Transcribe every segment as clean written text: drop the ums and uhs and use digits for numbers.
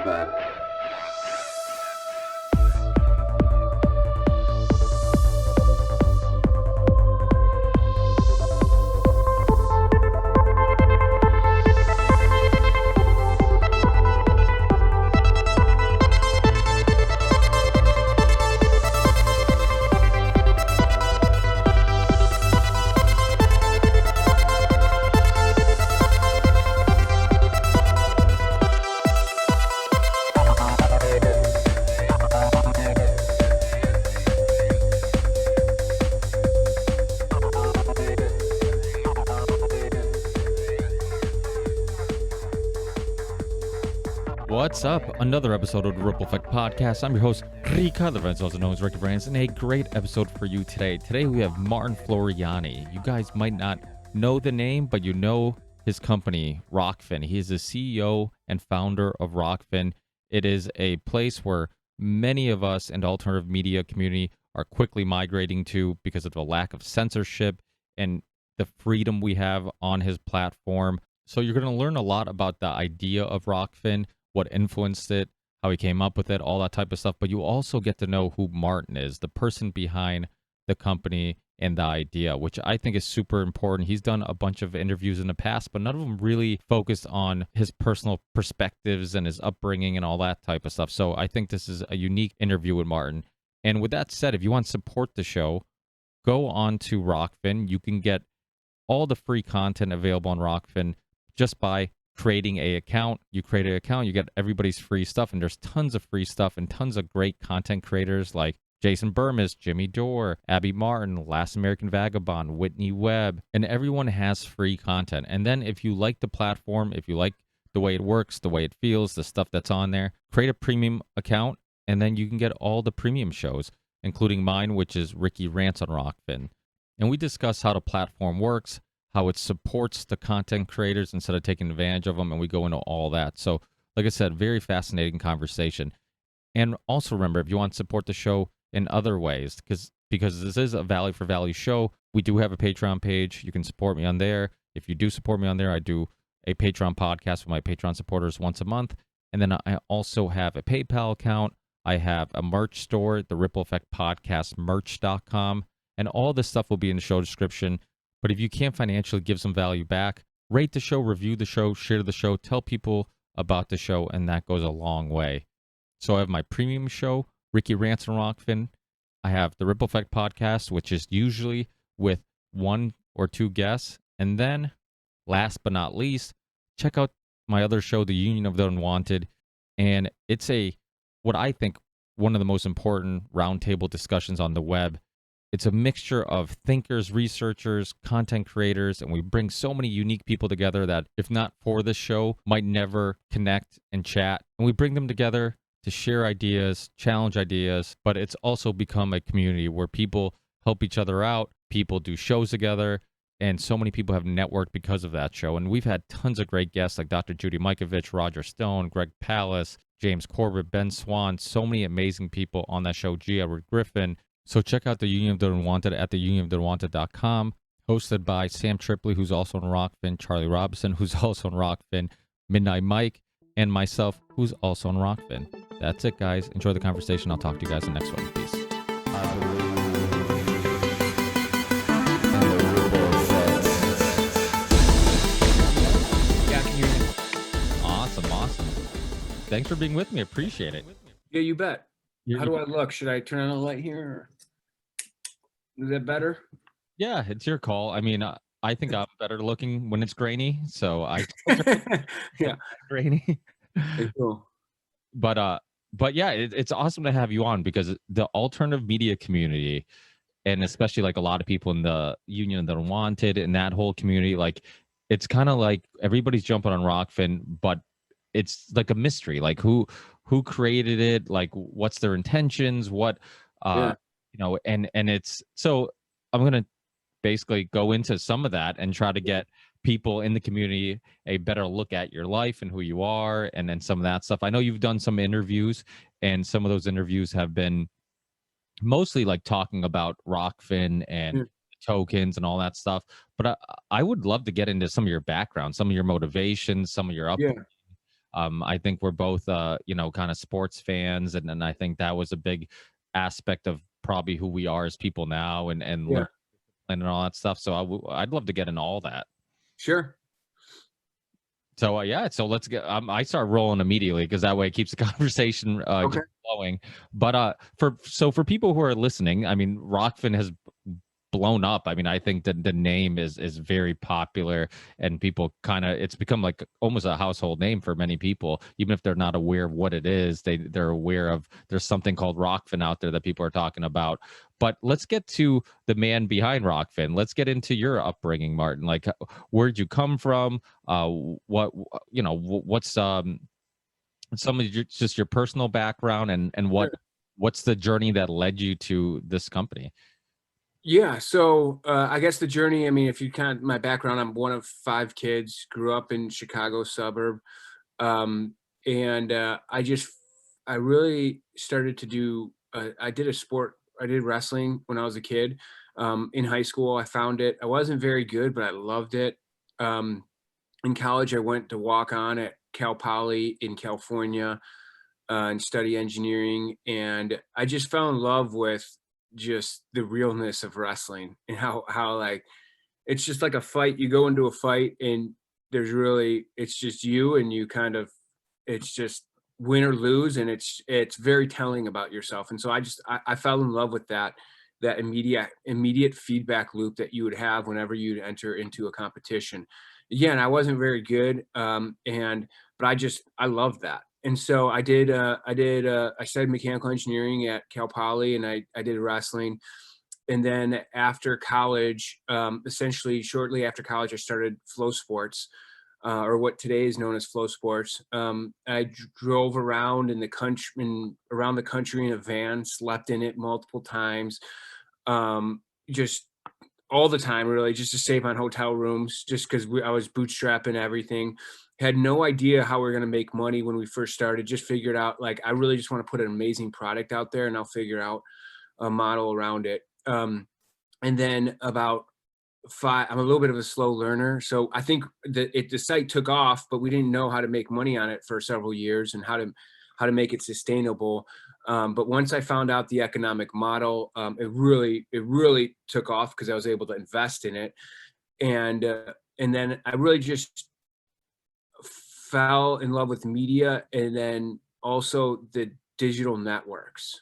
vibe. What's up? Another episode of the Ripple Effect Podcast. I'm your host, Ricardo, also known as Ricky Brands, and a great episode for you today. Today we have Martin Floreani. You guys might not know the name, but you know his company, ROKFIN. He is the CEO and founder of ROKFIN. It is a place where many of us in the alternative media community are quickly migrating to because of the lack of censorship and the freedom we have on his platform. So you're going to learn a lot about the idea of ROKFIN, what influenced it, how he came up with it, all that type of stuff. But you also get to know who Martin is, the person behind the company and the idea, which I think is super important. He's done a bunch of interviews in the past, but none of them really focused on his personal perspectives and his upbringing and all that type of stuff. So I think this is a unique interview with Martin. And with that said, if you want to support the show, go on to ROKFIN. You can get all the free content available on ROKFIN just by creating a account. You create an account, you get everybody's free stuff, and there's tons of free stuff and tons of great content creators like Jason Burmis, Jimmy Dore, Abby Martin, Last American Vagabond, Whitney Webb, and everyone has free content. And then if you like the platform, if you like the way it works, the way it feels, the stuff that's on there, create a premium account, and then you can get all the premium shows, including mine, which is Ricky Rants on ROKFIN. And we discuss how the platform works, how it supports the content creators instead of taking advantage of them, and we go into all that. So, like I said, very fascinating conversation. And also remember, if you want to support the show in other ways, because this is a value for value show, we do have a Patreon page. You can support me on there. If you do support me on there, I do a Patreon podcast with my Patreon supporters once a month. And then I also have a PayPal account. I have a merch store, the Ripple Effect Podcast merch.com. And all this stuff will be in the show description. But if you can't financially give some value back, rate the show, review the show, share the show, tell people about the show, and that goes a long way. So I have my premium show, Ricky Rants on ROKFIN. I have the Ripple Effect Podcast, which is usually with one or two guests. And then, last but not least, check out my other show, The Union of the Unwanted. And it's what I think, one of the most important roundtable discussions on the web. It's a mixture of thinkers, researchers, content creators, and we bring so many unique people together that, if not for this show, might never connect and chat. And we bring them together to share ideas, challenge ideas, but it's also become a community where people help each other out, people do shows together, and so many people have networked because of that show. And we've had tons of great guests like Dr. Judy Mikovich, Roger Stone, Greg Pallas, James Corbett, Ben Swan, so many amazing people on that show, G. Edward Griffin. So check out the Union of the Unwanted at theunionoftheunwanted.com, hosted by Sam Tripley, who's also on ROKFIN, Charlie Robinson, who's also on ROKFIN, Midnight Mike, and myself, who's also on ROKFIN. That's it, guys. Enjoy the conversation. I'll talk to you guys in the next one. Peace. I believe in the ripple effect. Yeah, I can hear you. Awesome. Thanks for being with me. Appreciate it. Yeah, you bet. How do I look? Should I turn on the light here? Or... Is that better? Yeah, it's your call. I mean, I think I'm better looking when it's grainy, so I yeah, grainy. Cool. But yeah, it's awesome to have you on because the alternative media community, and especially like a lot of people in the Union of the Unwanted and that whole community, like it's kind of like everybody's jumping on ROKFIN, but it's like a mystery, like who created it, like what's their intentions, what and it's so I'm gonna basically go into some of that and try to get people in the community a better look at your life and who you are, and then some of that stuff. I know you've done some interviews, and some of those interviews have been mostly like talking about ROKFIN and tokens and all that stuff. But I would love to get into some of your background, some of your motivations, some of your upbringing. I think we're both, kind of sports fans, and I think that was a big aspect of probably who we are as people now, and Yeah, learn and all that stuff. So I'd love to get into all that. sure. So yeah, so let's get. I start rolling immediately because that way it keeps the conversation Okay. just flowing. But for people who are listening, I mean, ROKFIN has blown up. I mean, I think that the name is very popular, and people kind of, it's become like almost a household name for many people, even if they're not aware of what it is. They're aware of there's something called ROKFIN out there that people are talking about. But let's get to the man behind ROKFIN. Let's get into your upbringing, Martin. Like, where'd you come from? What's some of just your personal background, and Sure. what's the journey that led you to this company? Yeah. So I guess the journey, I mean, if you kind of my background, I'm one of 5 kids, grew up in Chicago suburb. Um, and I really started to do, I did a sport, I did wrestling when I was a kid. In high school, I found it. I wasn't very good, but I loved it. Um, in college, I went to walk on at Cal Poly in California and study engineering. And I just fell in love with just the realness of wrestling and how like, it's just like a fight. You go into a fight and it's just you and you kind of, it's just win or lose. And it's very telling about yourself. And so I fell in love with that immediate feedback loop that you would have whenever you'd enter into a competition. Again, I wasn't very good. But I loved that. And so I studied mechanical engineering at Cal Poly, and I did wrestling. And then after college, essentially shortly after college, I started Flow Sports, or what today is known as Flow Sports. I drove around in the country, around the country in a van, slept in it multiple times, just all the time, really, just to save on hotel rooms, just because I was bootstrapping everything. Had no idea how we are going to make money when we first started. Just figured out, like, I really just want to put an amazing product out there, and I'll figure out a model around it. And then about I'm a little bit of a slow learner. So I think that the site took off, but we didn't know how to make money on it for several years and how to make it sustainable. But once I found out the economic model, it really took off because I was able to invest in it. And then I really just fell in love with media, and then also the digital networks,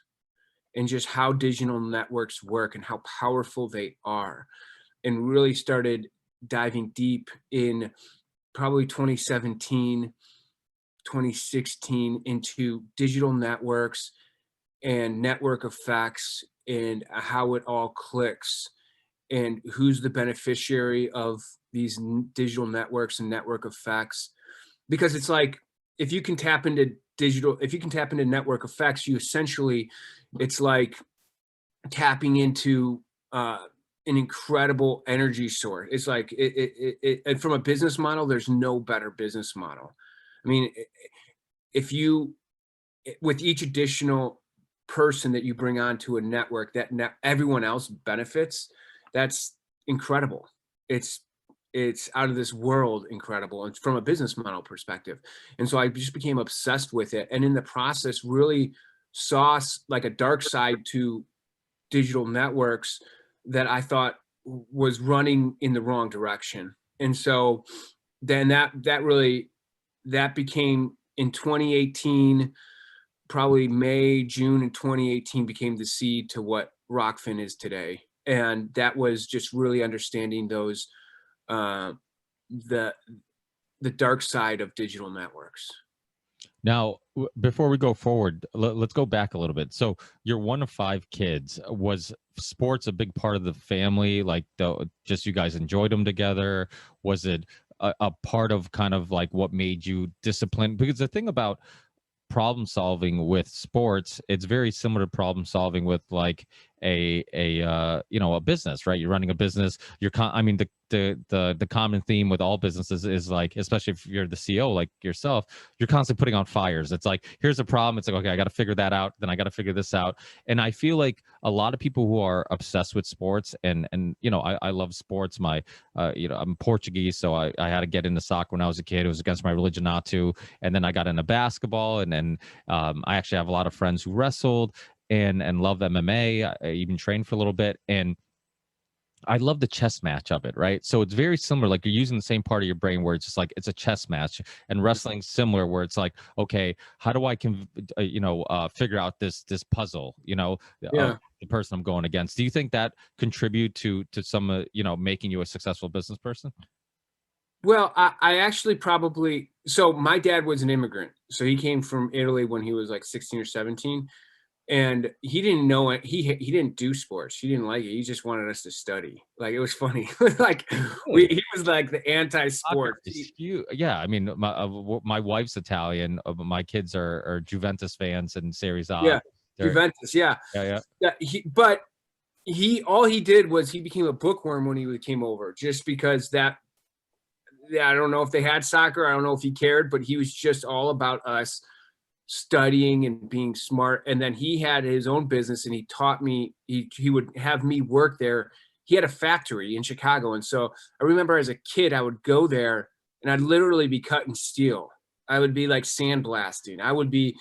and just how digital networks work and how powerful they are, and really started diving deep in probably 2017, 2016 into digital networks and network effects and how it all clicks and who's the beneficiary of these digital networks and network effects. Because it's like, if you can tap into network effects, you essentially, it's like tapping into an incredible energy source. It's like and from a business model, there's no better business model. I mean, if you, with each additional person that you bring onto a network, everyone else benefits, that's incredible. It's out of this world incredible, and from a business model perspective. And so I just became obsessed with it, and in the process really saw like a dark side to digital networks that I thought was running in the wrong direction. And so then that became in 2018, probably May, June in 2018, became the seed to what ROKFIN is today. And that was just really understanding those, the dark side of digital networks. Now, before we go forward, let's go back a little bit. So you're one of 5 kids. Was sports a big part of the family? Like, just you guys enjoyed them together? Was it a part of kind of like what made you disciplined? Because the thing about problem solving with sports, it's very similar to problem solving with like a business, right? You're running a business. I mean, the common theme with all businesses is like, especially if you're the CEO like yourself, you're constantly putting on fires. It's like, here's a problem. It's like, okay, I got to figure that out. Then I got to figure this out. And I feel like a lot of people who are obsessed with sports, and I love sports. I'm Portuguese, so I had to get into soccer when I was a kid. It was against my religion not to. And then I got into basketball, and then I actually have a lot of friends who wrestled and love MMA. I even trained for a little bit, and I love the chess match of it, right? So it's very similar. Like, you're using the same part of your brain where it's just like, it's a chess match, and wrestling's similar where it's like, okay, how do I figure out this puzzle, Yeah. the person I'm going against? Do you think that contribute to some, making you a successful business person? Well, I actually probably, so my dad was an immigrant. So he came from Italy when he was like 16 or 17. And he didn't know it. He didn't do sports. He didn't like it. He just wanted us to study. Like, it was funny. Like, Really? he was like the Soccer anti-sport. is huge. Yeah, I mean, my wife's Italian. My kids are Juventus fans and Serie A. Yeah, They're Juventus. Yeah, yeah. yeah. But all he did was he became a bookworm when he came over, just because that. Yeah, I don't know if they had soccer. I don't know if he cared, but he was just all about us studying and being smart. And then he had his own business, and he taught me. He would have me work there. He had a factory in Chicago, and so I remember as a kid I would go there and I'd literally be cutting steel. I would be like sandblasting. I would be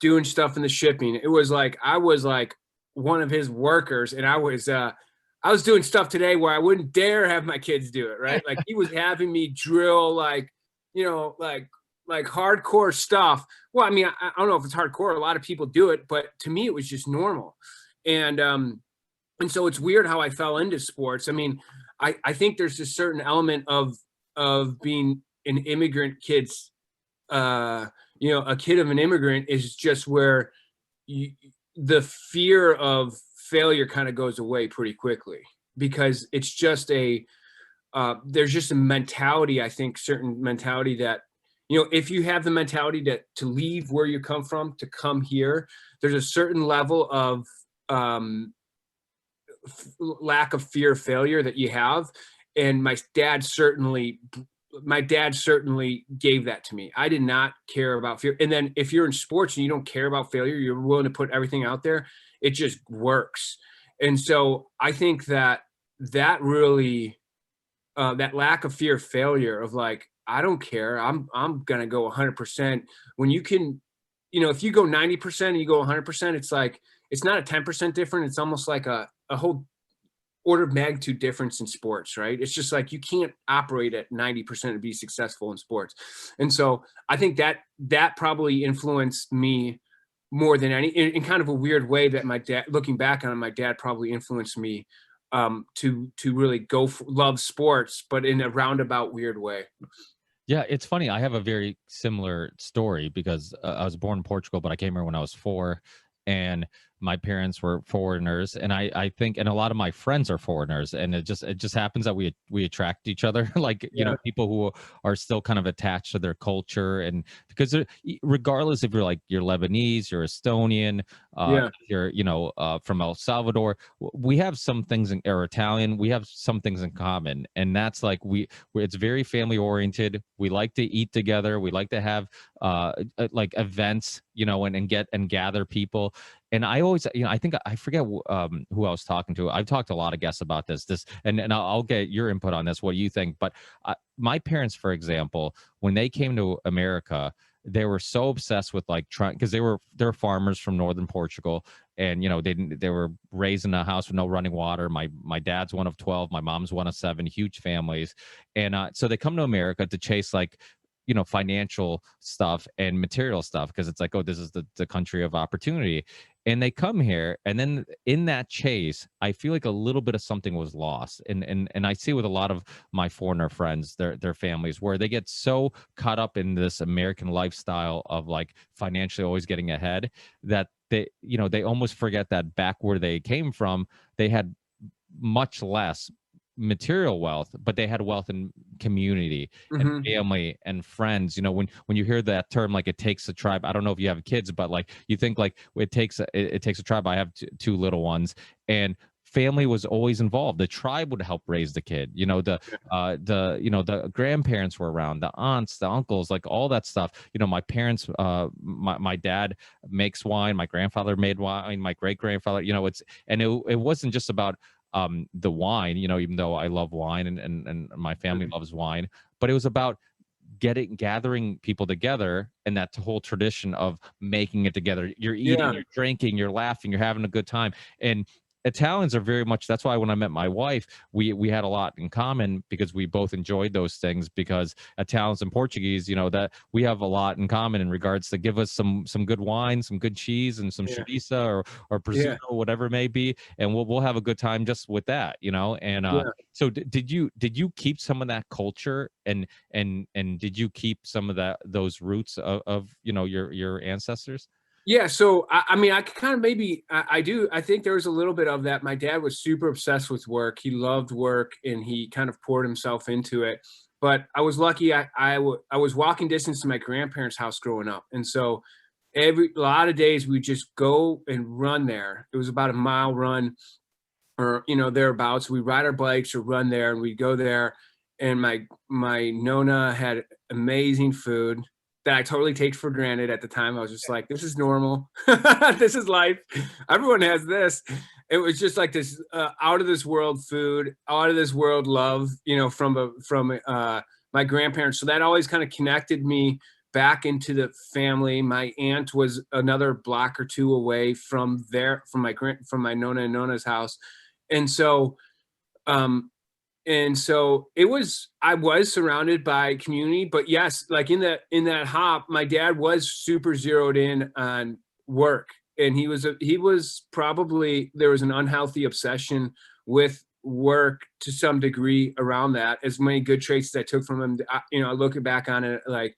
doing stuff in the shipping. It was like I was like one of his workers, and I was doing stuff today where I wouldn't dare have my kids do it, right? Like, he was having me drill like, like hardcore stuff. Well, I mean, I don't know if it's hardcore. A lot of people do it, but to me, it was just normal. And so it's weird how I fell into sports. I mean, I think there's a certain element of being an immigrant kid's, a kid of an immigrant is just where the fear of failure kind of goes away pretty quickly, because it's just there's just a mentality, I think, certain mentality that, if you have the mentality to leave where you come from to come here, there's a certain level of lack of fear of failure that you have. And my dad certainly gave that to me. I did not care about fear. And then if you're in sports and you don't care about failure, you're willing to put everything out there, it just works. And so I think that really, that lack of fear of failure of like, I don't care, I'm going to go 100%. When you can, if you go 90% and you go 100%, it's like, it's not a 10% different. It's almost like a whole order of magnitude difference in sports, right? It's just like, you can't operate at 90% to be successful in sports. And so I think that probably influenced me more than any, in kind of a weird way, that my dad, looking back on it, my dad probably influenced me to really love sports, but in a roundabout weird way. Yeah, it's funny. I have a very similar story because I was born in Portugal, but I came here when I was 4, and my parents were foreigners, and I think, and a lot of my friends are foreigners, and it just happens that we attract each other, like, people who are still kind of attached to their culture. And because regardless if you're Lebanese, you're Estonian, you're from El Salvador, we have some things or Italian, we have some things in common, and that's like it's very family oriented. We like to eat together, we like to have like events, and gather people. And I always, I think, I forget who I was talking to. I've talked to a lot of guests about this, and I'll get your input on this. What do you think? But my parents, for example, when they came to America, they were so obsessed with like trying, because they're farmers from northern Portugal, and they were raised in a house with no running water. My dad's one of 12, my mom's one of 7, huge families, and so they come to America to chase like financial stuff and material stuff, because it's like, oh, this is the country of opportunity. And they come here, and then in that chase, I feel like a little bit of something was lost. And I see with a lot of my foreigner friends, their families, where they get so caught up in this American lifestyle of like financially always getting ahead, that they almost forget that back where they came from, they had much less, material wealth, but they had wealth in community and Hmm. family and friends. You know, when you hear that term, like it takes a tribe. I don't know if you have kids, but like you think like it takes a tribe. I have two little ones, and family was always involved. The tribe would help raise the kid. You know, the grandparents were around, the aunts, the uncles, like all that stuff. You know, my parents, my dad makes wine, my grandfather made wine, my great grandfather. You know, it wasn't just about the wine, you know, even though I love wine and my family loves wine, but it was about gathering people together, and that whole tradition of making it together. You're eating, Yeah. you're drinking, you're laughing, you're having a good time. And Italians are very much, that's why when I met my wife, we had a lot in common, because we both enjoyed those things, because Italians and Portuguese, you know, that we have a lot in common in regards to give us some good wine, some good cheese, and some Yeah. chorizo or prosciutto, Yeah. whatever it may be, and we'll have a good time just with that, you know. And Yeah. so did you keep some of that culture, and did you keep some of those roots of you know your ancestors? Yeah, so I mean, I could kind of maybe I do. I think there was a little bit of that. My dad was super obsessed with work. He loved work, and he kind of poured himself into it. But I was lucky. I was walking distance to my grandparents' house growing up, and so every a lot of days we just go and run there. It was about a mile run, or thereabouts. We ride our bikes or run there, and we go there. And my nona had amazing food that I totally take for granted at the time. I was just like, this is normal. This is life. Everyone has this. It was just like this out of this world food, out of this world love, from my grandparents. So that always kind of connected me back into the family. My aunt was another block or two away from from my nona and nona's house, and so um I was surrounded by community. But yes, like in that hop, my dad was super zeroed in on work, and he was probably, there was an unhealthy obsession with work to some degree around that. As many good traits that I took from him, I look back on it like,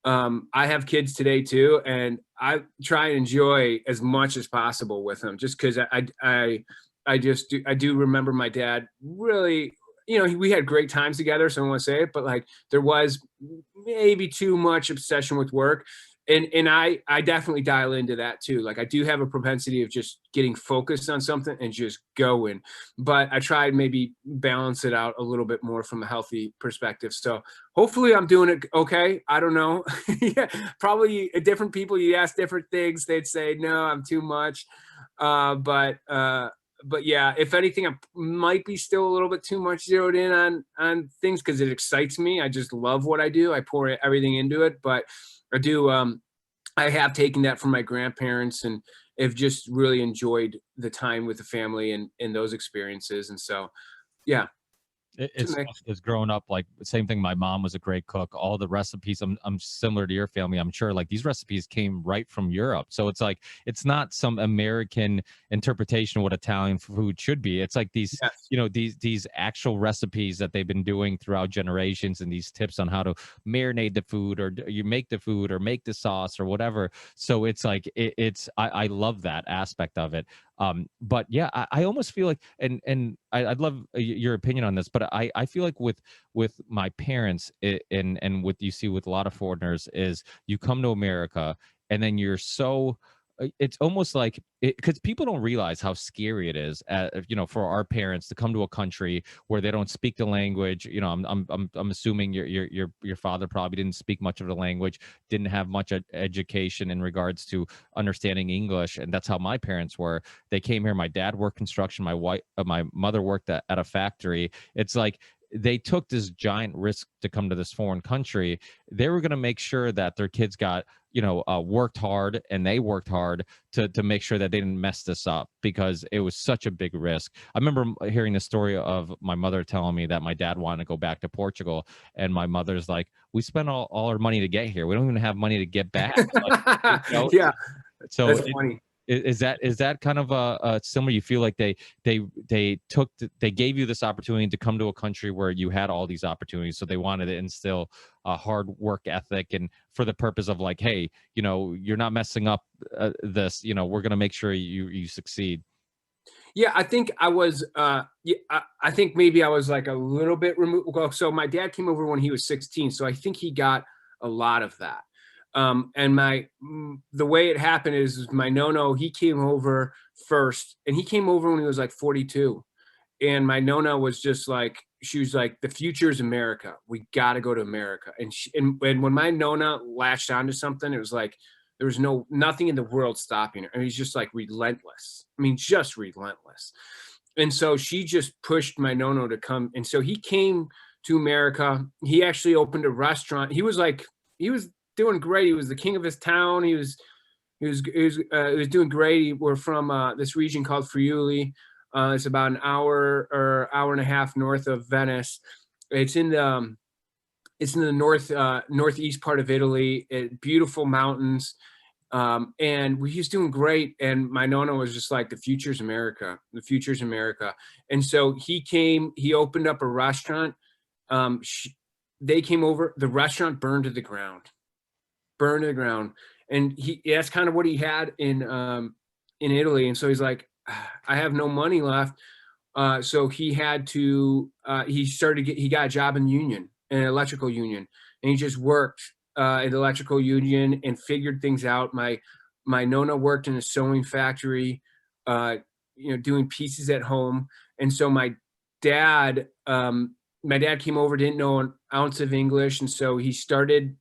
I have kids today too, and I try and enjoy as much as possible with them, just because I do remember my dad really, we had great times together, so I don't want to say it, but like there was maybe too much obsession with work. And I definitely dial into that too. Like I do have a propensity of just getting focused on something and just going, but I try and maybe balance it out a little bit more from a healthy perspective. So hopefully I'm doing it okay. I don't know. Yeah, probably different people, you ask different things, they'd say no, I'm too much. But yeah, if anything, I might be still a little bit too much zeroed in on things, because it excites me. I just love what I do. I pour everything into it. But I do. I have taken that from my grandparents, and have just really enjoyed the time with the family and those experiences. And so, yeah, It's to tough, because growing up, like same thing. My mom was a great cook. All the recipes, I'm similar to your family. I'm sure like these recipes came right from Europe. So it's like it's not some American interpretation of what Italian food should be. It's like these, yes, you know, these actual recipes that they've been doing throughout generations, and these tips on how to marinate the food, or you make the food, or make the sauce, or whatever. So it's like I love that aspect of it. But yeah, I almost feel like, and I'd love your opinion on this, but I feel like with my parents, and what you see with a lot of foreigners is you come to America, and then you're so it's almost like, because people don't realize how scary it is, you know, for our parents to come to a country where they don't speak the language. You know, I'm assuming your father probably didn't speak much of the language, didn't have much education in regards to understanding English, and that's how my parents were. They came here. My dad worked construction. My mother worked at a factory. It's like they took this giant risk to come to this foreign country. They were going to make sure that their kids got, you know, worked hard, and they worked hard to make sure that they didn't mess this up, because it was such a big risk. I remember hearing the story of my mother telling me that my dad wanted to go back to Portugal, and my mother's like, we spent all our money to get here. We don't even have money to get back. Like, you know, yeah, so that's funny. is that kind of a similar? You feel like they gave you this opportunity to come to a country where you had all these opportunities, so they wanted to instill a hard work ethic, and for the purpose of like, hey, you know, you're not messing up this. You know, we're gonna make sure you succeed. Yeah, I think I was, yeah, I think maybe I was like a little bit removed. Well, so my dad came over when he was 16, so I think he got a lot of that. And the way it happened is my no-no, he came over first, and he came over when he was like 42. And my nona was just like, she was like, the future is America. We got to go to America. And when my nona latched onto something, it was like there was nothing in the world stopping her. And he's just like relentless. I mean, just relentless. And so she just pushed my nono to come. And so he came to America. He actually opened a restaurant. He was doing great. He was the king of his town. He was doing great. We're from this region called Friuli. It's about an hour or hour and a half north of Venice. It's in the northeast part of Italy. Beautiful mountains, and he's doing great. And my nonna was just like, "The future's America. The future's America." And so he came. He opened up a restaurant. They came over. The restaurant burned to the ground. Burned to the ground. And that's kind of what he had in Italy. And so he's like, I have no money left. So he had to, he got a job in the union, an electrical union, and he just worked in the electrical union and figured things out. My nona worked in a sewing factory, doing pieces at home. And so dad, my dad came over, didn't know an ounce of English. And so he started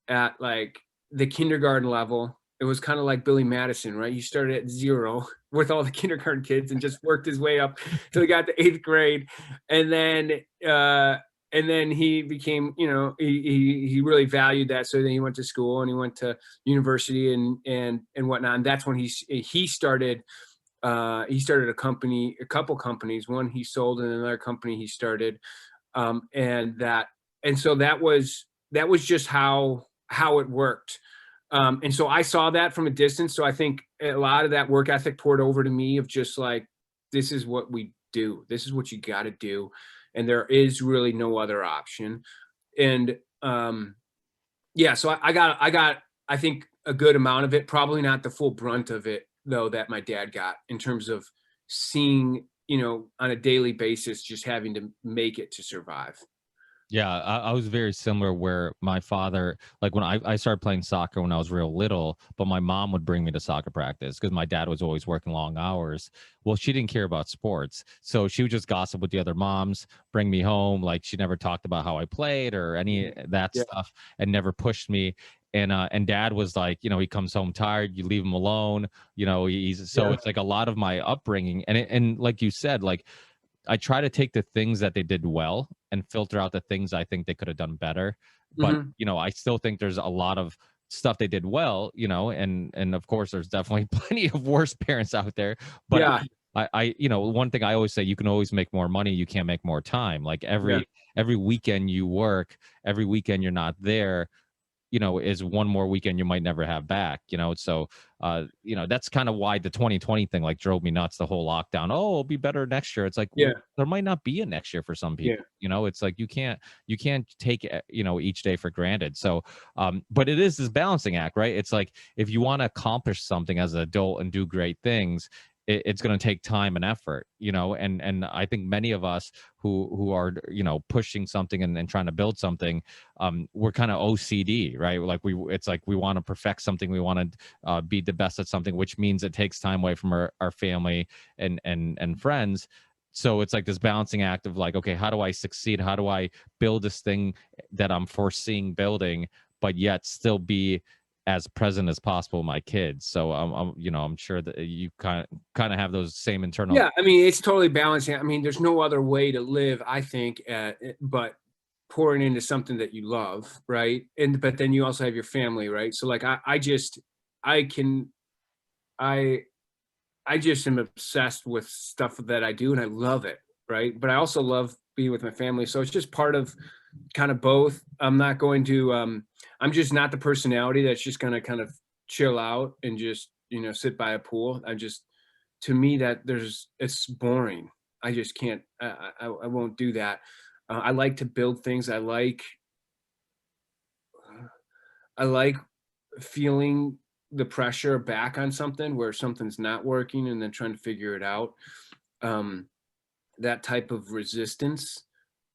at like the kindergarten level. It was kind of like Billy Madison, right? He started at 0 with all the kindergarten kids and just worked his way up till he got to 8th grade. And then he became, he really valued that. So then he went to school and he went to university and whatnot. And that's when he started a couple companies. One he sold, and another company he started. And so that was just how it worked. And so I saw that from a distance. So I think a lot of that work ethic poured over to me of just like, this is what we do. This is what you got to do. And there is really no other option. And yeah, so I got, I think a good amount of it, probably not the full brunt of it though, that my dad got in terms of seeing, on a daily basis, just having to make it to survive. Yeah, I was very similar where my father, like when I started playing soccer when I was real little, but my mom would bring me to soccer practice because my dad was always working long hours. Well, she didn't care about sports. So she would just gossip with the other moms, bring me home. Like she never talked about how I played or any of that Yeah. stuff and never pushed me. And dad was like, he comes home tired, you leave him alone, so Yeah. it's like a lot of my upbringing. And like you said, like I try to take the things that they did well and filter out the things I think they could have done better. But, Mhm. I still think there's a lot of stuff they did well, and of course there's definitely plenty of worse parents out there. But Yeah. one thing I always say, you can always make more money, you can't make more time. Like Yeah. every weekend you work, every weekend you're not there, is one more weekend you might never have back, so that's kind of why the 2020 thing like drove me nuts, the whole lockdown. Oh, it'll be better next year. It's like, Yeah. well, there might not be a next year for some Yeah. people. It's like you can't take each day for granted. So but it is this balancing act, right? It's like if you want to accomplish something as an adult and do great things, it's going to take time and effort, and I think many of us who are pushing something and trying to build something, we're kind of OCD, right? Like it's like we want to perfect something, we want to be the best at something, which means it takes time away from our family and friends. So it's like this balancing act of like, okay, how do I succeed, how do I build this thing that I'm foreseeing building, but yet still be as present as possible with my kids. So I'm sure that you kind of have those same internal. Yeah, I mean, it's totally balancing. I mean, there's no other way to live, I think, but pouring into something that you love, right? But then you also have your family, right? So like I can I I just am obsessed with stuff that I do and I love it, right? But I also love being with my family. So it's just part of kind of both. I'm just not the personality that's just gonna kind of chill out and just, sit by a pool. To me it's boring. I just can't, I won't do that. I like to build things. I like feeling the pressure back on something where something's not working and then trying to figure it out. um, that type of resistance.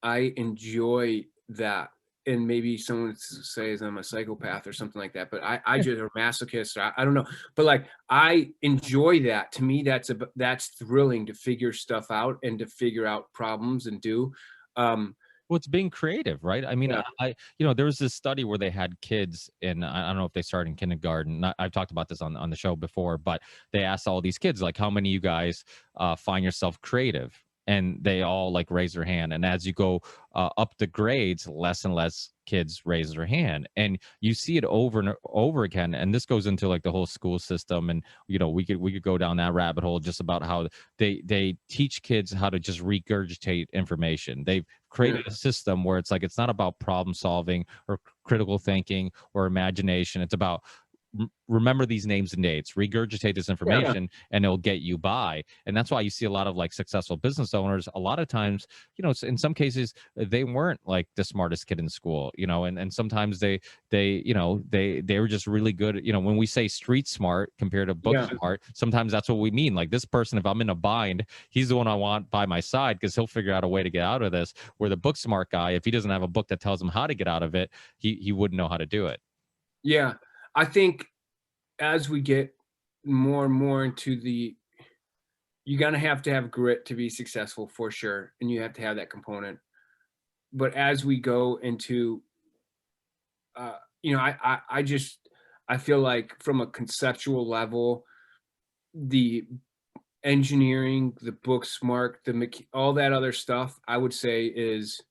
I enjoy that. And maybe someone says I'm a psychopath or something like that, but I just a masochist. Or I don't know, but like I enjoy that. To me, that's thrilling to figure stuff out and to figure out problems and do. Um, Well, it's being creative, right? I mean, yeah, there was this study where they had kids in, I don't know if they started in kindergarten. I've talked about this on the show before, but they asked all these kids, like, how many of you guys find yourself creative? And they all like raise their hand. And as you go up the grades, less and less kids raise their hand. And you see it over and over again. And this goes into like the whole school system. And, we could go down that rabbit hole just about how they teach kids how to just regurgitate information. They've yeah, created a system where it's like it's not about problem solving or critical thinking or imagination. It's about remember these names and dates, regurgitate this yeah, information, and it'll get you by. And that's why you see a lot of like successful business owners. A lot of times, in some cases, they weren't like the smartest kid in school, and sometimes they were just really good. When we say street smart compared to book yeah, smart, sometimes that's what we mean. Like this person, if I'm in a bind, he's the one I want by my side because he'll figure out a way to get out of this. Where the book smart guy, if he doesn't have a book that tells him how to get out of it, he wouldn't know how to do it. yeah. I think as we get more and more into you're gonna have to have grit to be successful for sure, and you have to have that component. But as we go into, I just I feel like from a conceptual level, the engineering, the book smart, all that other stuff, I would say is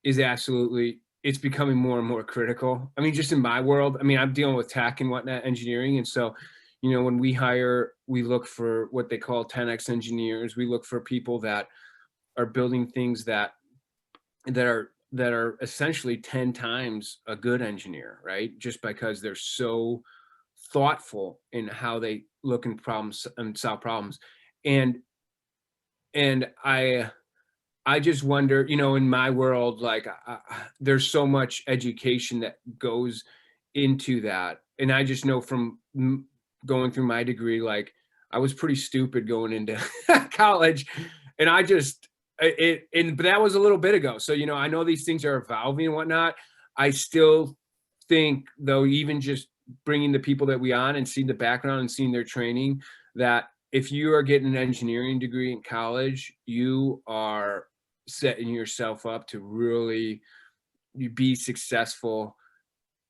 absolutely it's becoming more and more critical. I mean, just in my world, I mean, I'm dealing with tech and whatnot, engineering, and so, when we hire, we look for what they call 10x engineers. We look for people that are building things that are essentially 10 times a good engineer, right? Just because they're so thoughtful in how they look in problems and solve problems. And and I just wonder, in my world, like there's so much education that goes into that. And I just know from going through my degree, like I was pretty stupid going into college, and I just but that was a little bit ago. So I know these things are evolving and whatnot. I still think, though, even just bringing the people that we on and seeing the background and seeing their training, that if you are getting an engineering degree in college, you are setting yourself up to really be successful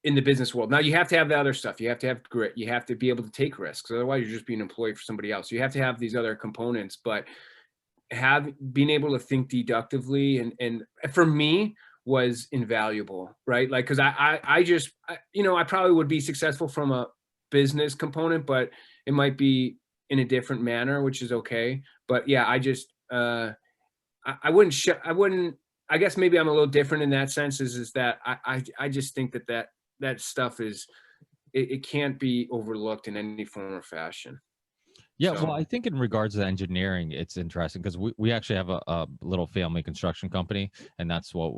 in the business world. Now you have to have the other stuff. You have to have grit. You have to be able to take risks. Otherwise, you're just being employed for somebody else. You have to have these other components, but being able to think deductively and for me was invaluable, right? Like, cause I probably would be successful from a business component, but it might be in a different manner, which is okay. But yeah, I wouldn't, I guess maybe I'm a little different in that sense is that I just think that stuff it can't be overlooked in any form or fashion. Yeah, So well, I think in regards to engineering, it's interesting because we actually have a little family construction company, and that's what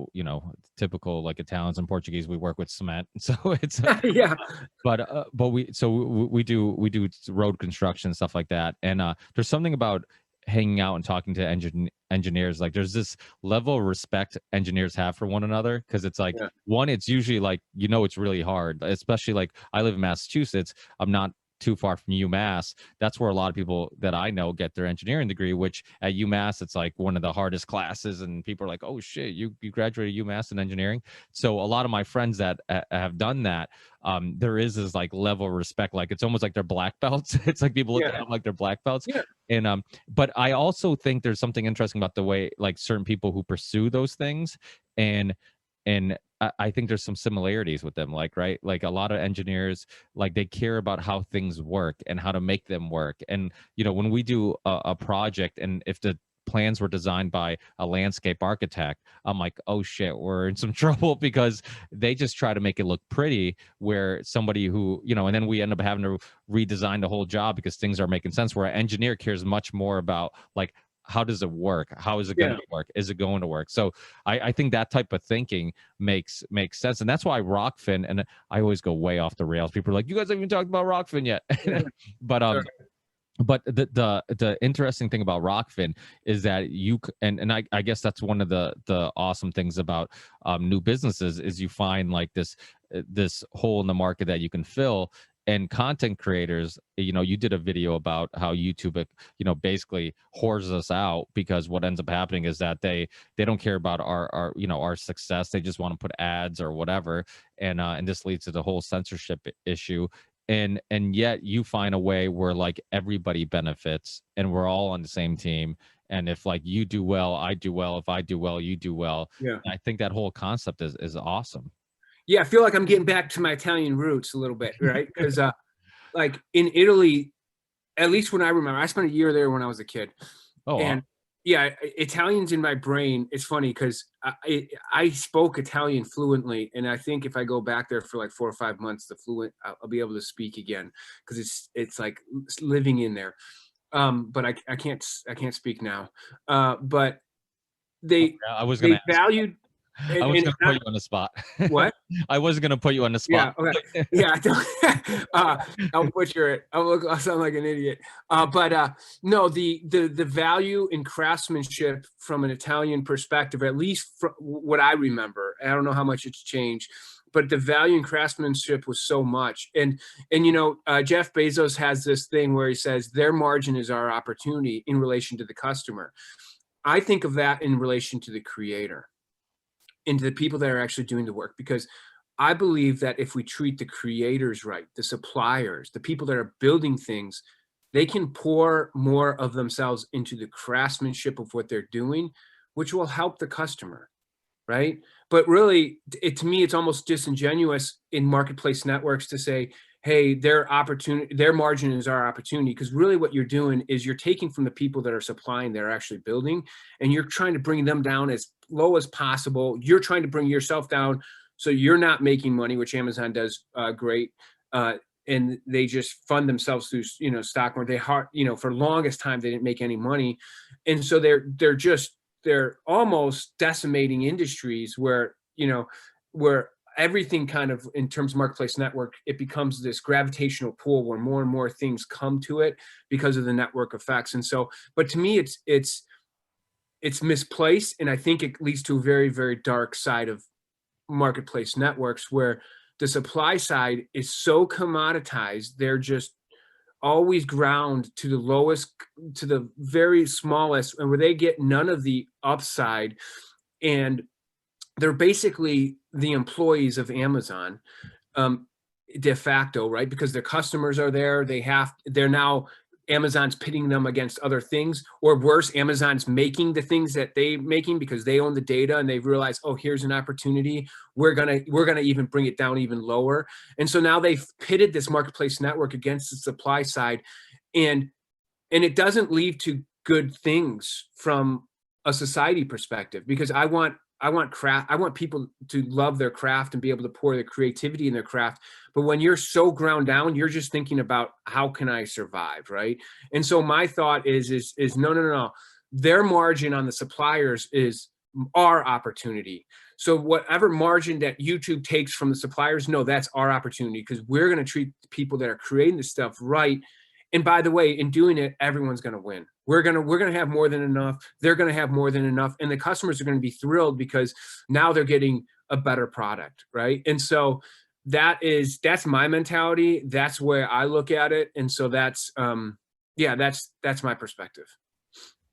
typical like Italians and Portuguese. We work with cement, so it's yeah, but we do road construction stuff like that, and there's something about hanging out and talking to engineers. Like there's this level of respect engineers have for one another because it's like yeah, one, it's usually like it's really hard, especially like I live in Massachusetts. I'm not too far from UMass. That's where a lot of people that I know get their engineering degree, which at UMass it's like one of the hardest classes, and people are like, oh shit, you graduated UMass in engineering. So a lot of my friends that have done that, there is this like level of respect, like it's almost like they're black belts. It's like people look at yeah, them like they're black belts. yeah, And but I also think there's something interesting about the way like certain people who pursue those things, and I think there's some similarities with them, like right, like a lot of engineers, like they care about how things work and how to make them work. And when we do a project, and if the plans were designed by a landscape architect, I'm like, oh shit, we're in some trouble because they just try to make it look pretty, where somebody who and then we end up having to redesign the whole job because things are making sense, where an engineer cares much more about like, how does it work? How is it going yeah, to work? Is it going to work? So I think that type of thinking makes sense. And that's why ROKFIN, and I always go way off the rails. People are like, you guys haven't even talked about ROKFIN yet. yeah. But Sorry. but the interesting thing about ROKFIN is that and I guess that's one of the awesome things about new businesses is you find like this hole in the market that you can fill. And content creators, you did a video about how YouTube, basically whores us out, because what ends up happening is that they don't care about our success. They just want to put ads or whatever, and this leads to the whole censorship issue. And yet you find a way where like everybody benefits and we're all on the same team. And if like you do well, I do well. If I do well, you do well. Yeah. And I think that whole concept is awesome. Yeah, I feel like I'm getting back to my Italian roots a little bit, right? Because like in Italy, at least when I remember, I spent a year there when I was a kid. Oh, wow. And yeah, Italian's in my brain. It's funny because I spoke Italian fluently, and I think if I go back there for like 4 or 5 months, I'll be able to speak again, because it's like living in there. But I can't speak now. But they I was gonna valued. I was gonna put you on the spot. What? I wasn't gonna put you on the Yeah. spot. Okay. Yeah. I'll butcher it. I'll sound like an idiot. But no, the value in craftsmanship from an Italian perspective, at least from what I remember, I don't know how much it's changed, but the value in craftsmanship was so much. And Jeff Bezos has this thing where he says their margin is our opportunity in relation to the customer. I think of that in relation to the creator, into the people that are actually doing the work, because I believe that if we treat the creators right, the suppliers, the people that are building things, they can pour more of themselves into the craftsmanship of what they're doing, which will help the customer, right? But really, to me, it's almost disingenuous in marketplace networks to say, hey, their margin is our opportunity, because really what you're doing is you're taking from the people that are supplying, that are actually building, and you're trying to bring them down as low as possible. You're trying to bring yourself down so you're not making money, which Amazon does great. And they just fund themselves through stock market. For the longest time they didn't make any money, and so they're almost decimating industries where everything kind of, in terms of marketplace network, it becomes this gravitational pull where more and more things come to it because of the network effects. And so, but to me, it's misplaced, and I think it leads to a very, very dark side of marketplace networks, where the supply side is so commoditized. They're just always ground to the lowest, to the very smallest, and where they get none of the upside. And they're basically the employees of Amazon, de facto, right? Because their customers are there. They're now, Amazon's pitting them against other things, or worse, Amazon's making the things that they're making because they own the data, and they've realized, oh, here's an opportunity. We're gonna even bring it down even lower. And so now they've pitted this marketplace network against the supply side, and it doesn't lead to good things from a society perspective, because I want craft. I want people to love their craft and be able to pour their creativity in their craft. But when you're so ground down, you're just thinking about, how can I survive, right? And so my thought is no. Their margin on the suppliers is our opportunity. So whatever margin that YouTube takes from the suppliers, no, that's our opportunity, because we're going to treat the people that are creating this stuff right. And by the way, in doing it, everyone's going to win. We're going to have more than enough. They're going to have more than enough. And the customers are going to be thrilled, because now they're getting a better product, right? And so that's my mentality. That's where I look at it. And so that's my perspective.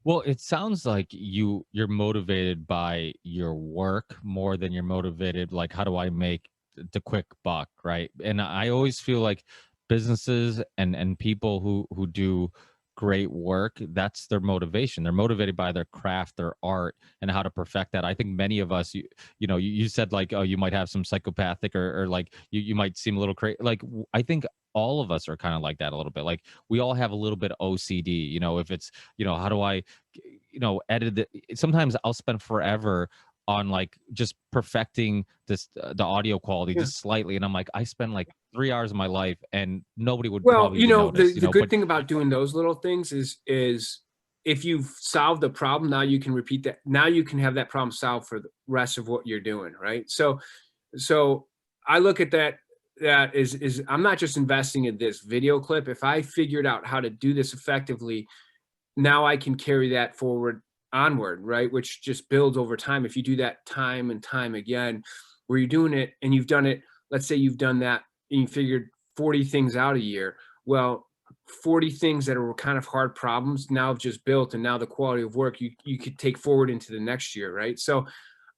Well, it sounds like you're motivated by your work more than you're motivated, like, how do I make the quick buck, right? And I always feel like businesses and people who do great work, that's their motivation. They're motivated by their craft, their art, and how to perfect that. I think many of us, you said like, oh, you might have some psychopathic, or like you might seem a little crazy. Like, I think all of us are kind of like that a little bit. Like, we all have a little bit of OCD, if it's, how do I, edit it. Sometimes I'll spend forever on like just perfecting the audio quality just slightly, and I'm like, I spend like 3 hours of my life and nobody would probably notice. The good thing about doing those little things is if you've solved the problem, now you can repeat that. Now you can have that problem solved for the rest of what you're doing, right? So I look at that that is I'm not just investing in this video clip. If I figured out how to do this effectively, now I can carry that forward onward, right? Which just builds over time. If you do that time and time again, where you're doing it and you've done it, let's say you've done that and you figured 40 things out a year. Well, 40 things that are kind of hard problems now have just built, and now the quality of work you could take forward into the next year, right? So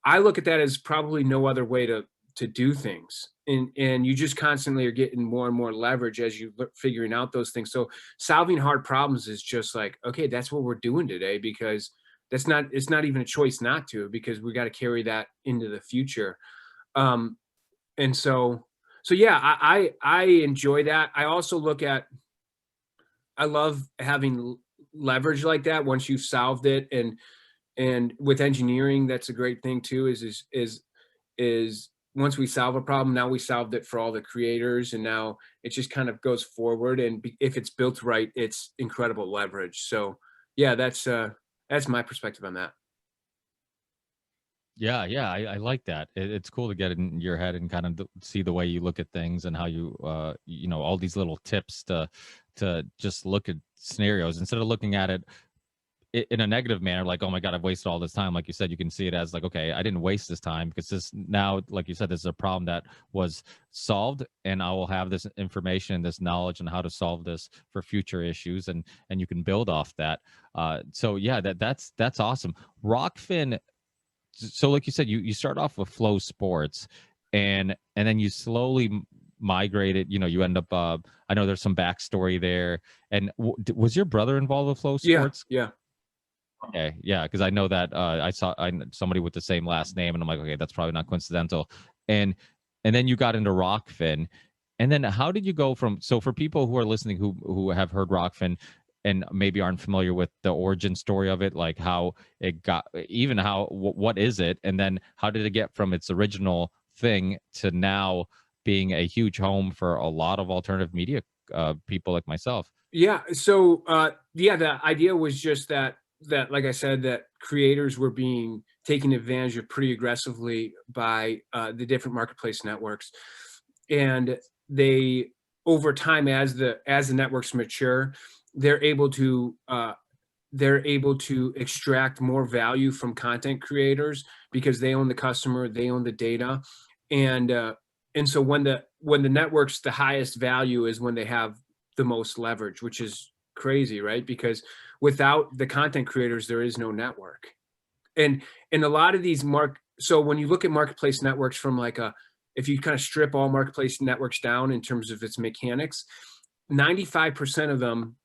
I look at that as probably no other way to do things. And you just constantly are getting more and more leverage as you look figuring out those things. So solving hard problems is just like, okay, that's what we're doing today, because it's not even a choice not to, because we got to carry that into the future. Um, and so yeah, I enjoy that. I also look at, I love having leverage like that once you've solved it. And with engineering, that's a great thing too, is once we solve a problem, now we solved it for all the creators, and now it just kind of goes forward. And if it's built right, it's incredible leverage. So yeah, that's my perspective on that. Yeah, yeah, I like that. It's cool to get in your head and kind of see the way you look at things and how you, you know, all these little tips to just look at scenarios instead of looking at it in a negative manner, like, oh my God, I've wasted all this time. Like you said, you can see it as like, okay, I didn't waste this time, because this now, like you said, this is a problem that was solved, and I will have this information, this knowledge on how to solve this for future issues, and you can build off that. So yeah, that's awesome. ROKFIN. So like you said, you start off with Flow Sports, and then you slowly migrated. You know, you end up. I know there's some backstory there. And was your brother involved with Flow Yeah, Sports? yeah. Okay, yeah, because I know that I saw somebody with the same last name, and I'm like, okay, that's probably not coincidental. And then you got into ROKFIN, and then how did you go from? So for people who are listening who have heard ROKFIN and maybe aren't familiar with the origin story of it, like how it got, even how what is it, and then how did it get from its original thing to now being a huge home for a lot of alternative media people like myself? Yeah. So yeah, the idea was just that like I said, that creators were being taken advantage of pretty aggressively by the different marketplace networks. And they, over time, as the networks mature, they're able to extract more value from content creators, because they own the customer, they own the data. And so when the networks, the highest value is when they have the most leverage, which is crazy, right? Because without the content creators, there is no network. And a lot of these so when you look at marketplace networks from like if you kind of strip all marketplace networks down in terms of its mechanics, 95% of them,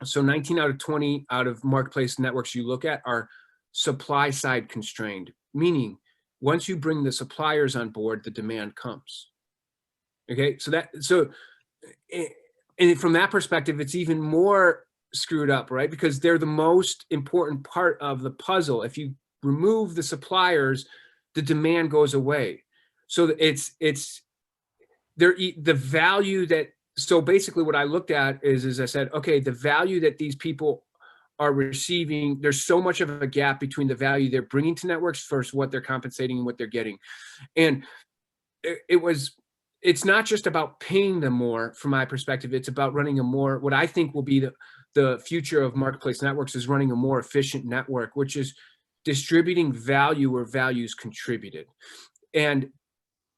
so 19 out of 20 out of marketplace networks you look at, are supply side constrained, meaning once you bring the suppliers on board, the demand comes. Okay, and from that perspective, it's even more screwed up, right? Because they're the most important part of the puzzle. If you remove the suppliers, the demand goes away. So it's the value that, so basically what I looked at is I said, okay, the value that these people are receiving, there's so much of a gap between the value they're bringing to networks versus what they're compensating and what they're getting. And it's not just about paying them more. From my perspective, it's about running what I think will be the future of marketplace networks, is running a more efficient network, which is distributing value where value is contributed. And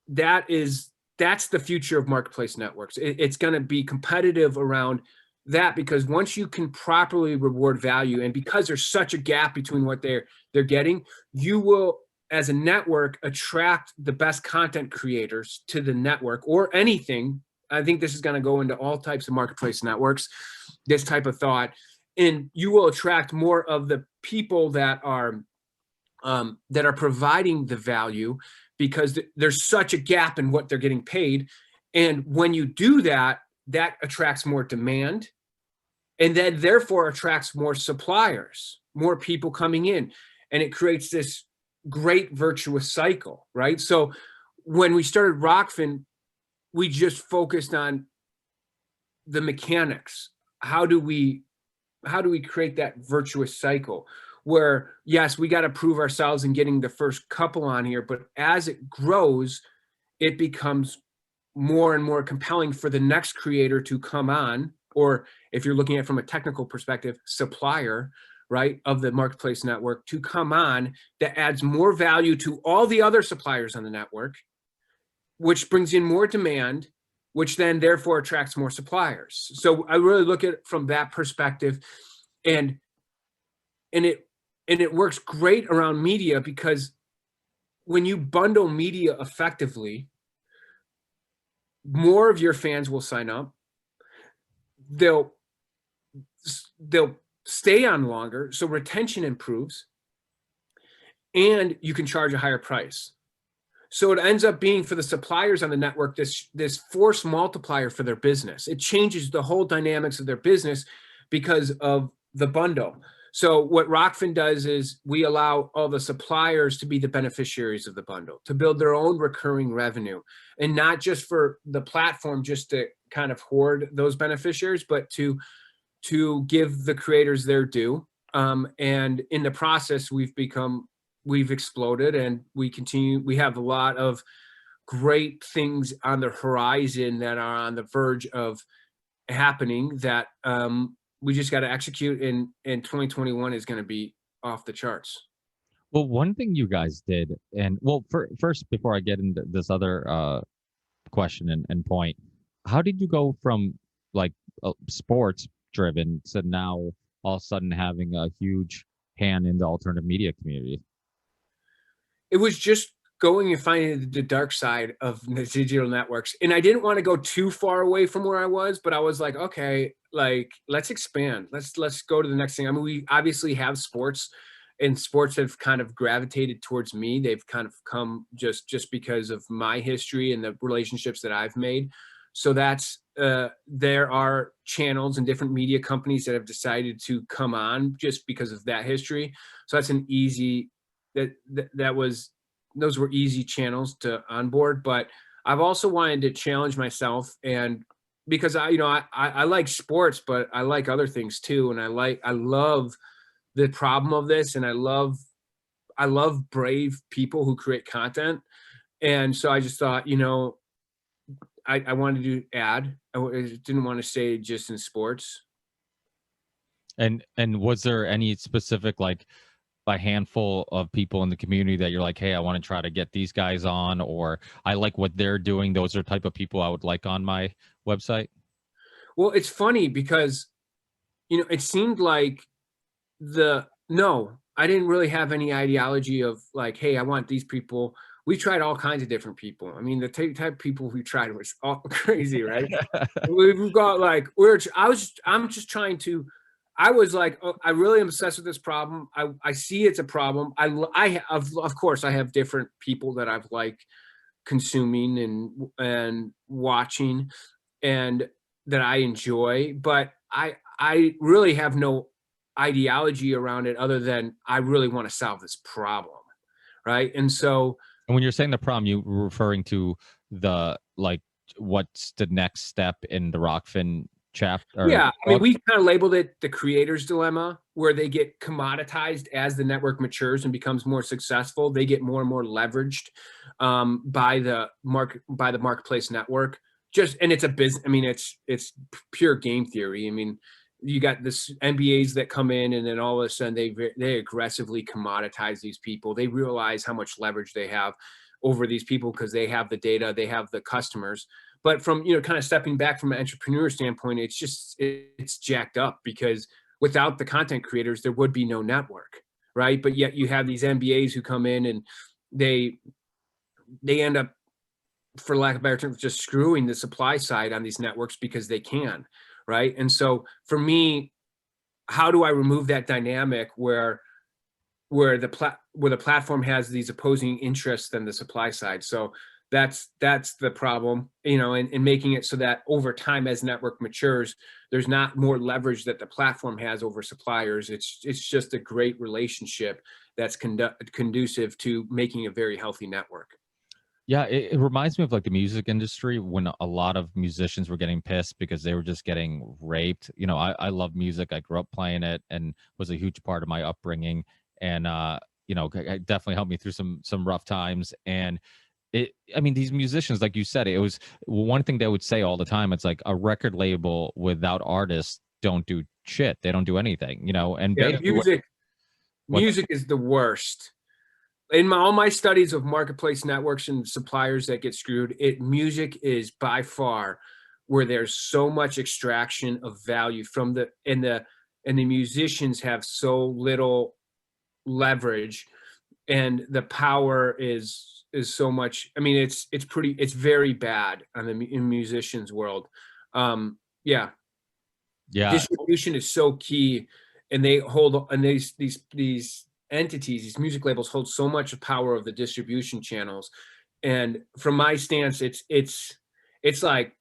that's the future of marketplace networks. It's going to be competitive around that, because once you can properly reward value, and because there's such a gap between what they're getting, you will, as a network, attract the best content creators to the network, or anything. I think this is going to go into all types of marketplace networks, this type of thought. And you will attract more of the people that are providing the value, because there's such a gap in what they're getting paid. And when you do that, that attracts more demand, and then therefore attracts more suppliers, more people coming in, and it creates this great virtuous cycle, right? So when we started ROKFIN, we just focused on the mechanics. How do we create that virtuous cycle where, yes, we got to prove ourselves in getting the first couple on here, but as it grows, it becomes more and more compelling for the next creator to come on, or if you're looking at it from a technical perspective, supplier, right, of the marketplace network to come on that adds more value to all the other suppliers on the network, which brings in more demand, which then therefore attracts more suppliers. So I really look at it from that perspective, and it works great around media, because when you bundle media effectively, more of your fans will sign up. They'll stay on longer, so retention improves, and you can charge a higher price. So it ends up being, for the suppliers on the network, this force multiplier for their business. It changes the whole dynamics of their business because of the bundle. So what ROKFIN does is we allow all the suppliers to be the beneficiaries of the bundle, to build their own recurring revenue, and not just for the platform just to kind of hoard those beneficiaries, but to give the creators their due. And in the process, we've exploded, and we have a lot of great things on the horizon that are on the verge of happening that we just got to execute, and 2021 is going to be off the charts. Well, one thing you guys did, and well, first, before I get into this other question and point, how did you go from like sports driven to now all of a sudden having a huge hand in the alternative media community? It was just going and finding the dark side of the digital networks. And I didn't want to go too far away from where I was, but I was like, okay, like, let's expand. Let's go to the next thing. I mean, we obviously have sports, and sports have kind of gravitated towards me. They've kind of come just because of my history and the relationships that I've made. So that's there are channels and different media companies that have decided to come on just because of that history. So that's an easy those were easy channels to onboard. But I've also wanted to challenge myself, and because I like sports, but I like other things too, and I love the problem of this, and I love brave people who create content. And so I just thought, I wanted to add. I didn't want to stay just in sports. And was there any specific, like, a handful of people in the community that you're like, hey, I want to try to get these guys on, or I like what they're doing, those are the type of people I would like on my website? Well, it's funny because, it seemed like no, I didn't really have any ideology of like, hey, I want these people. We tried all kinds of different people. I mean, the type of people we tried was all crazy, right? We've got like, I'm just trying to, I was like, oh, I really am obsessed with this problem. I see it's a problem. Of course, I have different people that I've like consuming and watching, and that I enjoy, but I really have no ideology around it other than I really want to solve this problem, right? And so, And when you're saying the problem, you were referring to the, like, what's the next step in the ROKFIN chapter? yeah, I mean, we kind of labeled it the creator's dilemma, where they get commoditized as the network matures and becomes more successful. They get more and more leveraged by the marketplace network. And it's a business. I mean, it's pure game theory. I mean, you got this MBAs that come in, and then all of a sudden they aggressively commoditize these people. They realize how much leverage they have over these people because they have the data, they have the customers. But from, kind of stepping back from an entrepreneur standpoint, it's jacked up, because without the content creators, there would be no network, right? But yet you have these MBAs who come in, and they end up, for lack of better terms, just screwing the supply side on these networks because they can, right? And so for me, how do I remove that dynamic where the platform has these opposing interests than the supply side? So that's the problem, and making it so that over time, as network matures, there's not more leverage that the platform has over suppliers. It's just a great relationship that's conducive to making a very healthy network. Yeah, it reminds me of like the music industry, when a lot of musicians were getting pissed because they were just getting raped. I love music. I grew up playing it and was a huge part of my upbringing. And, it definitely helped me through some rough times. And I mean, these musicians, like you said, it was one thing they would say all the time. It's like a record label without artists don't do shit. They don't do anything, and Yeah, basically what music is the worst. In all my studies of marketplace networks and suppliers that get screwed, music is by far where there's so much extraction of value from the musicians have so little leverage, and the power is so much. I mean, it's very bad in musicians world. Yeah, yeah. distribution is so key, and these entities, these music labels hold so much power of the distribution channels. And from my stance, it's like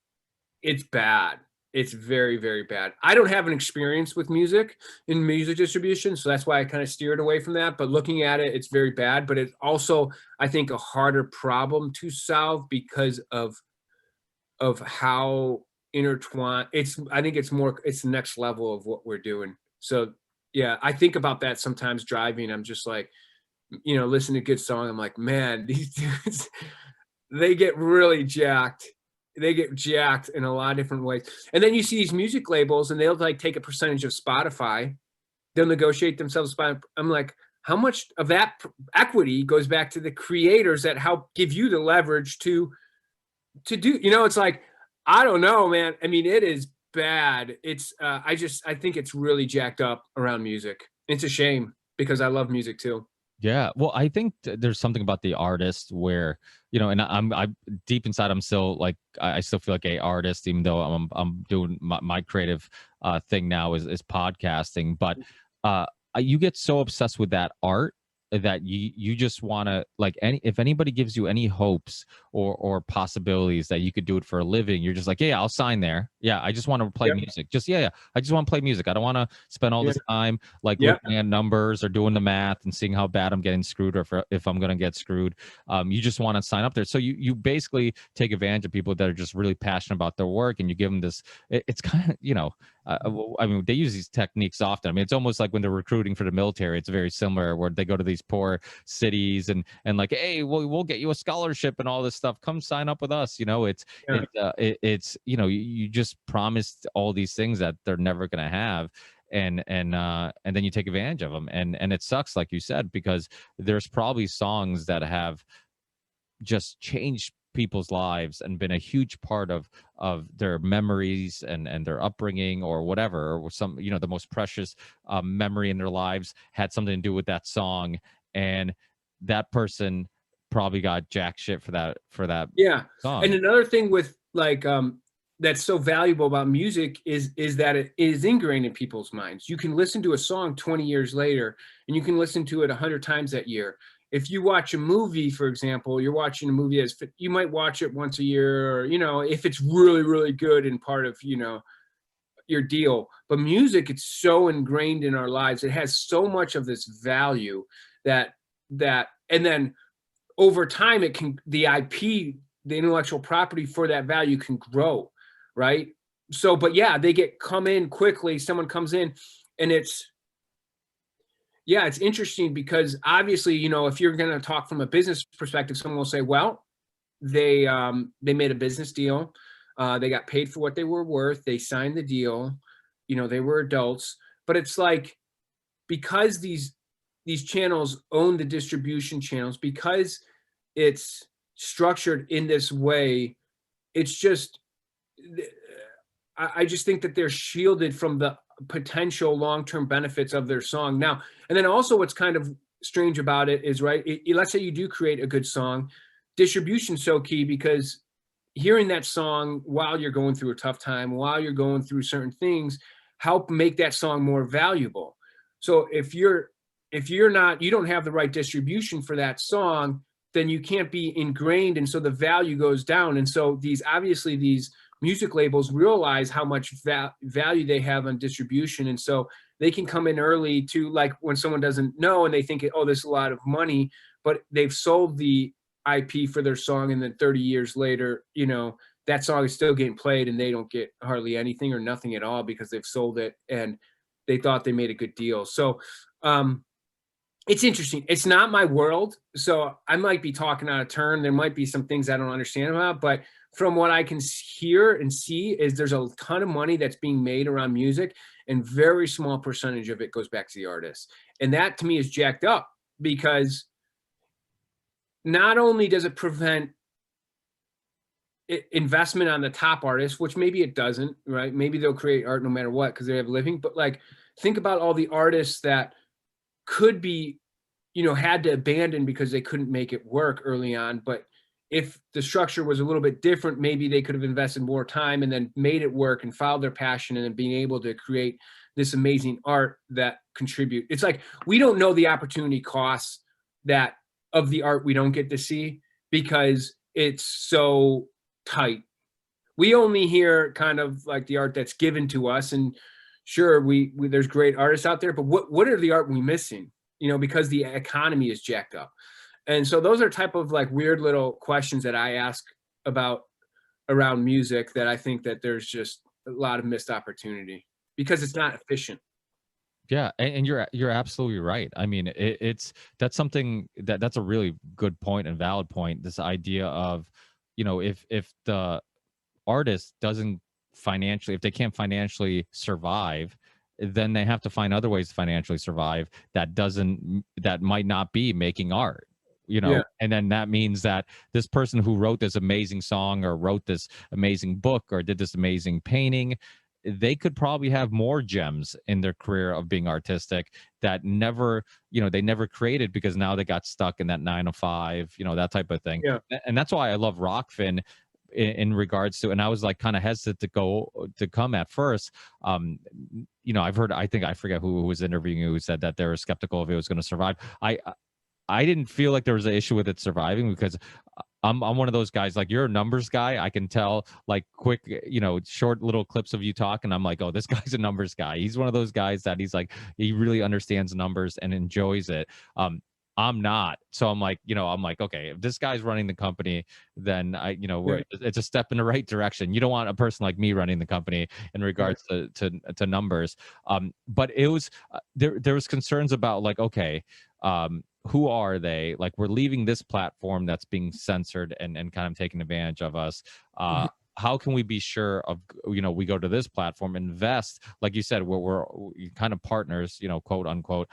it's bad. It's very, very bad. I don't have an experience with music distribution, so that's why I kind of steered away from that. But looking at it, it's very bad. But it's also, I think, a harder problem to solve because of how intertwined. I think it's the next level of what we're doing. So yeah, I think about that sometimes driving. I'm just like, listening to a good song. I'm like, man, these dudes, they get really jacked. They get jacked in a lot of different ways. And then you see these music labels and they'll like take a percentage of Spotify. They'll negotiate themselves. I'm like, how much of that equity goes back to the creators that help give you the leverage to do, it's like, I don't know, man. I mean, it is bad. It's, I think it's really jacked up around music. It's a shame because I love music too. Yeah, well, I think there's something about the artist where, and I'm deep inside, I'm still like, I still feel like a artist, even though I'm doing my creative thing now is podcasting. But you get so obsessed with that art that you just want to, like, if anybody gives you any hopes or possibilities that you could do it for a living, you're just like, yeah, I'll sign there. Yeah, I just want to play music. Just yeah, I just want to play music. I don't want to spend all this time like looking at numbers or doing the math and seeing how bad I'm getting screwed, or if I'm gonna get screwed. You just want to sign up there. So you basically take advantage of people that are just really passionate about their work, and you give them this. It's kind of, I mean, they use these techniques often. I mean, it's almost like when they're recruiting for the military. It's very similar, where they go to these poor cities and like, hey, we'll get you a scholarship and all this stuff. Come sign up with us. It's you just promised all these things that they're never gonna have. And then you take advantage of them, and it sucks, like you said, because there's probably songs that have just changed people's lives and been a huge part of their memories and their upbringing or whatever, or some, the most precious memory in their lives had something to do with that song, and that person probably got jack shit for that song. And another thing with like that's so valuable about music is that it is ingrained in people's minds. You can listen to a song 20 years later, and you can listen to it 100 times that year. If you watch a movie, for example, you're watching a movie you might watch it once a year, or if it's really, really good and part of your deal. But music, it's so ingrained in our lives. It has so much of this value that and then over time the IP, the intellectual property for that value can grow, right? So, but yeah, come in quickly. Someone comes in, and it's interesting because obviously, if you're going to talk from a business perspective, someone will say, well, they made a business deal. They got paid for what they were worth. They signed the deal. They were adults. But it's like, because these channels own the distribution channels, because it's structured in this way, it's just, I just think that they're shielded from the potential long-term benefits of their song now. And then also what's kind of strange about it is, right, let's say you do create a good song, distribution's so key, because hearing that song while you're going through a tough time, while you're going through certain things, help make that song more valuable. So if you don't have the right distribution for that song, then you can't be ingrained, and so the value goes down. And so these music labels realize how much value they have on distribution, and so they can come in early to, like, when someone doesn't know and they think, oh, this is a lot of money, but they've sold the IP for their song, and then 30 years later, that song is still getting played, and they don't get hardly anything or nothing at all because they've sold it and they thought they made a good deal. So It's interesting. It's not my world, so I might be talking out of turn. There might be some things I don't understand about, but from what I can hear and see is there's a ton of money that's being made around music, and very small percentage of it goes back to the artist. And that to me is jacked up because not only does it prevent investment on the top artists, which maybe it doesn't, right? Maybe they'll create art no matter what because they have a living, but like think about all the artists that could be, had to abandon because they couldn't make it work early on. But if the structure was a little bit different, maybe they could have invested more time and then made it work and followed their passion and then being able to create this amazing art that contribute. It's like we don't know the opportunity costs that of the art we don't get to see because it's so tight. We only hear kind of like the art that's given to us, and sure, we there's great artists out there, but what are the art we missing? Because the economy is jacked up. And so those are type of like weird little questions that I ask about around music that I think that there's just a lot of missed opportunity because it's not efficient. Yeah, and you're absolutely right. I mean, that's something that's a really good point and valid point. This idea of, if the artist doesn't financially, if they can't financially survive, then they have to find other ways to financially survive that might not be making art. Yeah. And then that means that this person who wrote this amazing song or wrote this amazing book or did this amazing painting, they could probably have more gems in their career of being artistic that never, they never created because now they got stuck in that 9 to 5, that type of thing. Yeah. And that's why I love ROKFIN in regards to, and I was like kind of hesitant to come at first. I've heard, I forget who was interviewing who said that they were skeptical if it was going to survive. I didn't feel like there was an issue with it surviving because I'm one of those guys, like you're a numbers guy. I can tell like quick, short little clips of you talk. And I'm like, oh, this guy's a numbers guy. He's one of those guys that he's like, he really understands numbers and enjoys it. I'm not. So I'm like, okay, if this guy's running the company, then it's a step in the right direction. You don't want a person like me running the company in regards to numbers. But it was, there was concerns about like, okay, who are they? Like, we're leaving this platform that's being censored and kind of taking advantage of us. How can we be sure of, we go to this platform, invest, like you said, we're kind of partners, quote unquote,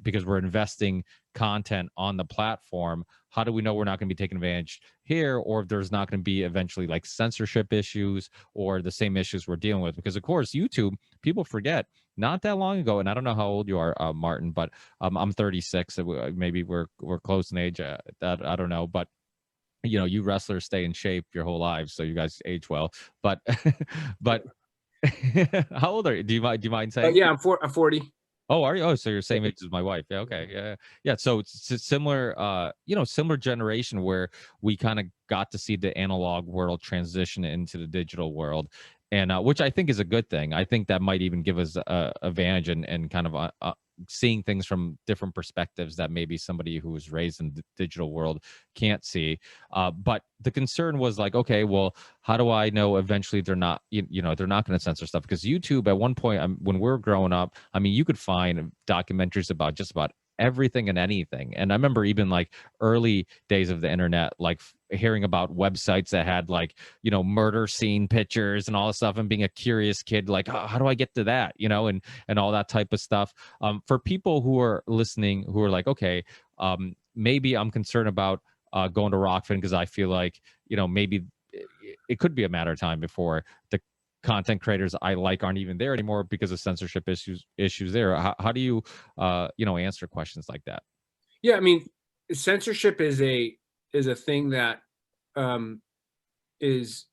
because we're investing content on the platform. How do we know we're not going to be taken advantage here, or if there's not going to be eventually like censorship issues or the same issues we're dealing with? Because of course, YouTube, people forget, not that long ago, and I don't know how old you are, Martin, but I'm 36. So maybe we're close in age. That I don't know, but you wrestlers stay in shape your whole lives, so you guys age well. But but how old are you? Do you mind saying? Yeah, I'm 40. Oh, are you? Oh, so you're the same age as my wife. Yeah, okay. Yeah. So it's a similar, similar generation where we kind of got to see the analog world transition into the digital world, and which I think is a good thing. I think that might even give us a advantage and kind of seeing things from different perspectives that maybe somebody who was raised in the digital world can't see. But the concern was like, okay, well, how do I know eventually they're not, they're not going to censor stuff? Because YouTube at one point, when we were growing up, I mean, you could find documentaries about just about everything and anything. And I remember even like early days of the internet, like hearing about websites that had like, murder scene pictures and all this stuff, and being a curious kid, like, how do I get to that, and all that type of stuff. For people who are listening, who are like, okay, maybe I'm concerned about going to ROKFIN because I feel like, maybe it could be a matter of time before the content creators I like aren't even there anymore because of censorship issues there. How do you answer questions like that? Yeah, I mean, censorship is a thing that is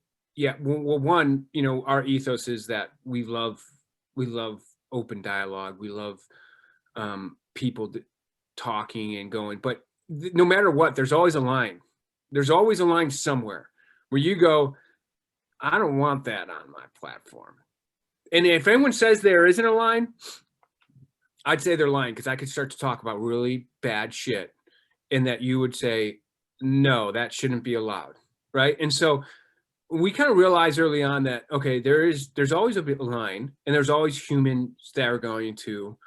well, one, our ethos is that we love open dialogue. We love people talking and going, but no matter what, there's always a line. There's always a line somewhere where you go, I don't want that on my platform. And if anyone says there isn't a line, I'd say they're lying, because I could start to talk about really bad shit and that you would say, no, that shouldn't be allowed. Right. And so we kind of realized early on that, okay, there's always a line, and there's always humans that are going to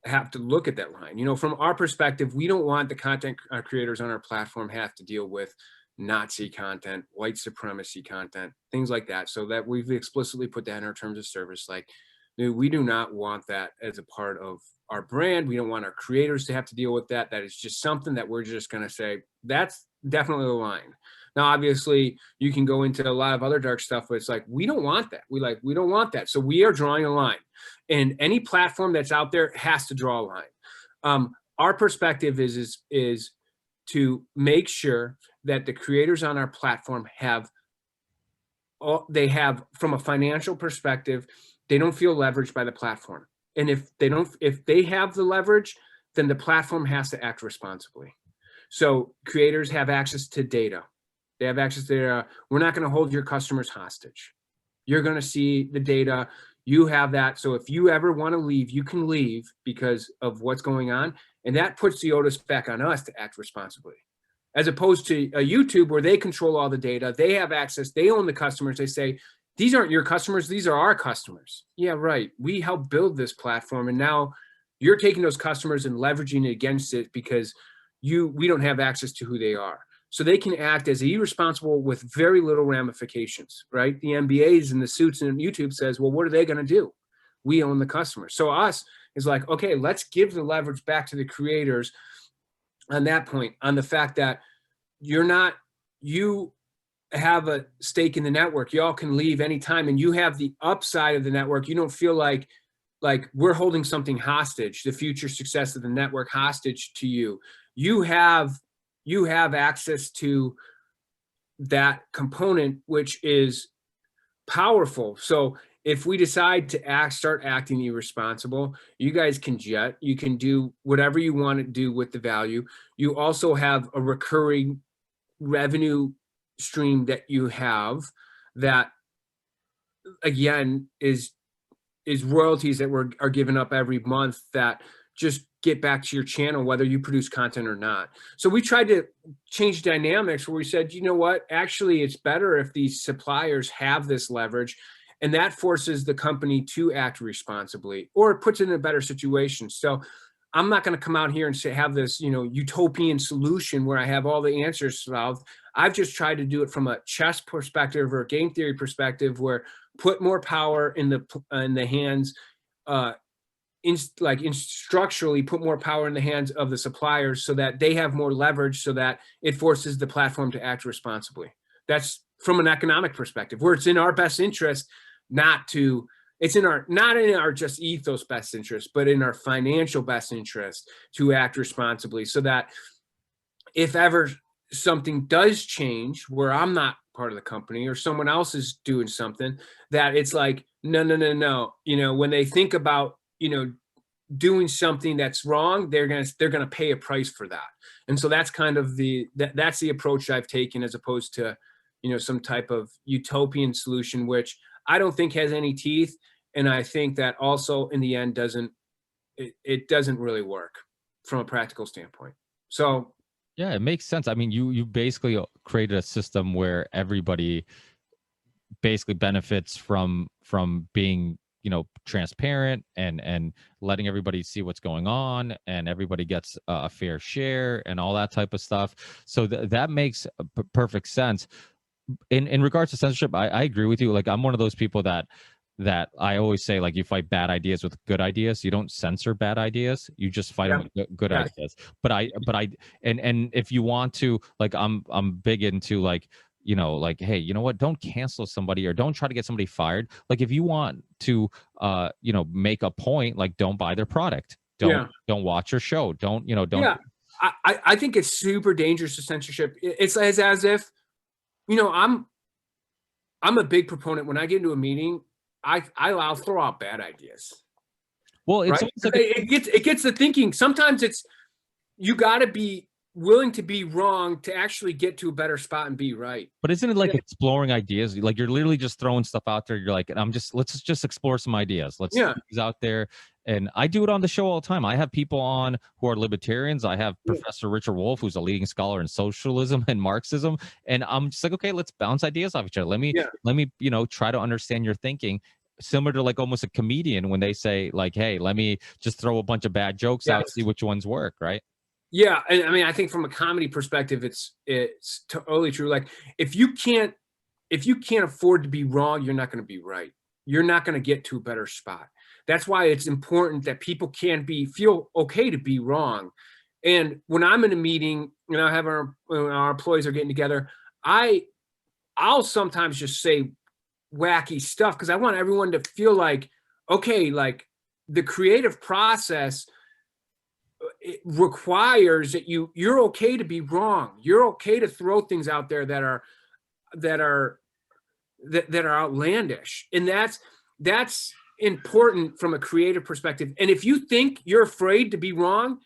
have to look at that line. You know, from our perspective, we don't want the content creators on our platform have to deal with Nazi content, white supremacy content, things like that. So that we've explicitly put that in our terms of service. Like, dude, we do not want that as a part of our brand. We don't want our creators to have to deal with that. That is just something that we're just going to say, that's definitely the line. Now, obviously, you can go into a lot of other dark stuff, but it's like, we don't want that. We don't want that. So we are drawing a line. And any platform that's out there has to draw a line. Our perspective is to make sure that the creators on our platform have from a financial perspective, they don't feel leveraged by the platform. And if they have the leverage, then the platform has to act responsibly. So creators have access to data. They have access to data. We're not going to hold your customers hostage. You're going to see the data. You have that. So if you ever want to leave, you can leave because of what's going on. And that puts the onus back on us to act responsibly. As opposed to a YouTube where they control all the data. They have access. They own the customers. They say, these aren't your customers. These are our customers. Yeah, right. We helped build this platform. And now you're taking those customers and leveraging it against it because we don't have access to who they are. So they can act as irresponsible with very little ramifications, right? The MBAs and the suits and YouTube says, well, what are they going to do? We own the customer. So us is like, okay, let's give the leverage back to the creators on that point, on the fact that you have a stake in the network. Y'all can leave anytime and you have the upside of the network. You don't feel like we're holding something hostage, the future success of the network hostage to you. You have access to that component, which is powerful. So if we decide to start acting irresponsible, you guys can jet. You can do whatever you want to do with the value. You also have a recurring revenue stream that you have that, again, is royalties that are given up every month that just get back to your channel, whether you produce content or not. So we tried to change dynamics where we said, you know what, actually it's better if these suppliers have this leverage, and that forces the company to act responsibly, or it puts it in a better situation. So I'm not going to come out here and have this, utopian solution where I have all the answers solved. I've just tried to do it from a chess perspective or a game theory perspective, where put more power in the hands, structurally put more power in the hands of the suppliers so that they have more leverage, so that it forces the platform to act responsibly. That's from an economic perspective, where it's in our best interest not in our just ethos best interest, but in our financial best interest to act responsibly, so that if ever something does change where I'm not part of the company or someone else is doing something, that it's like, no. When they think about, doing something that's wrong, they're gonna pay a price for that. And so that's kind of that's the approach I've taken, as opposed to, some type of utopian solution, which I don't think has any teeth. And I think that also in the end doesn't really work from a practical standpoint. So yeah, it makes sense. I mean, you basically created a system where everybody basically benefits from being, transparent and letting everybody see what's going on, and everybody gets a fair share and all that type of stuff. So that makes perfect sense. In regards to censorship, I agree with you. Like, I'm one of those people that I always say, like, you fight bad ideas with good ideas. You don't censor bad ideas. You just fight them with good ideas. But if you want to, like, I'm big into, like, hey, you know what? Don't cancel somebody, or don't try to get somebody fired. Like, if you want to, make a point, like, don't buy their product. Don't watch your show. Don't. Yeah, I think it's super dangerous to censorship. It's as if, I'm a big proponent. When I get into a meeting, I'll throw out bad ideas. Well, it's right? like it gets the thinking. Sometimes you got to be willing to be wrong to actually get to a better spot and be right. But isn't it like exploring ideas? Like, you're literally just throwing stuff out there. You're like, let's just explore some ideas. Let's throw these out there. And I do it on the show all the time. I have people on who are libertarians. I have Professor Richard Wolff, who's a leading scholar in socialism and Marxism. And I'm just like, okay, let's bounce ideas off each other. Let me, try to understand your thinking. similar to like almost a comedian when they say like, hey, let me just throw a bunch of bad jokes out, see which ones work, right? Yeah, and I mean, I think from a comedy perspective, it's totally true. Like, if you can't afford to be wrong, you're not going to be right. You're not going to get to a better spot. That's why it's important that people can feel okay to be wrong. And when I'm in a meeting, when our employees are getting together, I'll sometimes just say wacky stuff because I want everyone to feel like, okay, like the creative process, it requires that you're okay to be wrong. You're okay to throw things out there that are outlandish, and that's important from a creative perspective. And if you think you're afraid to be wrong,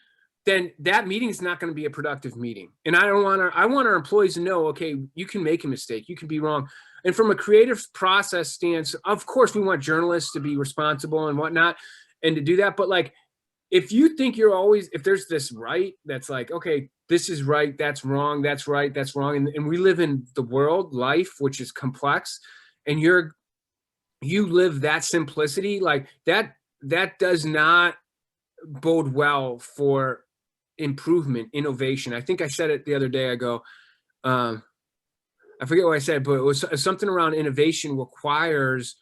then that meeting is not going to be a productive meeting. And I want our employees to know, okay, you can make a mistake, you can be wrong. And from a creative process stance, of course, we want journalists to be responsible and whatnot, and to do that. But like, if you think if there's this right, that's like, okay, this is right, that's wrong, that's right, that's wrong. And we live in the world, life, which is complex, and you live that simplicity, like that does not bode well for improvement, innovation. I think I said it the other day. I go, I forget what I said, but it was something around innovation requires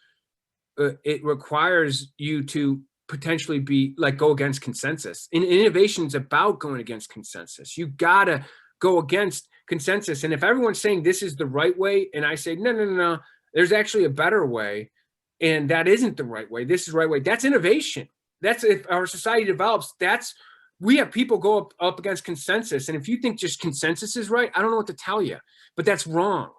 you to potentially be like go against consensus. And innovation is about going against consensus. You gotta go against consensus. And if everyone's saying this is the right way, and I say no, there's actually a better way, and that isn't the right way, this is the right way, that's innovation. That's if our society develops. We have people go up against consensus. And if you think just consensus is right, I don't know what to tell you, but that's wrong.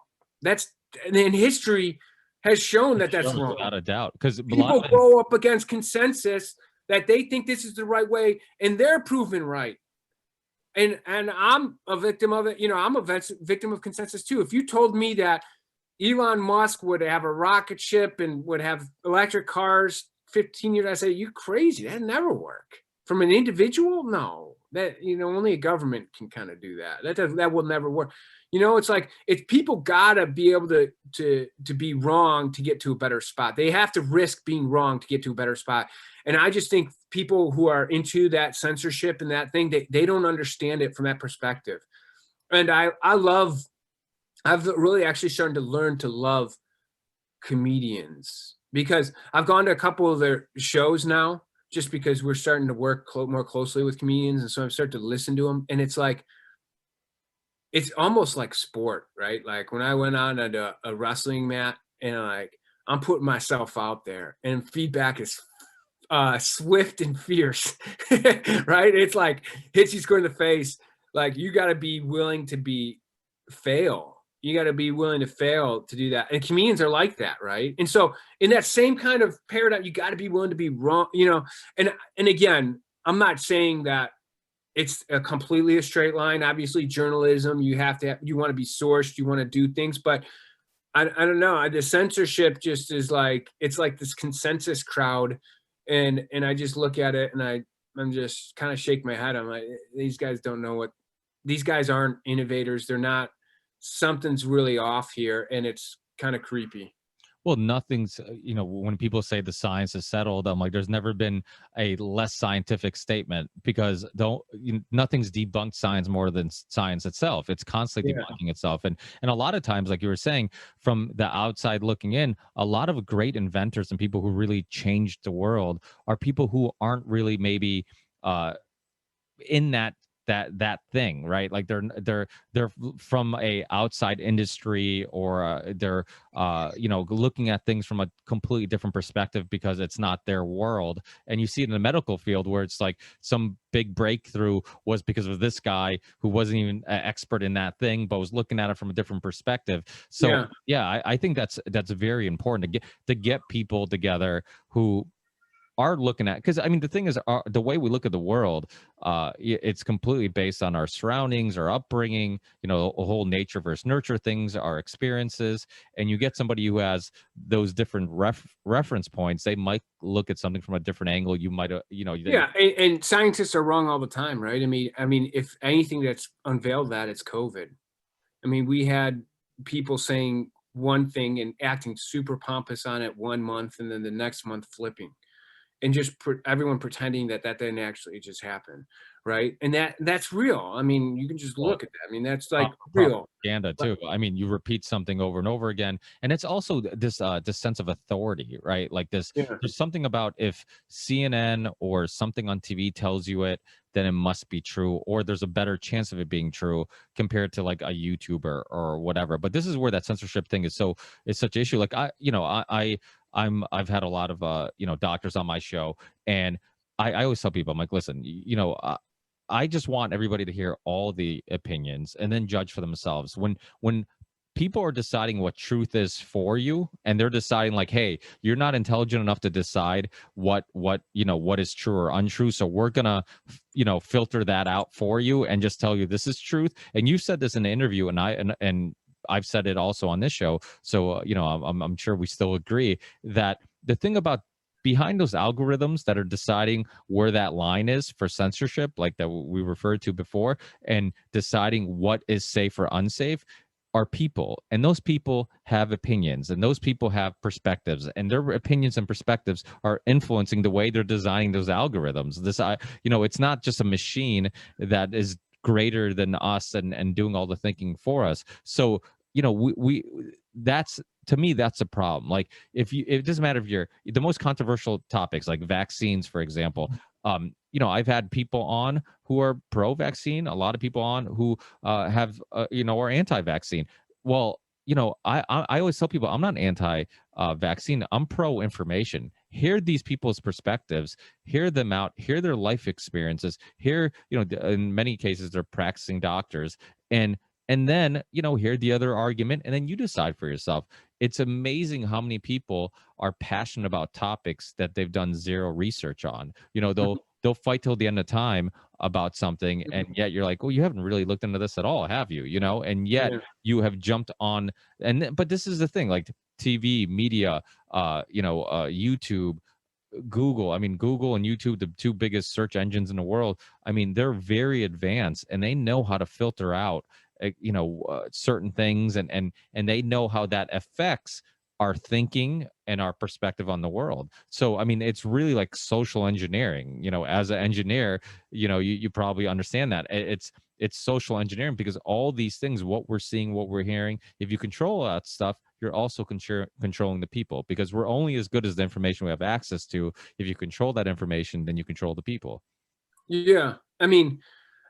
And history has shown that that's wrong. Without a doubt. Because people go up against consensus that they think this is the right way, and they're proven right. And I'm a victim of it. I'm a victim of consensus too. If you told me that Elon Musk would have a rocket ship and would have electric cars 15 years, I say, you crazy. That'd never work. From an individual, no. That only a government can kind of do that. That will never work. It's like, people gotta be able to be wrong to get to a better spot. They have to risk being wrong to get to a better spot. And I just think people who are into that censorship and that thing, they don't understand it from that perspective. And I've really actually started to learn to love comedians, because I've gone to a couple of their shows now, just because we're starting to work more closely with comedians. And so I've started to listen to them. And it's like, it's almost like sport, right? Like when I went on at a wrestling mat, and I'm putting myself out there, and feedback is swift and fierce, right? It's like hits you square in the face. Like, you got to be willing to fail. You got to be willing to fail to do that. And comedians are like that, right? And so in that same kind of paradigm, you got to be willing to be wrong, and again, I'm not saying that it's completely a straight line. Obviously, journalism, you want to be sourced, you want to do things, but I don't know. The censorship just is like, it's like this consensus crowd. And I just look at it, and I'm just kind of shake my head. I'm like, these guys don't know these guys aren't innovators. They're not. Something's really off here, and it's kind of creepy. Well, nothing's, when people say the science is settled, I'm like, there's never been a less scientific statement, because nothing's debunked science more than science itself. It's constantly debunking itself. And a lot of times, like you were saying, from the outside looking in, a lot of great inventors and people who really changed the world are people who aren't really maybe in that thing, right? Like they're from a outside industry, or they're looking at things from a completely different perspective because it's not their world. And you see it in the medical field, where it's like some big breakthrough was because of this guy who wasn't even an expert in that thing, but was looking at it from a different perspective. So I think that's very important to get people together who are looking at, because the thing is, the way we look at the world, it's completely based on our surroundings, our upbringing, a whole nature versus nurture things, our experiences. And you get somebody who has those different reference points, they might look at something from a different angle. You might and scientists are wrong all the time, right? I mean if anything that's unveiled that, it's COVID. We had people saying one thing and acting super pompous on it 1 month and then the next month flipping, and just everyone pretending that that didn't actually just happen, right? And that's real. I mean, you can just Well, look at that. I mean, that's like real. propaganda But too. I mean, you repeat something over and over again, and it's also this sense of authority, right? Like this, yeah, there's something about if CNN or something on TV tells you it, then it must be true, or there's a better chance of it being true compared to like a YouTuber or whatever. But this is where that censorship thing is such an issue. Like I've had a lot of doctors on my show, and I always tell people, I'm like, listen, I just want everybody to hear all the opinions and then judge for themselves. When people are deciding what truth is for you, and they're deciding like, hey, you're not intelligent enough to decide what is true or untrue, so we're gonna filter that out for you and just tell you this is truth. And you said this in the interview, and I've said it also on this show. So I'm sure we still agree that the thing about behind those algorithms that are deciding where that line is for censorship, like that we referred to before, and deciding what is safe or unsafe, are people. And those people have opinions, and those people have perspectives, and their opinions and perspectives are influencing the way they're designing those algorithms. It's not just a machine that is greater than us and doing all the thinking for us. So we that's, to me, that's a problem. Like it doesn't matter if you're the most controversial topics like vaccines, for example. I've had people on who are pro-vaccine, a lot of people on who have are anti-vaccine. Well, I always tell people I'm not anti-vaccine. I'm pro-information. Hear these people's perspectives, hear them out, hear their life experiences, hear, in many cases they're practicing doctors, and then hear the other argument, and then you decide for yourself. It's amazing how many people are passionate about topics that they've done zero research on. They'll fight till the end of time about something, and yet you're like, well, you haven't really looked into this at all, have you? And yet yeah, you have jumped on. But this is the thing, like TV, media, YouTube, Google. I mean, Google and YouTube, the two biggest search engines in the world. I mean, they're very advanced, and they know how to filter out, certain things, and they know how that affects our thinking and our perspective on the world. So, I mean, it's really like social engineering. As an engineer, you probably understand that it's social engineering, because all these things, what we're seeing, what we're hearing, if you control that stuff, you're also controlling the people, because we're only as good as the information we have access to. If you control that information, then you control the people. yeah. I mean,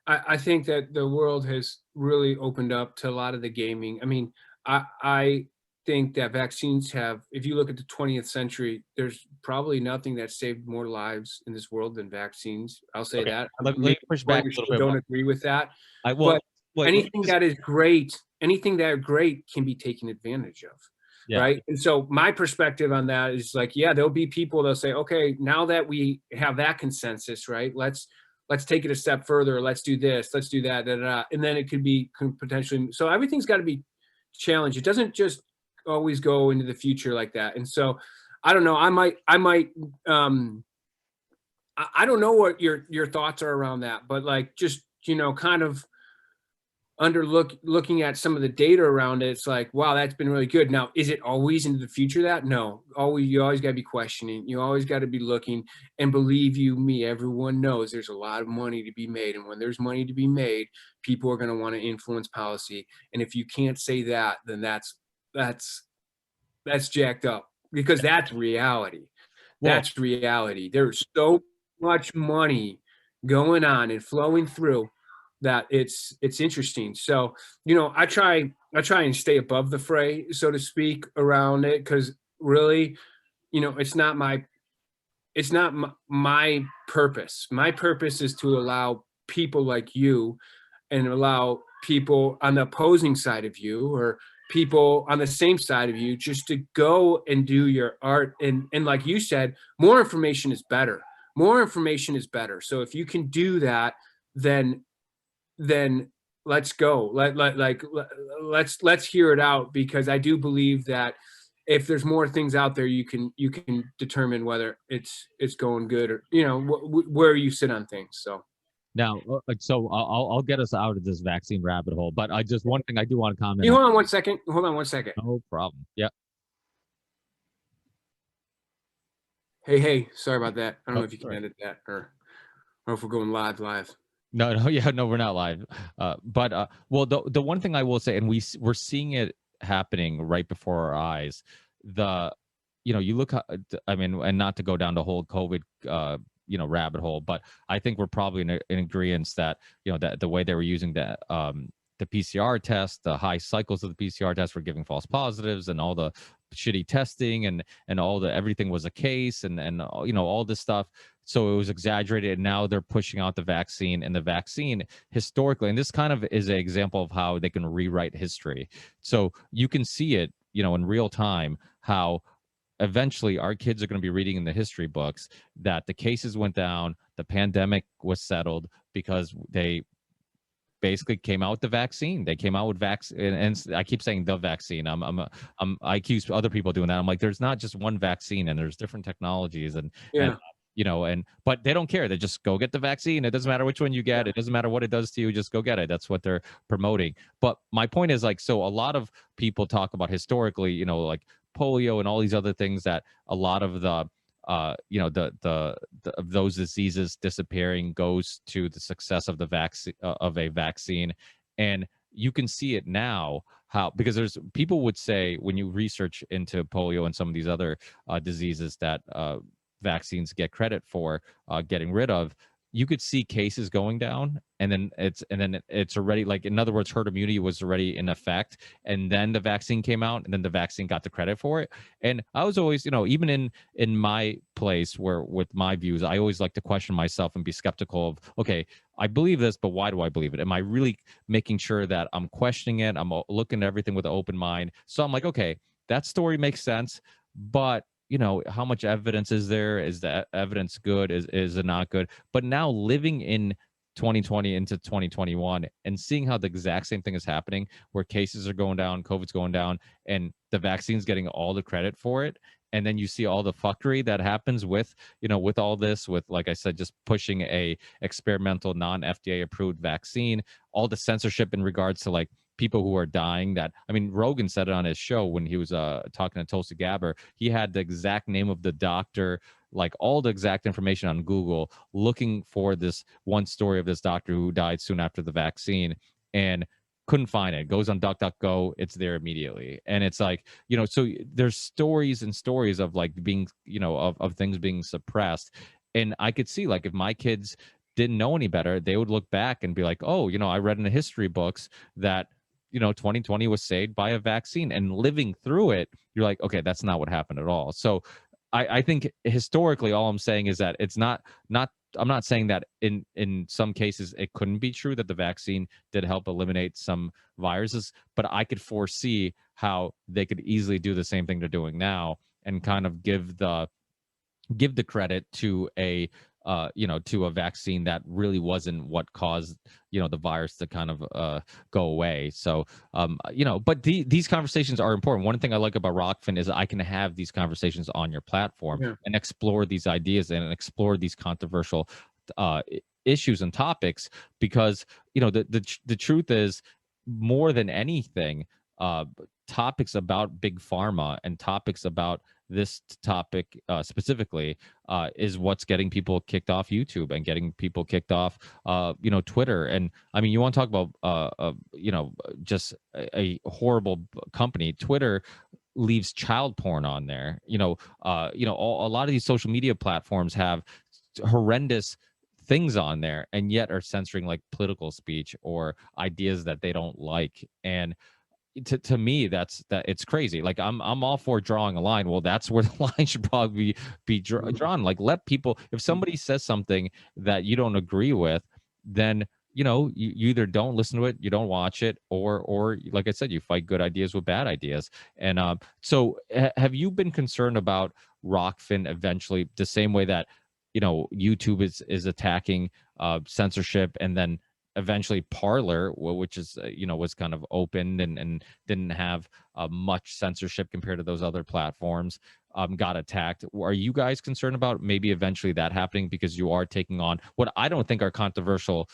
I think that the world has really opened up to a lot of the gaming. I mean, I think that vaccines have, if you look at the 20th century, there's probably nothing that saved more lives in this world than vaccines. I'll say Okay, that. let Maybe me push more back of a your little show bit don't more. agree with that. I But well, wait, anything that is great, anything that are great can be taken advantage of. yeah. Right. And so my perspective on that is like, yeah, there'll be people that'll say, okay, now that we have that consensus, right, let's take it a step further. Let's do this, let's do that, da, da, da. And then it could potentially, so everything's got to be challenged. It doesn't just always go into the future like that. And so I don't know, um, I don't know what your thoughts are around that, but like, just, kind of looking at some of the data around it, it's like, wow, that's been really good. Now, is it always into the future that? No, you always got to be questioning. You always got to be looking, and believe you me, everyone knows there's a lot of money to be made. And when there's money to be made, people are going to want to influence policy. And if you can't say that, then that's jacked up, because that's reality. Well, That's reality. There's so much money going on and flowing through that it's interesting. So, I try and stay above the fray, so to speak, around it, because really, it's not my purpose. My purpose is to allow people like you, and allow people on the opposing side of you, or people on the same side of you, just to go and do your art. And like you said, more information is better. More information is better. So if you can do that, then let's go. Let's hear it out, because I do believe that if there's more things out there, you can determine whether it's going good, or where you sit on things. So Now, so I'll get us out of this vaccine rabbit hole. But I just one thing I do want to comment Hey, on. hold on 1 second. Hold on 1 second. No problem. Yeah. Hey, sorry about that. I don't Oh, know if you can sorry. edit that or if we're going live. No, yeah, no, we're not live. But well, the one thing I will say, and we're seeing it happening right before our eyes. The, you look, I mean, and not to go down the whole COVID, rabbit hole, but I think we're probably in agreement that that the way they were using the PCR test, the high cycles of the PCR test were giving false positives, and all the shitty testing, and all the everything was a case, and all this stuff. So it was exaggerated, and now they're pushing out the vaccine, and the vaccine historically, and this kind of is an example of how they can rewrite history. So you can see it, in real time, how eventually our kids are going to be reading in the history books that the cases went down, the pandemic was settled because they basically came out with the vaccine. They came out with vaccine, and I keep saying the vaccine. I accuse other people doing that. I'm like, there's not just one vaccine, and there's different technologies, and Yeah. but they don't care. They just go get the vaccine. It doesn't matter which one you get. Yeah. It doesn't matter what it does to you. Just go get it. That's what they're promoting. But my point is, like, so a lot of people talk about historically, like polio and all these other things, that a lot of the the of those diseases disappearing goes to the success of the vaccine, of a vaccine. And you can see it now, how, because there's people would say, when you research into polio and some of these other diseases that vaccines get credit for getting rid of, you could see cases going down, and then it's already, like, in other words, herd immunity was already in effect, and then the vaccine came out, and then the vaccine got the credit for it. And I was always, even in my place, where with my views, I always like to question myself and be skeptical of, okay, I believe this, but why do I believe it? Am I really making sure that I'm questioning it? I'm looking at everything with an open mind. So I'm like, okay, that story makes sense, but how much evidence is there? Is that evidence good? Is it not good? But now, living in 2020 into 2021 and seeing how the exact same thing is happening, where cases are going down, COVID's going down, and the vaccine's getting all the credit for it. And then you see all the fuckery that happens with, with all this, with, like I said, just pushing a experimental non-FDA approved vaccine, all the censorship in regards to, like, people who are dying. That, I mean, Rogan said it on his show when he was talking to Tulsi Gabbard. He had the exact name of the doctor, like all the exact information on Google, looking for this one story of this doctor who died soon after the vaccine, and couldn't find it. Goes on DuckDuckGo, it's there immediately. And it's like, so there's stories and stories of, like, being, of things being suppressed. And I could see, like, if my kids didn't know any better, they would look back and be like, oh, I read in the history books that 2020 was saved by a vaccine, and living through it, you're like, okay, that's not what happened at all. So I think historically, all I'm saying is that it's not I'm not saying that in some cases it couldn't be true that the vaccine did help eliminate some viruses, but I could foresee how they could easily do the same thing they're doing now, and kind of give the credit to a to a vaccine that really wasn't what caused the virus to kind of go away. So but these conversations are important. One thing I like about ROKFIN is I can have these conversations on your platform, Yeah. and explore these ideas, and explore these controversial issues and topics, because the truth is, more than anything, topics about big pharma, and topics about this topic specifically is what's getting people kicked off YouTube, and getting people kicked off Twitter. And I mean, you want to talk about just a horrible company. Twitter leaves child porn on there. A lot of these social media platforms have horrendous things on there, and yet are censoring, like, political speech or ideas that they don't like. And to me, that it's crazy. Like, I'm all for drawing a line. Well, that's where the line should probably be drawn. Like, let people, if somebody says something that you don't agree with, then you either don't listen to it, you don't watch it, or like I said, you fight good ideas with bad ideas. And so have you been concerned about ROKFIN eventually, the same way that YouTube is attacking censorship, and then eventually Parler, which is was kind of open, and didn't have much censorship compared to those other platforms, got attacked. Are you guys concerned about maybe eventually that happening because you are taking on what I don't think are controversial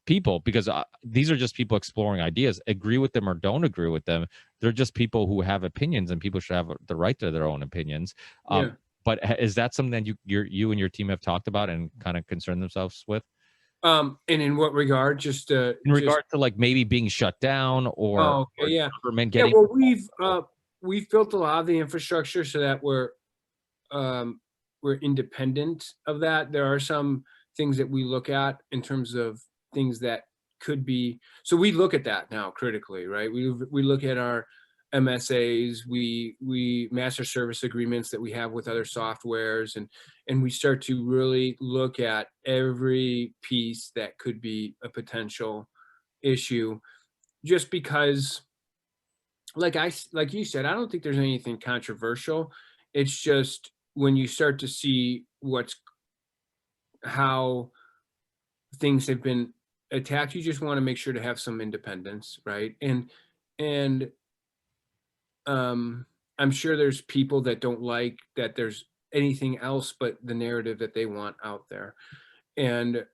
people, because these are just people exploring ideas, agree with them or don't agree with them. They're just people who have opinions, and people should have the right to their own opinions. Yeah. But is that something that you and your team have talked about and kind of concerned themselves with? And in what regard? In regard to like maybe being shut down Oh, okay, or yeah. government Yeah, getting well, we've built a lot of the infrastructure so that um, we're independent of that. There are some things that we look at in terms of things that could be. So we look at that now critically, right? We look at our MSAs, we master service agreements that we have with other softwares, and we start to really look at every piece that could be a potential issue. Just because, like you said, I don't think there's anything controversial. It's just when you start to see how things have been attacked, you just want to make sure to have some independence, right? And I'm sure there's people that don't like that there's anything else but the narrative that they want out there. And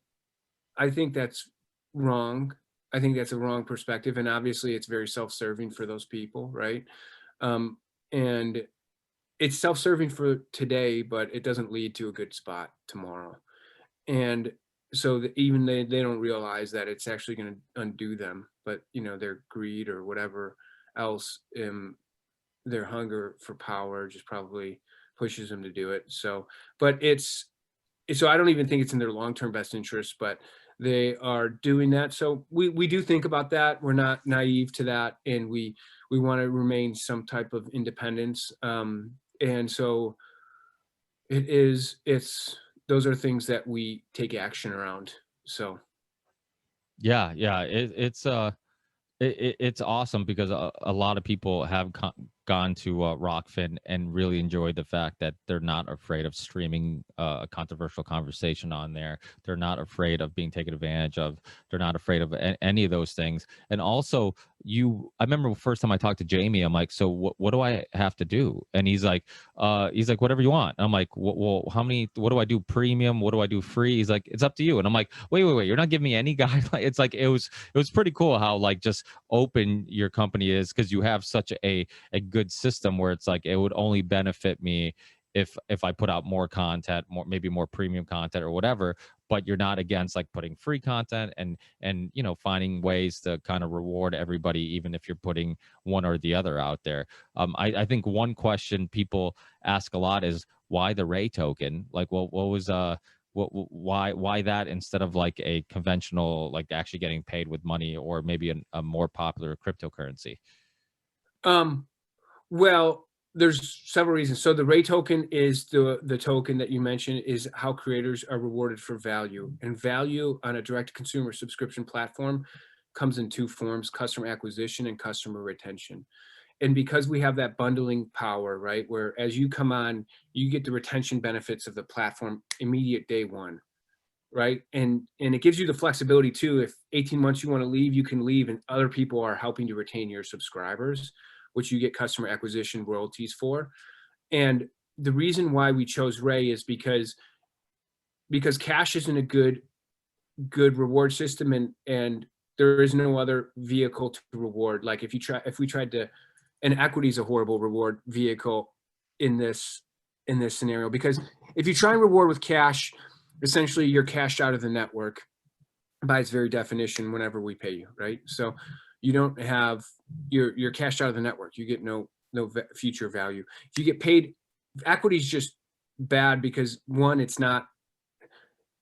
I think that's wrong. I think that's a wrong perspective. And obviously it's very self-serving for those people, right? Um, and it's self-serving for today, but it doesn't lead to a good spot tomorrow. And so even they don't realize that it's actually going to undo them, but their greed or whatever else, their hunger for power just probably pushes them to do it. So, but so I don't even think it's in their long-term best interest, but they are doing that. So we do think about that. We're not naive to that, and we want to remain some type of independence. And so it's those are things that we take action around. So yeah, it's awesome because a lot of people have gone to ROKFIN and really enjoyed the fact that they're not afraid of streaming a controversial conversation on there. They're not afraid of being taken advantage of. They're not afraid of any of those things. And also, I remember the first time I talked to Jamie, I'm like, so what do I have to do? And he's like, whatever you want. I'm like, well, what do I do premium? What do I do free? He's like, it's up to you. And I'm like, wait, you're not giving me any guideline. It's like, it was pretty cool how like just open your company is, because you have such a good system where it's like it would only benefit me if I put out more content, maybe more premium content or whatever. But you're not against like putting free content and finding ways to kind of reward everybody, even if you're putting one or the other out there. I think one question people ask a lot is why the Ray token? Like, what was why that instead of like a conventional, like actually getting paid with money, or maybe a more popular cryptocurrency? um well, there's several reasons. So the Ray token is the token that you mentioned, is how creators are rewarded for value. And value on a direct consumer subscription platform comes in two forms: customer acquisition and customer retention. And because we have that bundling power, right, where as you come on, you get the retention benefits of the platform immediate day one, right? And it gives you the flexibility too. If 18 months you want to leave, you can leave, and other people are helping to retain your subscribers, which you get customer acquisition royalties for. And the reason why we chose Ray is because cash isn't a good reward system, and there is no other vehicle to reward. Like if we tried to, and equity is a horrible reward vehicle in this scenario, because if you try and reward with cash, essentially you're cashed out of the network by its very definition whenever we pay you, right? So you don't have, you're cashed out of the network. You get no future value. If you get paid, equity is just bad because one, it's not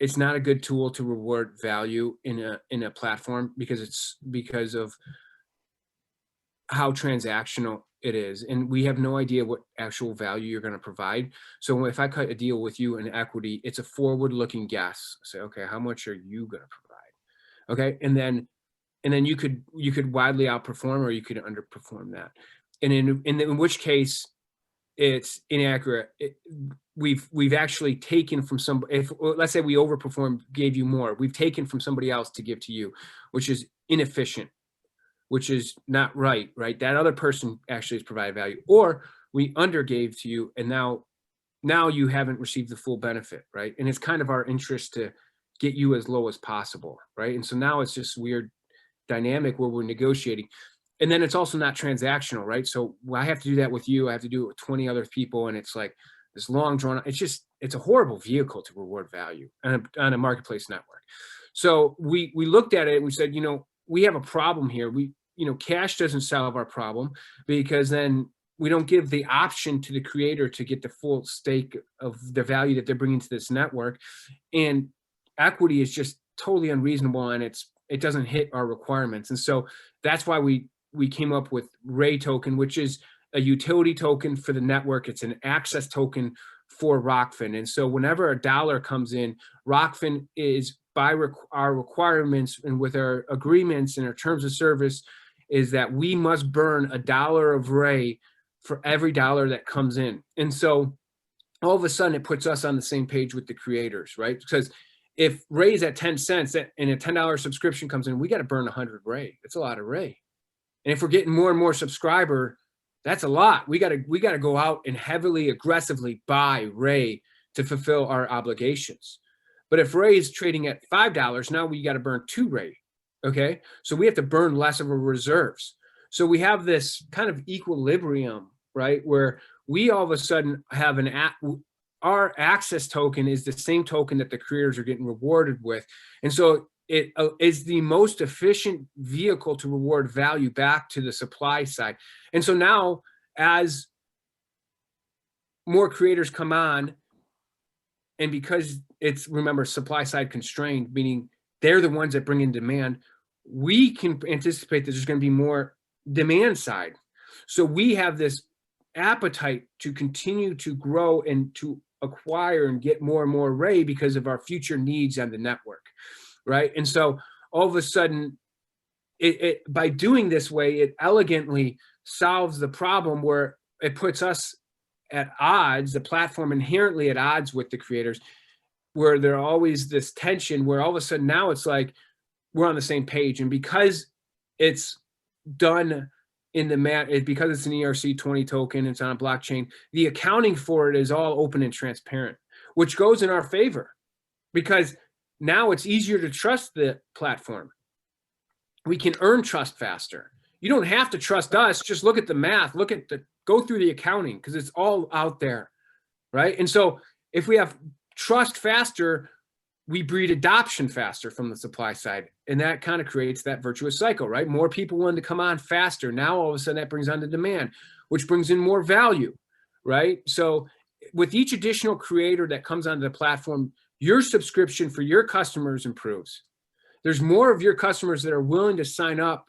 a good tool to reward value in a platform, because of how transactional it is, and we have no idea what actual value you're going to provide. So if I cut a deal with you in equity, it's a forward-looking guess. Say, okay, how much are you going to provide? Okay, and then you could widely outperform, or you could underperform that, and in which case it's inaccurate. We've actually taken from if let's say we overperformed, gave you more, we've taken from somebody else to give to you, which is inefficient, which is not right? That other person actually has provided value. Or we undergave to you, and now now you haven't received the full benefit, right? And it's kind of our interest to get you as low as possible, right? And so now it's just weird dynamic where we're negotiating. And then it's also not transactional, right? So I have to do that with you. I have to do it with 20 other people. And it's like this long drawn, it's a horrible vehicle to reward value on a marketplace network. So we looked at it and we said, we have a problem here. Cash doesn't solve our problem, because then we don't give the option to the creator to get the full stake of the value that they're bringing to this network. And equity is just totally unreasonable, and it doesn't hit our requirements. And so that's why we came up with Ray token, which is a utility token for the network. It's an access token for ROKFIN. And so whenever a dollar comes in, ROKFIN is by our requirements and with our agreements and our terms of service is that we must burn $1 of Ray for every dollar that comes in. And so all of a sudden it puts us on the same page with the creators, right? Because if Ray is at 10 cents and a $10 subscription comes in, we got to burn 100 Ray. That's a lot of Ray. And if we're getting more and more subscriber, that's a lot. We got to go out and heavily, aggressively buy Ray to fulfill our obligations. But if Ray is trading at $5, now we got to burn 2 Ray. Okay. So we have to burn less of our reserves. So we have this kind of equilibrium, right? Where we all of a sudden have our access token is the same token that the creators are getting rewarded with. And so it is the most efficient vehicle to reward value back to the supply side. And so now as more creators come on, and because it's, remember, supply side constrained, meaning they're the ones that bring in demand, we can anticipate that there's going to be more demand side. So we have this appetite to continue to grow and to acquire and get more and more Ray because of our future needs on the network, right? And so all of a sudden, by doing this way, it elegantly solves the problem where it puts us at odds, the platform inherently at odds with the creators, where there always this tension where all of a sudden now it's like we're on the same page. And because it's done in the because it's an ERC20 token, it's on a blockchain, the accounting for it is all open and transparent, which goes in our favor because now it's easier to trust the platform. We can earn trust faster. You don't have to trust us. Just look at the math, go through the accounting because it's all out there, right? And so if we have trust faster, we breed adoption faster from the supply side. And that kind of creates that virtuous cycle, right? More people want to come on faster. Now, all of a sudden that brings on the demand, which brings in more value, right? So with each additional creator that comes onto the platform, your subscription for your customers improves. There's more of your customers that are willing to sign up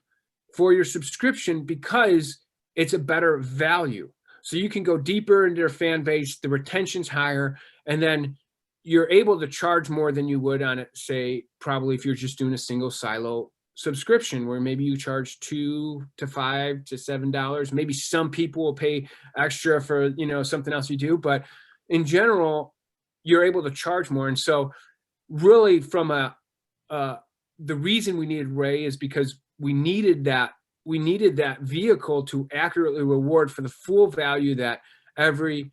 for your subscription because it's a better value. So you can go deeper into their fan base, the retention's higher, and then you're able to charge more than you would on it, say, probably if you're just doing a single silo subscription where maybe you charge $2 to $5 to $7. Maybe some people will pay extra for, something else you do, but in general, you're able to charge more. And so really from the reason we needed Ray is because we needed that vehicle to accurately reward for the full value that every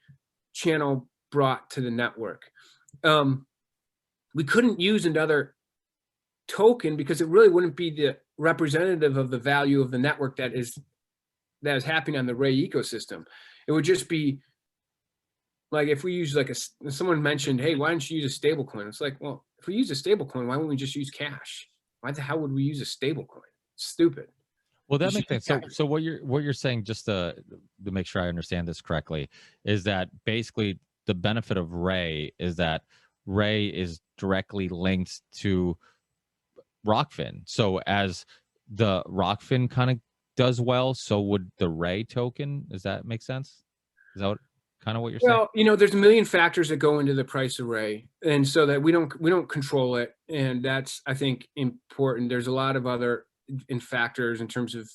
channel brought to the network. We couldn't use another token because it really wouldn't be the representative of the value of the network that is happening on the Ray ecosystem. It would just be like if we use someone mentioned, hey, why don't you use a stable coin? It's like, well, if we use a stable coin, why wouldn't we just use cash? Why the hell would we use a stable coin? It's stupid. Well, that makes sense. So what you're saying, just to make sure I understand this correctly, is that basically the benefit of Ray is that Ray is directly linked to ROKFIN. So as the ROKFIN kind of does well, so would the Ray token. Does that make sense? Is that kind of what you're saying? Well, there's a million factors that go into the price of Ray, and so that we don't control it, and that's, I think, important. There's a lot of other factors in terms of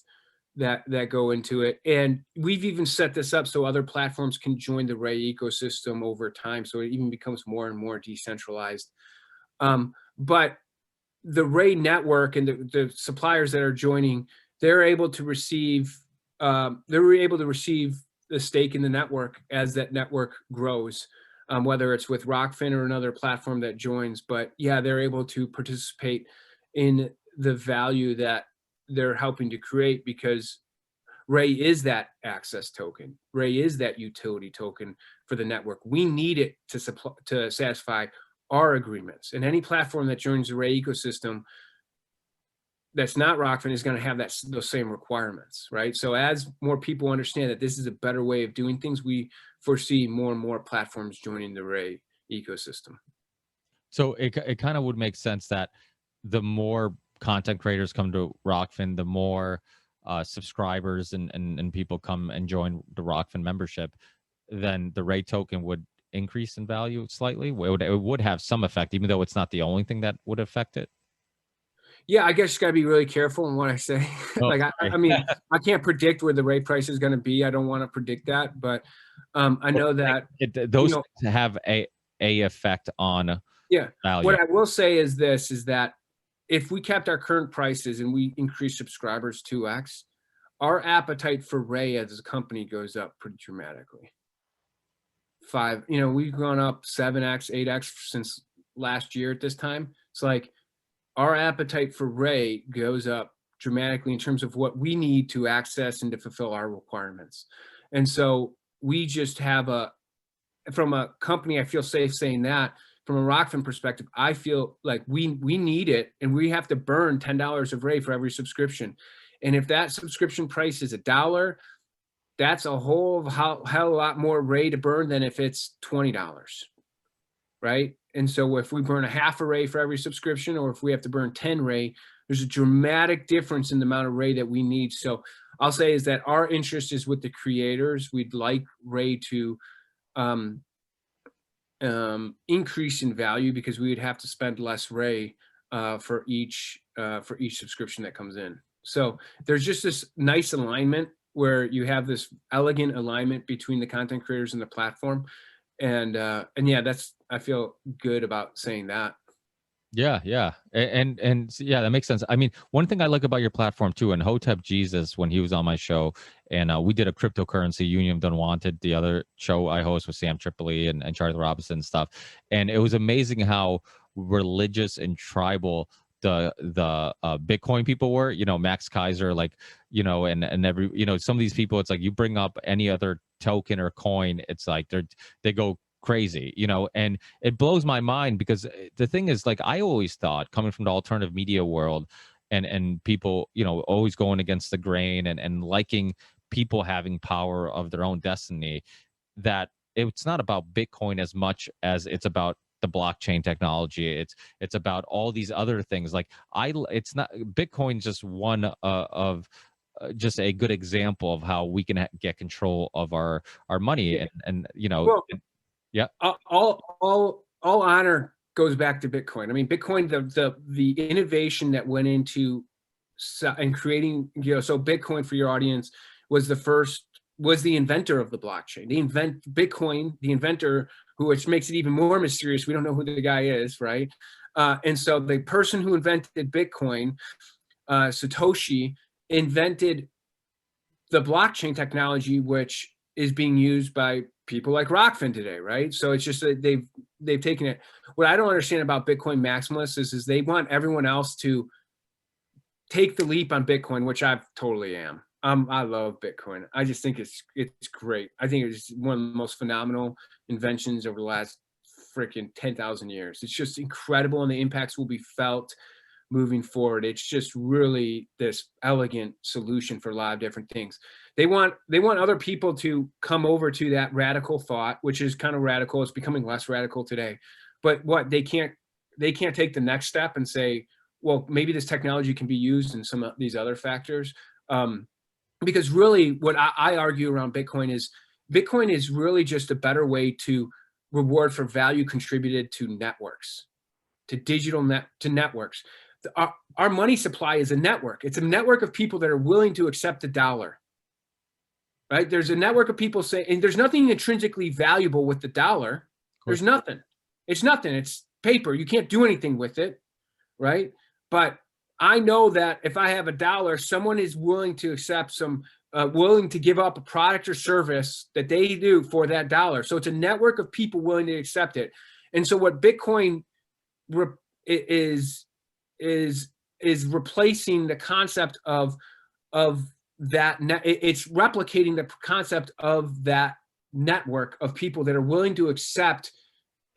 that go into it, and we've even set this up so other platforms can join the Ray ecosystem over time, so it even becomes more and more decentralized. But the Ray network and the suppliers that are joining, they're able to receive the stake in the network as that network grows. whether it's with ROKFIN or another platform that joins. But yeah, they're able to participate in the value that they're helping to create, because Ray is that access token. Ray is that utility token for the network. We need it to satisfy our agreements. And any platform that joins the Ray ecosystem that's not ROKFIN is going to have those same requirements, right? So as more people understand that this is a better way of doing things, we foresee more and more platforms joining the Ray ecosystem. So it kind of would make sense that the more content creators come to ROKFIN, the more subscribers and people come and join the ROKFIN membership, then the Ray token would increase in value slightly. It would have some effect, even though it's not the only thing that would affect it. Yeah, I guess you got to be really careful in what I say. Oh, Like, sorry. I mean, I can't predict where the Ray price is going to be. I don't want to predict that, but I know that Those you know, things have a effect on yeah. value. What I will say is this: is that if we kept our current prices and we increase subscribers 2x, our appetite for Ray as a company goes up pretty dramatically. We've gone up 7x, 8x since last year at this time. It's like our appetite for Ray goes up dramatically in terms of what we need to access and to fulfill our requirements. And so we just have from a company, I feel safe saying that. From a ROKFIN perspective, I feel like we need it, and we have to burn $10 of Ray for every subscription. And if that subscription price is $1, that's a hell of a lot more Ray to burn than if it's $20, right? And so if we burn a half a Ray for every subscription, or if we have to burn 10 Ray, there's a dramatic difference in the amount of Ray that we need. So I'll say is that our interest is with the creators. We'd like Ray to increase in value, because we would have to spend less Ray for each subscription that comes in. So there's just this nice alignment where you have this elegant alignment between the content creators and the platform. And yeah, I feel good about saying that. Yeah. And yeah, that makes sense. I mean, one thing I like about your platform too, and Hotep Jesus, when he was on my show, and we did a cryptocurrency Union of Unwanted, the other show I host with Sam Tripoli and Charlie Robinson and stuff. And it was amazing how religious and tribal the Bitcoin people were, Max Kaiser, like, and every, some of these people, it's like you bring up any other token or coin, it's like they go crazy, and it blows my mind, because the thing is, like, I always thought, coming from the alternative media world and people, always going against the grain and liking people having power of their own destiny, that it's not about Bitcoin as much as it's about the blockchain technology. It's about all these other things. Like it's not Bitcoin, just one of just a good example of how we can get control of our money. And well, yeah. All honor goes back to Bitcoin. I mean, Bitcoin, the innovation that went into and creating, so Bitcoin, for your audience, was the inventor of the blockchain. Bitcoin, the inventor, which makes it even more mysterious. We don't know who the guy is, right? And so the person who invented Bitcoin, Satoshi, invented the blockchain technology, which is being used by people like ROKFIN today, right? So it's just that they've taken it. What I don't understand about Bitcoin maximalists is they want everyone else to take the leap on Bitcoin, which I totally am. I love Bitcoin. I just think it's great. I think it's one of the most phenomenal inventions over the last freaking 10,000 years. It's just incredible, and the impacts will be felt moving forward. It's just really this elegant solution for a lot of different things. They want other people to come over to that radical thought, which is kind of radical. It's becoming less radical today. But what they can't take the next step and say, well, maybe this technology can be used in some of these other factors. Because really what I argue around Bitcoin is really just a better way to reward for value contributed to networks, to networks. Our money supply is a network. It's a network of people that are willing to accept the dollar, right? There's a network of people saying, and there's nothing intrinsically valuable with the dollar. There's nothing. It's nothing. It's paper. You can't do anything with it, right? But I know that if I have $1, someone is willing to accept some willing to give up a product or service that they do for that dollar. So it's a network of people willing to accept it. And so what Bitcoin is replacing the concept of that. It's replicating the concept of that network of people that are willing to accept.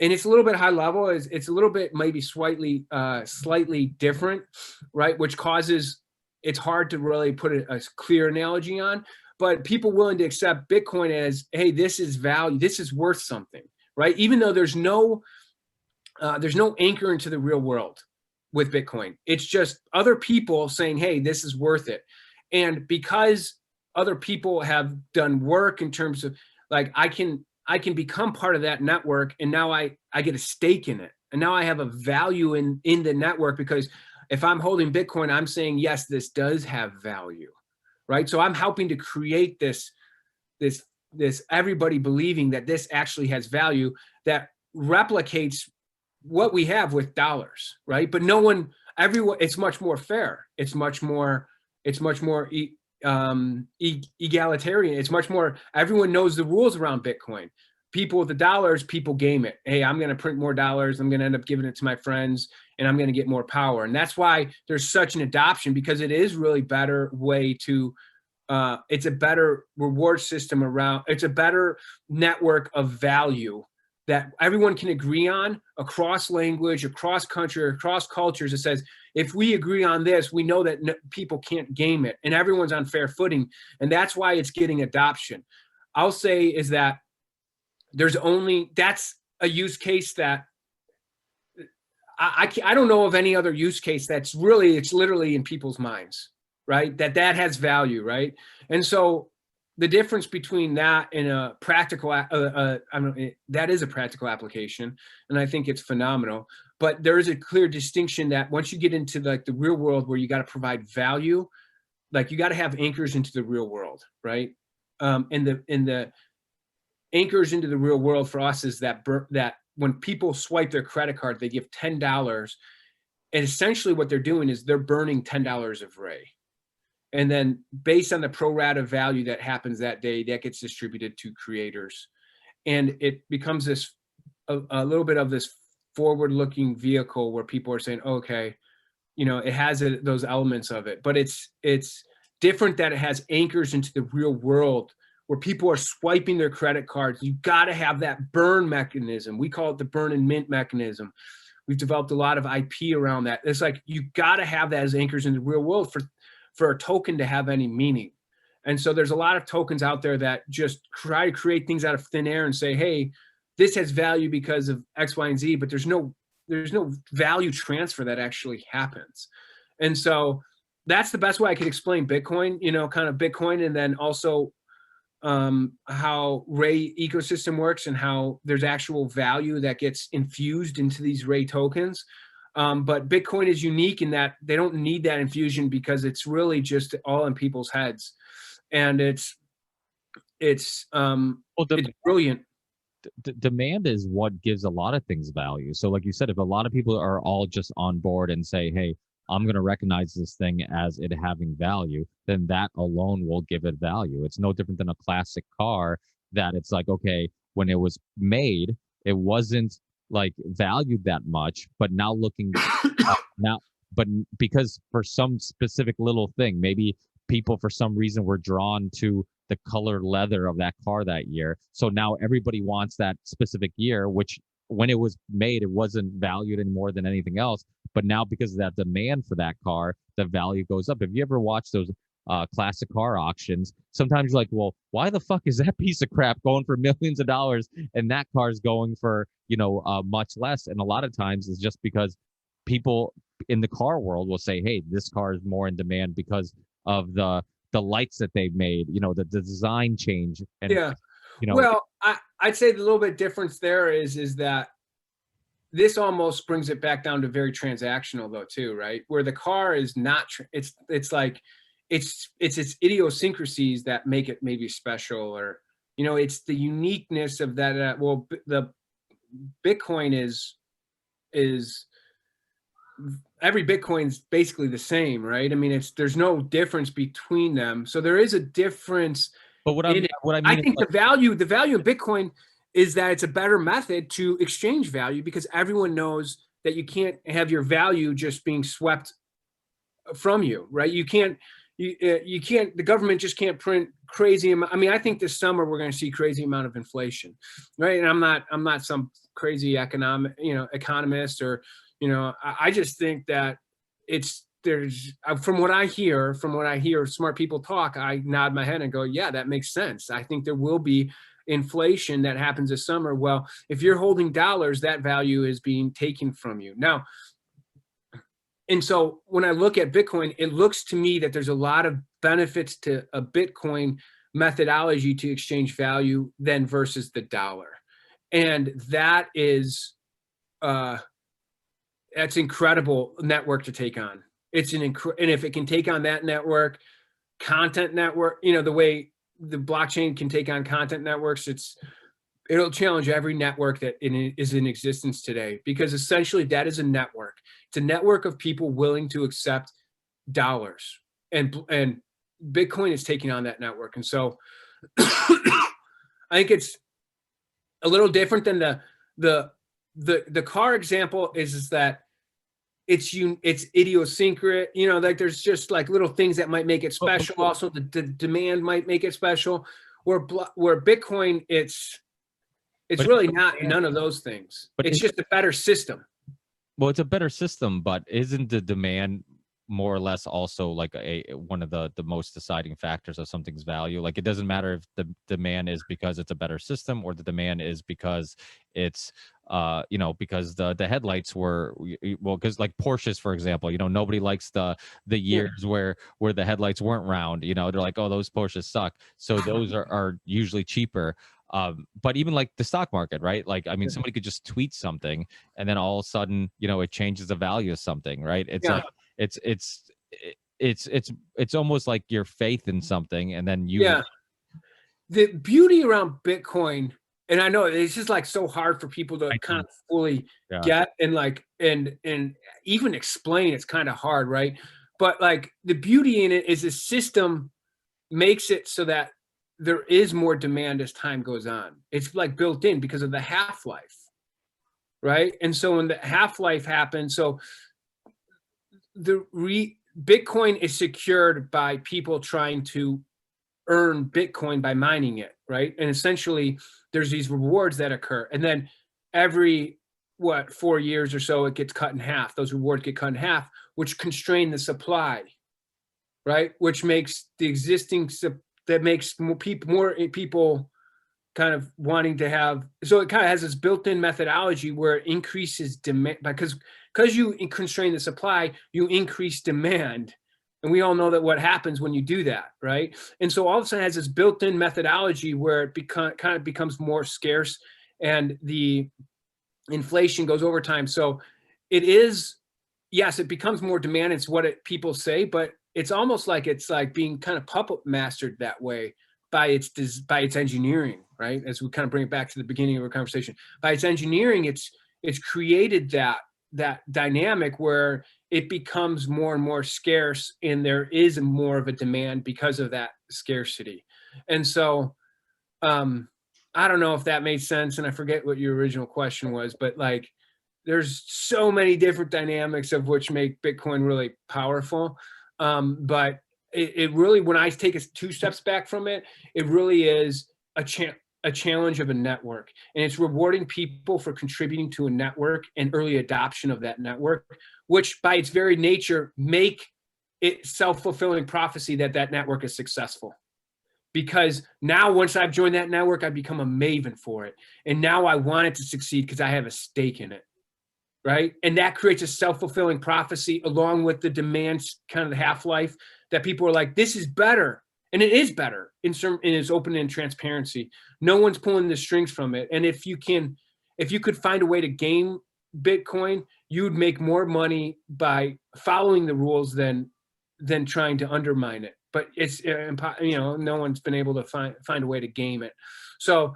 And it's a little bit high level. It's a little bit maybe slightly different, right? Which causes it's hard to really put a clear analogy on. But people willing to accept Bitcoin as, hey, this is value, this is worth something, right? Even though there's no anchor into the real world with Bitcoin. It's just other people saying, hey, this is worth it. And because other people have done work in terms of like, I can become part of that network, and now I get a stake in it. And now I have a value in the network, because if I'm holding Bitcoin, I'm saying, yes, this does have value, right? So I'm helping to create this everybody believing that this actually has value that replicates what we have with dollars, right? But everyone, it's much more fair. It's much more egalitarian. It's much more, everyone knows the rules around Bitcoin. People with the dollars, people game it. Hey, I'm going to print more dollars. I'm going to end up giving it to my friends, and I'm going to get more power. And that's why there's such an adoption, because it is really better way to, it's a better reward system around, it's a better network of value that everyone can agree on across language, across country, across cultures. It says, if we agree on this, we know that people can't game it, and everyone's on fair footing. And that's why it's getting adoption. I'll say is that that's a use case that I don't know of any other use case that's really, it's literally in people's minds, right? That has value, right? And so the difference between that and a practical, that is a practical application, and I think it's phenomenal. But there is a clear distinction that once you get into like the real world, where you got to provide value, like you got to have anchors into the real world, right? And the anchors into the real world for us is that when people swipe their credit card, they give $10, and essentially what they're doing is they're burning $10 of Ray. And then based on the pro rata value that happens that day, that gets distributed to creators. And it becomes this, a little bit of this forward-looking vehicle where people are saying, okay, it has those elements of it, but it's different that it has anchors into the real world where people are swiping their credit cards. You got to have that burn mechanism. We call it the burn and mint mechanism. We've developed a lot of IP around that. It's like, you got to have that as anchors in the real world for a token to have any meaning. And so there's a lot of tokens out there that just try to create things out of thin air and say, hey, this has value because of X, Y, and Z, but there's no value transfer that actually happens. And so that's the best way I could explain Bitcoin, kind of Bitcoin, and then also how Ray ecosystem works and how there's actual value that gets infused into these Ray tokens. But Bitcoin is unique in that they don't need that infusion, because it's really just all in people's heads, and it's brilliant. Demand is what gives a lot of things value. So like you said, if a lot of people are all just on board and say, hey, I'm going to recognize this thing as it having value, then that alone will give it value. It's no different than a classic car that it's like, okay, when it was made, it wasn't like valued that much, but now looking but because for some specific little thing, maybe people for some reason were drawn to the color leather of that car that year. So now everybody wants that specific year, which when it was made, it wasn't valued any more than anything else. But now because of that demand for that car, the value goes up. If you ever watch those classic car auctions, sometimes you're like, well, why the fuck is that piece of crap going for millions of dollars and that car's going for, much less? And a lot of times it's just because people in the car world will say, hey, this car is more in demand because of the lights that they've made, the design change. And, yeah. Well, I'd say the little bit difference there is that this almost brings it back down to very transactional though too, right? Where the car is not, it's like, it's its idiosyncrasies that make it maybe special, or, it's the uniqueness of that. Well, the Bitcoin is every Bitcoin's basically the same, right? I mean, there's no difference between them. So there is a difference But what in I'm it. what I I mean is think like, the value of Bitcoin is that it's a better method to exchange value because everyone knows that you can't have your value just being swept from you, right? You can't, the government just can't print crazy amount. I mean, I think this summer we're going to see crazy amount of inflation, right? And I'm not some crazy economist or, I just think that there's, from what I hear, smart people talk, I nod my head and go, yeah, that makes sense. I think there will be inflation that happens this summer. Well, if you're holding dollars, that value is being taken from you. Now, and so when I look at Bitcoin, it looks to me that there's a lot of benefits to a Bitcoin methodology to exchange value than versus the dollar. And that is, that's incredible network to take on. And if it can take on that network, content network, the way the blockchain can take on content networks, it'll challenge every network that is in existence today, because essentially that is a network. It's a network of people willing to accept dollars, and Bitcoin is taking on that network. And so I think it's a little different than the car example is that it's idiosyncratic, like there's just like little things that might make it special. Also, the demand might make it special. Where Bitcoin, it's but really not none of those things. but It's just a better system. well, it's a better system, but isn't the demand more or less also like one of the most deciding factors of something's value? Like, it doesn't matter if the demand is because it's a better system, or the demand is because it's because the headlights were, well, because like Porsches, for example, nobody likes the years where the headlights weren't round. They're like, oh, those Porsches suck, so those are usually cheaper. But even like the stock market, right? Like, I mean, somebody could just tweet something and then all of a sudden, it changes the value of something, right? It's like, it's almost like your faith in something, and then The beauty around Bitcoin, and I know it's just like so hard for people to kind of fully get and like and even explain. It's kind of hard, right? But like the beauty in it is the system makes it so that there is more demand as time goes on. It's like built in because of the half-life, right? And so when the half-life happens, so Bitcoin is secured by people trying to earn Bitcoin by mining it, right? And essentially there's these rewards that occur. And then every 4 years or so, it gets cut in half. Those rewards get cut in half, which constrain the supply, right? Which makes the existing, that makes more people kind of wanting to have, so it kind of has this built-in methodology where it increases demand, because you constrain the supply, you increase demand. And we all know that what happens when you do that, right? And so all of a sudden it has this built-in methodology where it kind of becomes more scarce, and the inflation goes over time. So it is, yes, it becomes more demand. It's what people say, but it's almost like it's like being kind of puppet mastered that way by its engineering, right? As we kind of bring it back to the beginning of our conversation, by its engineering, it's created that dynamic where it becomes more and more scarce, and there is more of a demand because of that scarcity. And so I don't know if that made sense, and I forget what your original question was, but like there's so many different dynamics of which make Bitcoin really powerful. But it really, when I take us 2 steps back from it, it really is a challenge of a network, and it's rewarding people for contributing to a network and early adoption of that network, which by its very nature make it self-fulfilling prophecy that network is successful. Because now once I've joined that network, I've become a maven for it, and now I want it to succeed because I have a stake in it, right? And that creates a self-fulfilling prophecy along with the demands, kind of the half-life, that people are like, this is better. And it is better in its open and transparency. No one's pulling the strings from it. And if you could find a way to game Bitcoin, you'd make more money by following the rules than trying to undermine it. But it's no one's been able to find a way to game it. So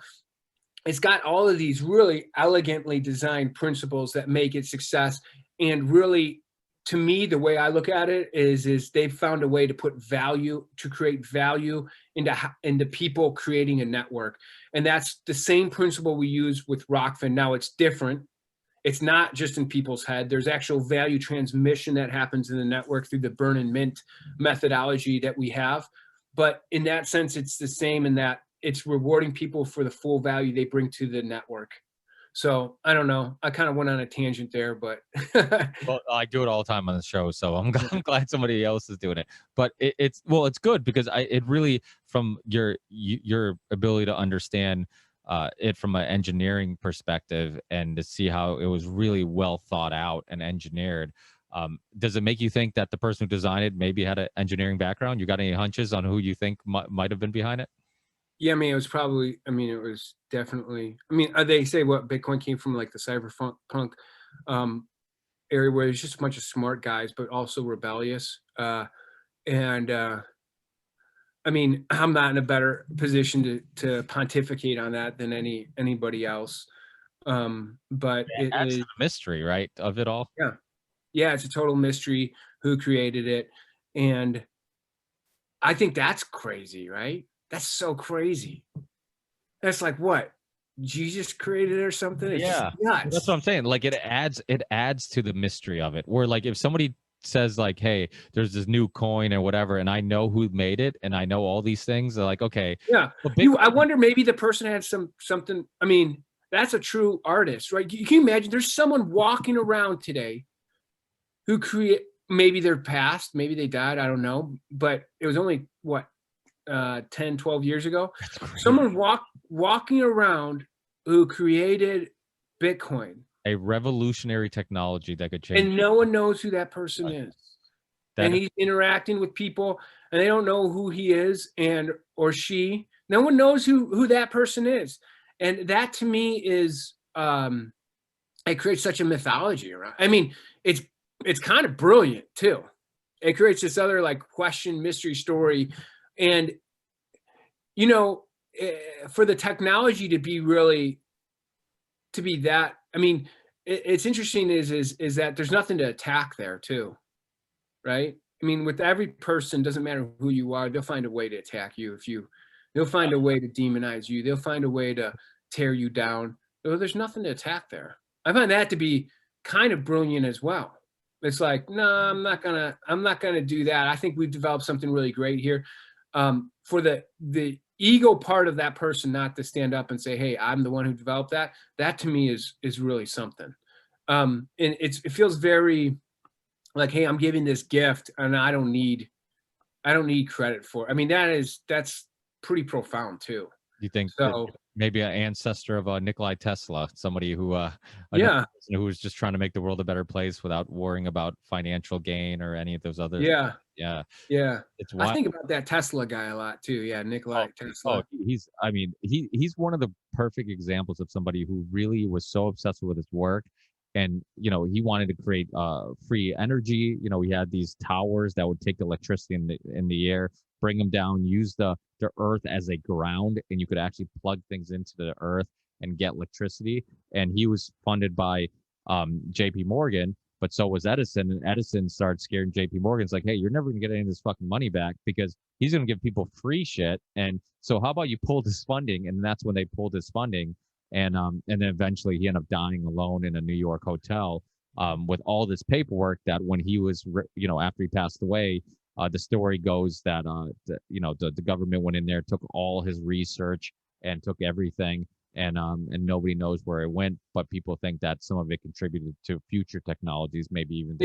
it's got all of these really elegantly designed principles that make it success, and really to me, the way I look at it is they've found a way to create value into people creating a network. And that's the same principle we use with ROKFIN. Now it's different. It's not just in people's head. There's actual value transmission that happens in the network through the burn and mint methodology that we have. But in that sense, it's the same in that it's rewarding people for the full value they bring to the network. So I don't know. I kind of went on a tangent there, but Well, I do it all the time on the show, so I'm glad somebody else is doing it. But it's good because it really, from your ability to understand it from an engineering perspective and to see how it was really well thought out and engineered. Does it make you think that the person who designed it maybe had an engineering background? You got any hunches on who you think might have been behind it? yeah, I mean, it was definitely, they say what Bitcoin came from like the cyberpunk area where it's just a bunch of smart guys, but also rebellious. And I mean, I'm not in a better position to pontificate on that than anybody else. But It it adds to is, the mystery, right, of it all. yeah, it's a total mystery who created it. And I think that's crazy, right? That's so crazy. That's like what? Jesus created it or something? It's Yeah, just nuts. that's what I'm saying. Like it adds to the mystery of it. Where like if somebody says like, "Hey, there's this new coin or whatever," and I know who made it, and I know all these things, they're like, "Okay." Yeah. Well, I wonder maybe the person had something. I mean, that's a true artist, right? You can imagine there's someone walking around today who maybe they're past, maybe they died, I don't know, but it was only what 10, 12 years ago. Someone walking around who created Bitcoin. a revolutionary technology that could change. And no one knows who that person is. And he's interacting with people and they don't know who he is or she. No one knows who that person is. And that to me is it creates such a mythology around. I mean, it's kind of brilliant too. It creates this other like question mystery story. And for the technology to be that, I mean, it's interesting is that there's nothing to attack there too, right? I mean, with every person, doesn't matter who you are, they'll find a way to attack you. They'll find a way to demonize you. They'll find a way to tear you down. There's nothing to attack there. I find that to be kind of brilliant as well. It's like, no, I'm not gonna do that. I think we've developed something really great here. For the ego part of that person not to stand up and say, hey, I'm the one who developed that. That to me is really something. And it feels very like, hey, I'm giving this gift and I don't need credit for it. I mean, that's pretty profound too. You think so? Maybe an ancestor of Nikolai Tesla, somebody who who was just trying to make the world a better place without worrying about financial gain or any of those other yeah it's wild. I think about that Tesla guy a lot too. Nikolai Tesla. He's one of the perfect examples of somebody who really was so obsessed with his work. And he wanted to create free energy. He had these towers that would take electricity in the air, bring them down, use the earth as a ground, and you could actually plug things into the earth and get electricity. And he was funded by JP Morgan, but so was Edison. And Edison started scaring JP Morgan. It's like, hey, you're never gonna get any of this fucking money back because he's gonna give people free shit. And so how about you pull this funding? And that's when they pulled his funding. And then eventually he ended up dying alone in a New York hotel with all this paperwork that when he was, after he passed away, the story goes that, the government went in there, took all his research and took everything. And nobody knows where it went, but people think that some of it contributed to future technologies, maybe even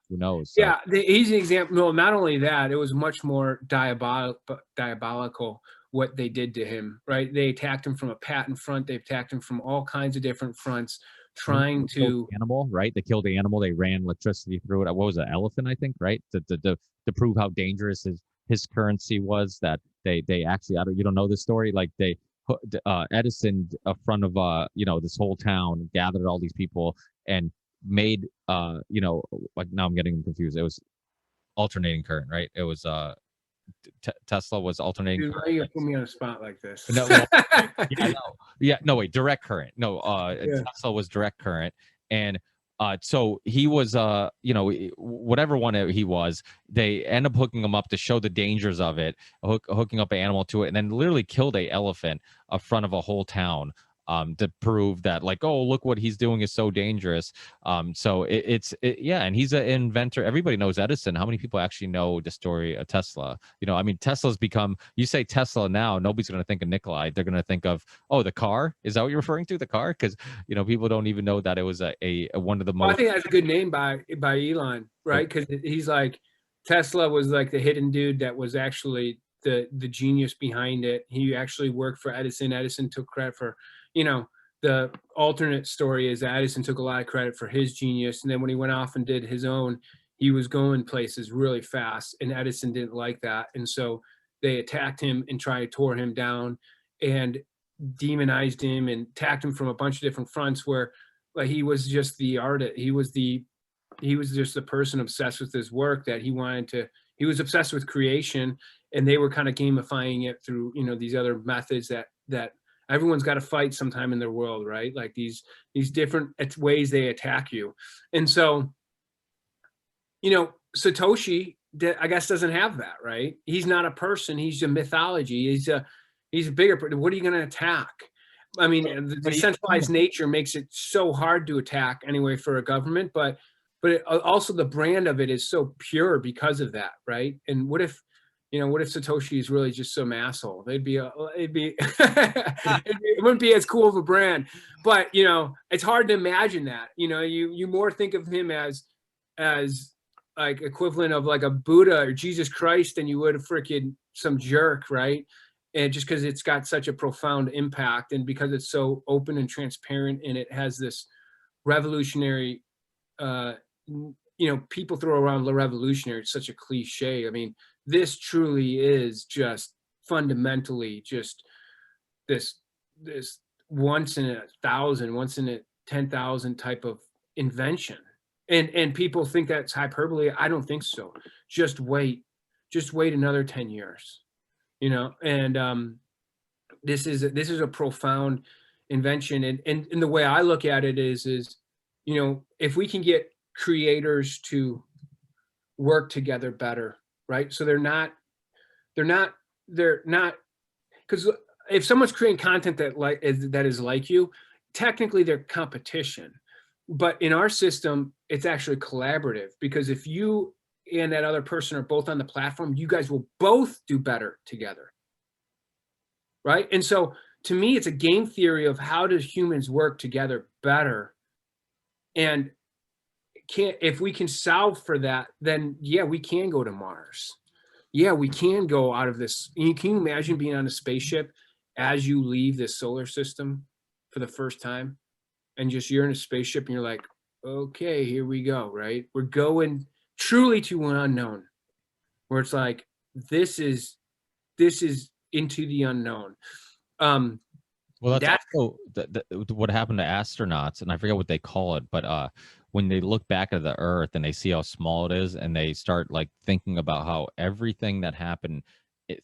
who knows? So. Yeah, he's an example. No, not only that, it was much more diabolical what they did to him, right? They attacked him from a patent front. They attacked him from all kinds of different fronts, trying to animal, right? They killed the animal. They ran electricity through it. What was it, elephant? I think, right? To prove how dangerous his currency was. That they actually, you don't know the story. Like they put Edison in front of this whole town, gathered all these people and made like now I'm getting confused. It was alternating current, right? It was Tesla was alternating. Dude, why you put me on a spot like this? No, wait, direct current. No, Tesla was direct current, and So he was, whatever one he was, they end up hooking him up to show the dangers of it, hooking up an animal to it, and then literally killed a elephant in front of a whole town. To prove that, like, oh, look what he's doing is so dangerous. So yeah, and he's an inventor. Everybody knows Edison. How many people actually know the story of Tesla? I mean, Tesla's become. You say Tesla now, nobody's going to think of Nikolai. They're going to think of, oh, the car. Is that what you're referring to? The car? Because people don't even know that it was a one of the Well, I most. think that's a good name by Elon, right? Because he's like, Tesla was like the hidden dude that was actually the genius behind it. He actually worked for Edison. Edison took credit for, the alternate story is that Edison took a lot of credit for his genius, and then when he went off and did his own, he was going places really fast, and Edison didn't like that, and so they attacked him and tried to tore him down and demonized him and attacked him from a bunch of different fronts where, like, he was just the artist. He was just the person obsessed with his work that he was obsessed with creation, and they were kind of gamifying it through, these other methods that everyone's got to fight sometime in their world, right? Like these different ways they attack you. And so, Satoshi, I guess, doesn't have that, right? He's not a person. He's a mythology. He's a bigger, what are you going to attack? I mean, the decentralized nature makes it so hard to attack anyway for a government, but also the brand of it is so pure because of that, right? And what if Satoshi is really just some asshole? It wouldn't be as cool of a brand. But it's hard to imagine that. You more think of him as like equivalent of like a Buddha or Jesus Christ than you would a freaking some jerk, right? And just because it's got such a profound impact, and because it's so open and transparent, and it has this revolutionary, people throw around the revolutionary, it's such a cliche. I mean, this truly is just fundamentally just this once in a thousand, once in a 10,000 type of invention. And people think that's hyperbole. I don't think so. Just wait another 10 years. And this is a profound invention, and the way I look at it is if we can get creators to work together better, right? So they're not because if someone's creating content that is like you, technically they're competition, but in our system it's actually collaborative, because if you and that other person are both on the platform, you guys will both do better together, right? And so to me, it's a game theory of how do humans work together better. And if we can solve for that, then yeah, we can go to Mars. Yeah, we can go out of this. Can you imagine being on a spaceship as you leave this solar system for the first time, and just you're in a spaceship and you're like, okay, here we go, right? We're going truly to an unknown, where it's like, this is into the unknown. Well, that's also what happened to astronauts, and I forget what they call it, but when they look back at the Earth and they see how small it is, and they start like thinking about how everything that happened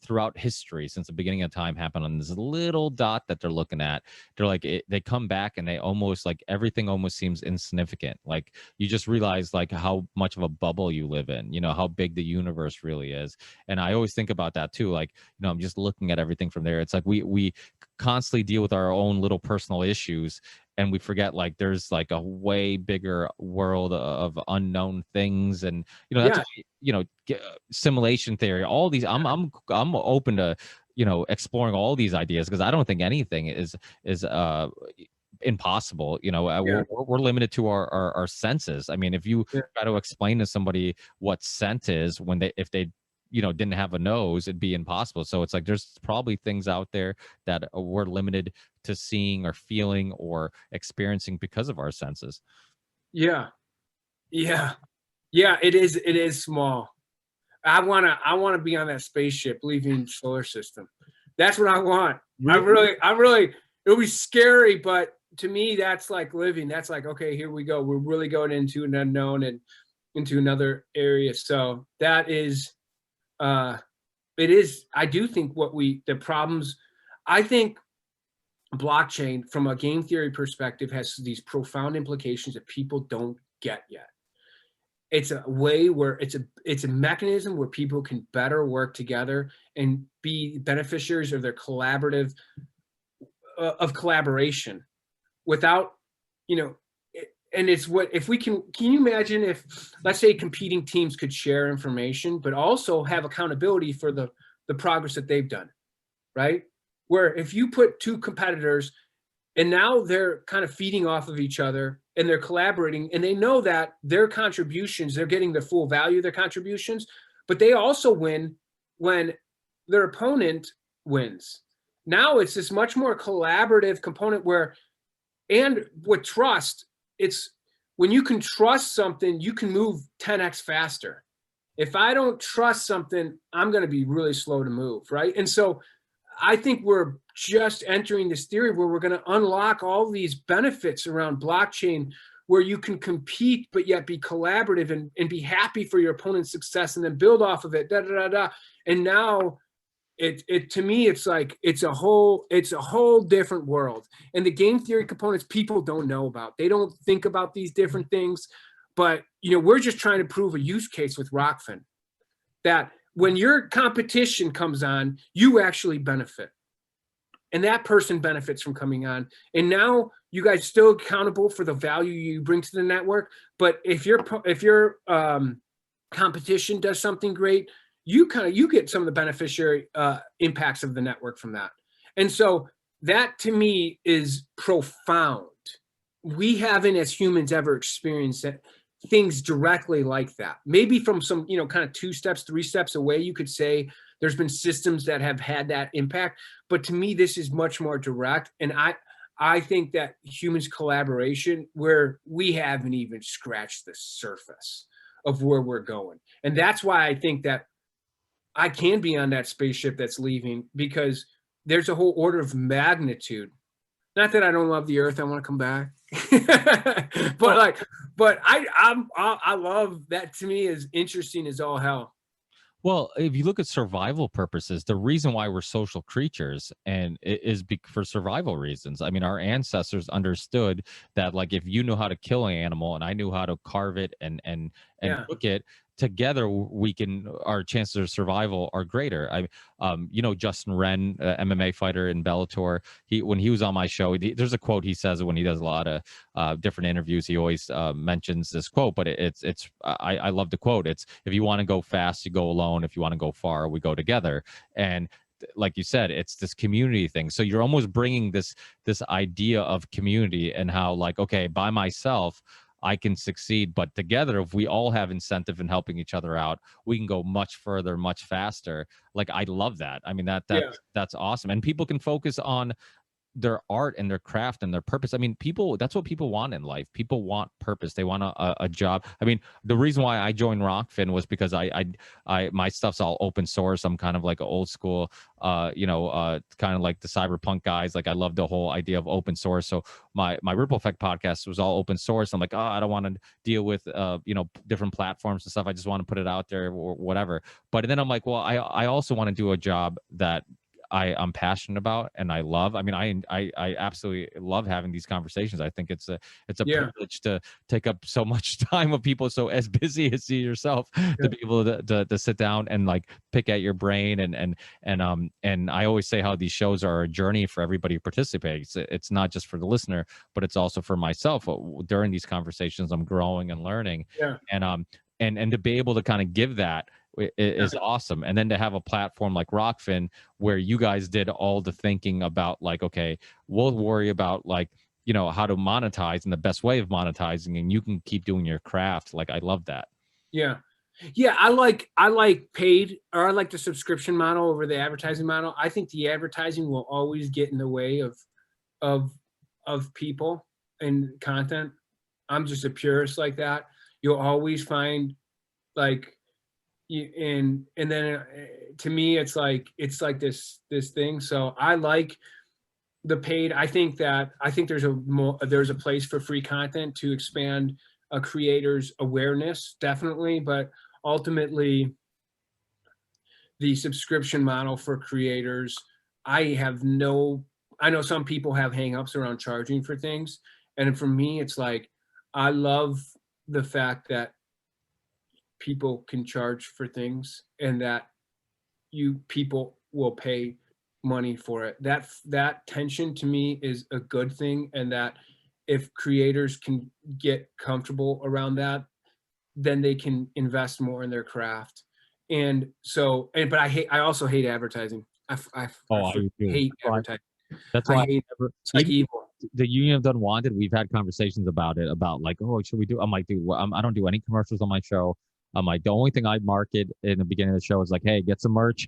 throughout history since the beginning of time happened on this little dot that they're looking at, they're like, they come back and they almost like everything almost seems insignificant. Like you just realize like how much of a bubble you live in, how big the universe really is. And I always think about that too. Like, I'm just looking at everything from there. It's like we constantly deal with our own little personal issues, and we forget like there's like a way bigger world of unknown things. And that's simulation theory, all these, I'm open to exploring all these ideas, because I don't think anything is impossible. We're limited to our senses. I mean, if you try to explain to somebody what scent is if they didn't have a nose, it'd be impossible. So it's like there's probably things out there that we're limited to seeing or feeling or experiencing because of our senses. Yeah. It is small. I wanna be on that spaceship leaving solar system. That's what I want. Really? I really it'll be scary, but to me that's like living. That's like, okay, here we go. We're really going into an unknown and into another area. So that is it is. I do think the problems, I think blockchain from a game theory perspective has these profound implications that people don't get yet. It's a way where it's a mechanism where people can better work together and be beneficiaries of their collaboration without, and it's what, if we can you imagine if, let's say, competing teams could share information, but also have accountability for the progress that they've done, right? Where if you put two competitors and now they're kind of feeding off of each other and they're collaborating and they know that their contributions, they're getting the full value of their contributions, but they also win when their opponent wins. Now it's this much more collaborative component where, and with trust, it's when you can trust something, you can move 10x faster. If I don't trust something, I'm going to be really slow to move, right? And so I think we're just entering this theory where we're going to unlock all these benefits around blockchain, where you can compete but yet be collaborative and be happy for your opponent's success and then build off of it. And now it to me, it's like it's a whole different world. And the game theory components people don't know about. They don't think about these different things. But we're just trying to prove a use case with ROKFIN that when your competition comes on, you actually benefit. And that person benefits from coming on. And now you guys still accountable for the value you bring to the network. But if your competition does something great, you get some of the beneficiary impacts of the network from that. And so that to me is profound. We haven't as humans ever experienced things directly like that. Maybe from some, kind of 2 steps, 3 steps away, you could say there's been systems that have had that impact. But to me, this is much more direct. And I think that humans collaboration, where we haven't even scratched the surface of where we're going. And that's why I think that I can be on that spaceship that's leaving, because there's a whole order of magnitude. Not that I don't love the Earth, I want to come back. but I love that. To me, is interesting as all hell. Well, if you look at survival purposes, the reason why we're social creatures and it is for survival reasons. I mean, our ancestors understood that, like, if you knew how to kill an animal and I knew how to carve it and Yeah. cook it, together our chances of survival are greater. Justin Wren, MMA fighter in Bellator, when he was on my show, there's a quote he says when he does a lot of different interviews. He always mentions this quote, but I love the quote. It's, if you want to go fast, you go alone. If you want to go far, we go together. And like you said, it's this community thing. So you're almost bringing this idea of community and how, like, okay, by myself I can succeed, but together, if we all have incentive in helping each other out, we can go much further, much faster. Like, I love that. I mean, that's awesome. And people can focus on their art and their craft and their purpose. I mean, that's what people want in life. People want purpose. They want a job. I mean, the reason why I joined ROKFIN was because my stuff's all open source. I'm kind of like an old school, kind of like the cyberpunk guys. Like, I love the whole idea of open source. So my Ripple Effect podcast was all open source. I'm like, I don't want to deal with, different platforms and stuff. I just want to put it out there or whatever. But then I'm like, well, I also want to do a job that I'm passionate about and I love. I mean, I absolutely love having these conversations. I think it's a privilege to take up so much time of people so as busy as you yourself to be able to sit down and, like, pick at your brain and I always say how these shows are a journey for everybody who participates. It's not just for the listener, but it's also for myself. During these conversations, I'm growing and learning. And to be able to kind of give that is awesome. And then to have a platform like ROKFIN where you guys did all the thinking about, like, okay, we'll worry about, like, how to monetize and the best way of monetizing, and you can keep doing your craft. Like, I love that. Yeah. I like paid, or I like the subscription model over the advertising model. I think the advertising will always get in the way of people and content. I'm just a purist like that. You'll always find, like, and then to me it's like this thing. So I like the paid. I think there's a place for free content to expand a creator's awareness, definitely, but ultimately the subscription model for creators, I I know some people have hangups around charging for things. And for me, it's like, I love the fact that people can charge for things and that people will pay money for it. That tension to me is a good thing. And that if creators can get comfortable around that, then they can invest more in their craft. And so, but I also hate advertising. Oh, I do too. Hate advertising. That's I why hate, never, it's like even evil. the Union of Unwanted, we've had conversations about it, about like, oh, should we do? I'm like, dude, I don't do any commercials on my show. I'm like, the only thing I market in the beginning of the show is like, hey, get some merch,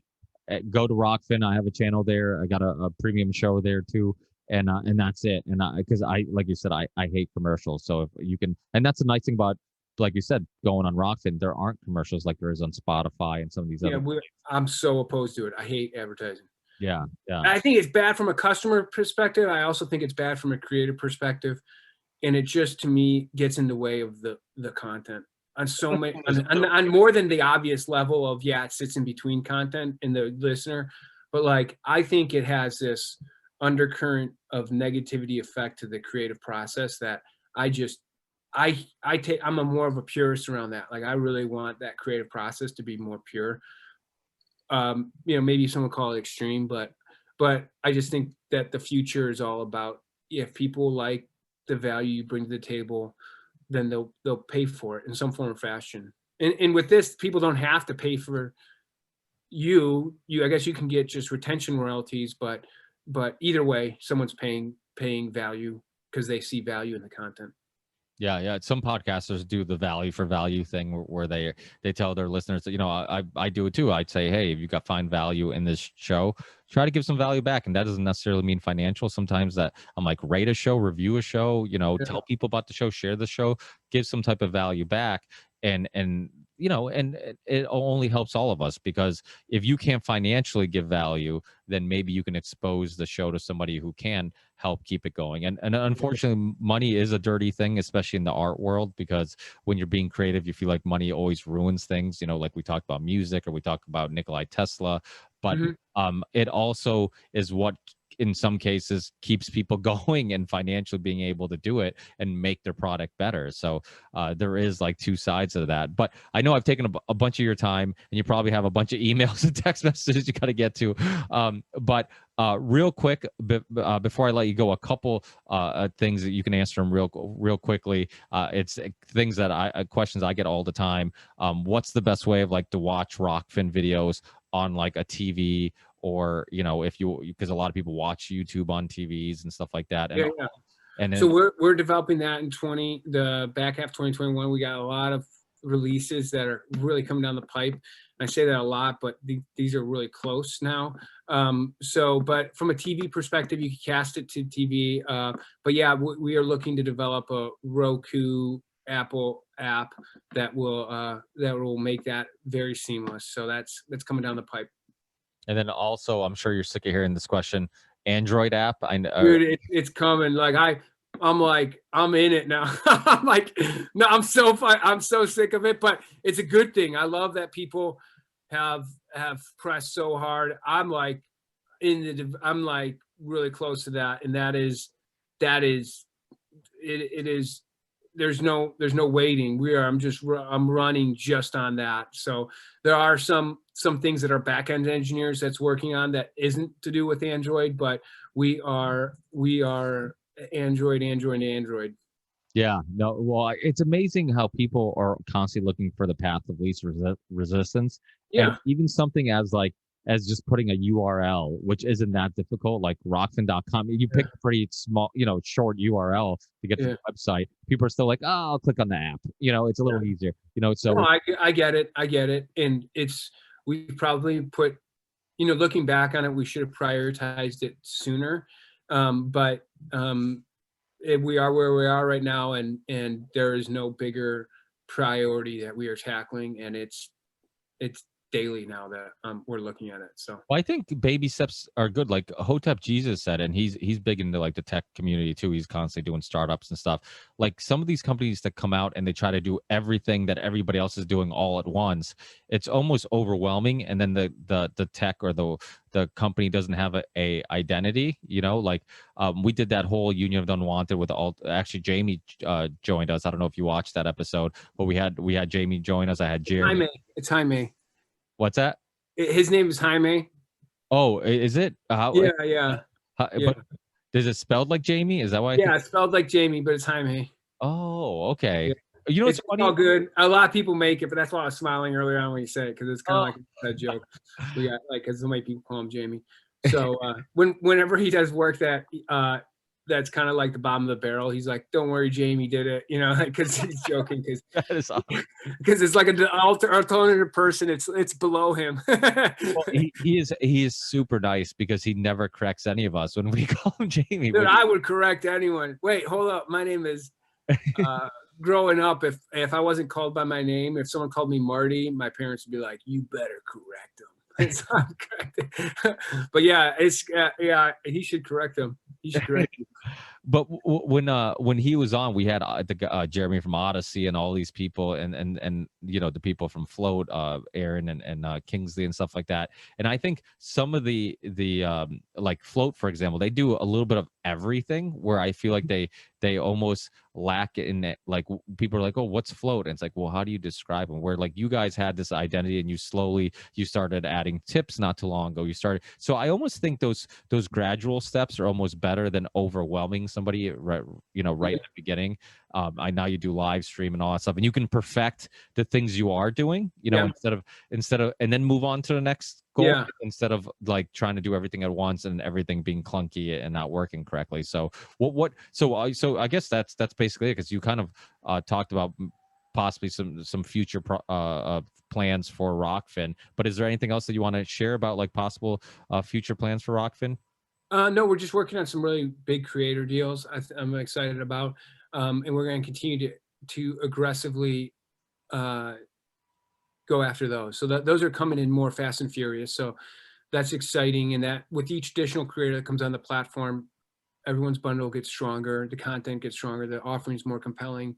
go to ROKFIN. I have a channel there. I got a premium show there too, and that's it. And because like you said, I hate commercials. So if you can, and that's the nice thing about, like you said, going on ROKFIN, there aren't commercials like there is on Spotify and some of these Yeah, other. I'm so opposed to it. I hate advertising. Yeah, yeah. I think it's bad from a customer perspective. I also think it's bad from a creative perspective, and it just to me gets in the way of the content on so many on more than the obvious level of, yeah, it sits in between content and the listener, but like I think it has this undercurrent of negativity effect to the creative process that I just I'm a more of a purist around that. Like I really want that creative process to be more pure. Maybe someone call it extreme, but I just think that the future is all about, if people like the value you bring to the table, then they'll pay for it in some form or fashion. And with this, people don't have to pay for I guess you can get just retention royalties, but either way, someone's paying value because they see value in the content. Yeah, yeah. Some podcasters do the value for value thing where they tell their listeners that, I do it too. I'd say, hey, if you got find value in this show, try to give some value back. And that doesn't necessarily mean financial. Sometimes that I'm like, rate a show, review a show, tell people about the show, share the show, give some type of value back. And it only helps all of us, because if you can't financially give value, then maybe you can expose the show to somebody who can help keep it going. And unfortunately, money is a dirty thing, especially in the art world, because when you're being creative, you feel like money always ruins things, like we talked about music, or we talked about Nikolai Tesla. But it also is what in some cases keeps people going and financially being able to do it and make their product better. So there is like two sides of that. But I know I've taken a bunch of your time, and you probably have a bunch of emails and text messages you got to get to. But real quick, before I let you go, a couple things that you can answer them real quickly. It's things that questions I get all the time. What's the best way of like to watch ROKFIN videos on like a TV, or because a lot of people watch YouTube on TVs and stuff like that. And, Yeah. And then, so we're developing that in the back half of 2021. We got a lot of releases that are really coming down the pipe. I say that a lot, but these are really close now. But from a TV perspective, you can cast it to TV. But yeah, we are looking to develop a Roku Apple app that will make that very seamless. So that's coming down the pipe. And then also, I'm sure you're sick of hearing this question, Android app. I know. Dude, it's coming. Like I'm in it now. I'm like, no, I'm so sick of it, but it's a good thing. I love that people have pressed so hard. I'm like I'm like really close to that. And that is it is, there's no waiting. I'm running just on that. So there are some things that our back-end engineers that's working on that isn't to do with Android, but we are Android. Yeah, no, well, it's amazing how people are constantly looking for the path of least resistance. Yeah. And even something as just putting a URL, which isn't that difficult, like rokfin.com. You pick a pretty small, short URL to get to the website. People are still like, oh, I'll click on the app. It's a little easier, so. No, I get it. And we probably put, looking back on it, we should have prioritized it sooner. But we are where we are right now, and there is no bigger priority that we are tackling, and it's daily now that we're looking at it. So Well, I think baby steps are good. Like Hotep Jesus said, and he's big into like the tech community too. He's constantly doing startups and stuff. Like some of these companies that come out and they try to do everything that everybody else is doing all at once, it's almost overwhelming. And then the tech or the company doesn't have a identity. You know, like we did that whole Union of the Unwanted with all. Actually, Jamie joined us. I don't know if you watched that episode, but we had Jamie join us. I had Jeremy. Jaime, it's Jaime. What's that? His name is Jaime. Oh, is it? How? Yeah, yeah, yeah. But is it spelled like Jamie? Is that why? Yeah, it's spelled like Jamie, but it's Jaime. Oh, Yeah. okay. You know, It's what's funny? all good. A lot of people make it, but that's why I was smiling earlier on when you said it, because it's kind of Oh. like a joke. We got like, because so many people call him Jamie. So whenever he does work that that's kind of like the bottom of the barrel, he's like, "Don't worry, Jamie did it," you know, because he's joking, That is awesome. because it's like an alternative person. It's below him. Well, he is super nice because he never corrects any of us when we call him Jamie. Dude, I would correct anyone. Wait, hold up. My name is. Growing up, if I wasn't called by my name, if someone called me Marty, my parents would be like, "You better correct him." So I'm corrected. But yeah, it's yeah, he should correct him. He should correct him. But when he was on, we had Jeremy from Odyssey and all these people, and you know the people from Float, Aaron and Kingsley and stuff like that. And I think some of the like Float, for example, they do a little bit of everything. Where I feel like they almost lack in it. Like people are like, "Oh, what's Float?" And it's like, "Well, how do you describe them?" Where like you guys had this identity, and you started adding tips not too long ago. You started, so I almost think those gradual steps are almost better than overwhelming somebody right in the beginning. I now you do live stream and all that stuff, and you can perfect the things you are doing, instead of and then move on to the next goal, instead of like trying to do everything at once and everything being clunky and not working correctly. So so I guess that's basically it, because you kind of talked about possibly some future plans for ROKFIN. But is there anything else that you want to share about like possible future plans for ROKFIN? No, we're just working on some really big creator deals. I'm excited about, and we're going to continue to aggressively go after those. So those are coming in more fast and furious. So that's exciting. And that with each additional creator that comes on the platform, everyone's bundle gets stronger, the content gets stronger, the offering's more compelling.